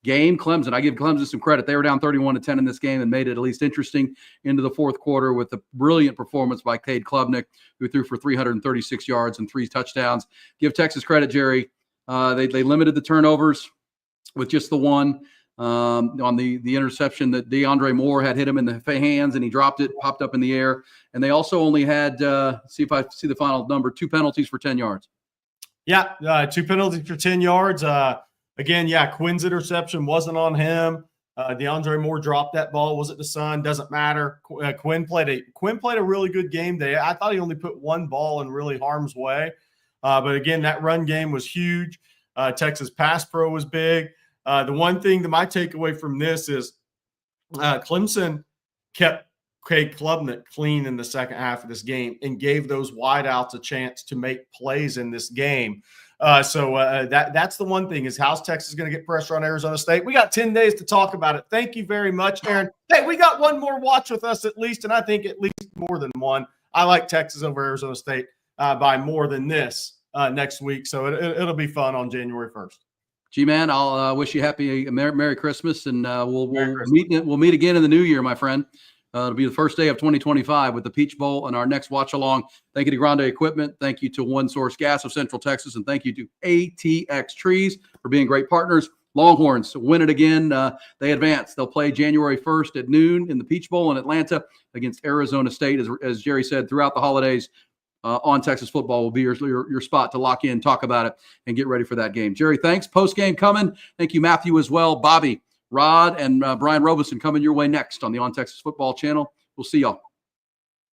Clemson, I give Clemson some credit. They were down 31-10 in this game and made it at least interesting into the 4th quarter with a brilliant performance by Cade Klubnik, who threw for 336 yards and 3 touchdowns. Give Texas credit, Jerry. They limited the turnovers with just the one on the interception that DeAndre Moore had hit him in the hands, and he dropped it, popped up in the air. And they also only had, see if I see the final number, 2 penalties for 10 yards. Yeah, 2 penalties for 10 yards. Again, Quinn's interception wasn't on him. DeAndre Moore dropped that ball. Was it the sun? Doesn't matter. Quinn played a really good game today. I thought he only put 1 ball in really harm's way. But again, that run game was huge. Texas pass pro was big. The one thing that my takeaway from this is Clemson kept Cade Klubnik clean in the second half of this game and gave those wideouts a chance to make plays in this game. So that's the one thing is how's Texas going to get pressure on Arizona State? We got 10 days to talk about it. Thank you very much, Aaron. Hey, we got one more watch with us at least, and I think at least more than one. I like Texas over Arizona State by more than this next week. So it'll be fun on January 1st. G-Man, I'll wish you happy Merry Christmas, and we'll meet again in the new year, my friend. It'll be the first day of 2025 with the Peach Bowl and our next watch along. Thank you to Grande Equipment. Thank you to One Source Gas of Central Texas. And thank you to ATX Trees for being great partners. Longhorns win it again. They advance. They'll play January 1st at noon in the Peach Bowl in Atlanta against Arizona State. As Jerry said, throughout the holidays, On Texas Football will be your spot to lock in, talk about it, and get ready for that game. Jerry, thanks. Post-game coming. Thank you, Matthew, as well. Bobby, Rod, and Brian Robeson coming your way next on the On Texas Football channel. We'll see y'all.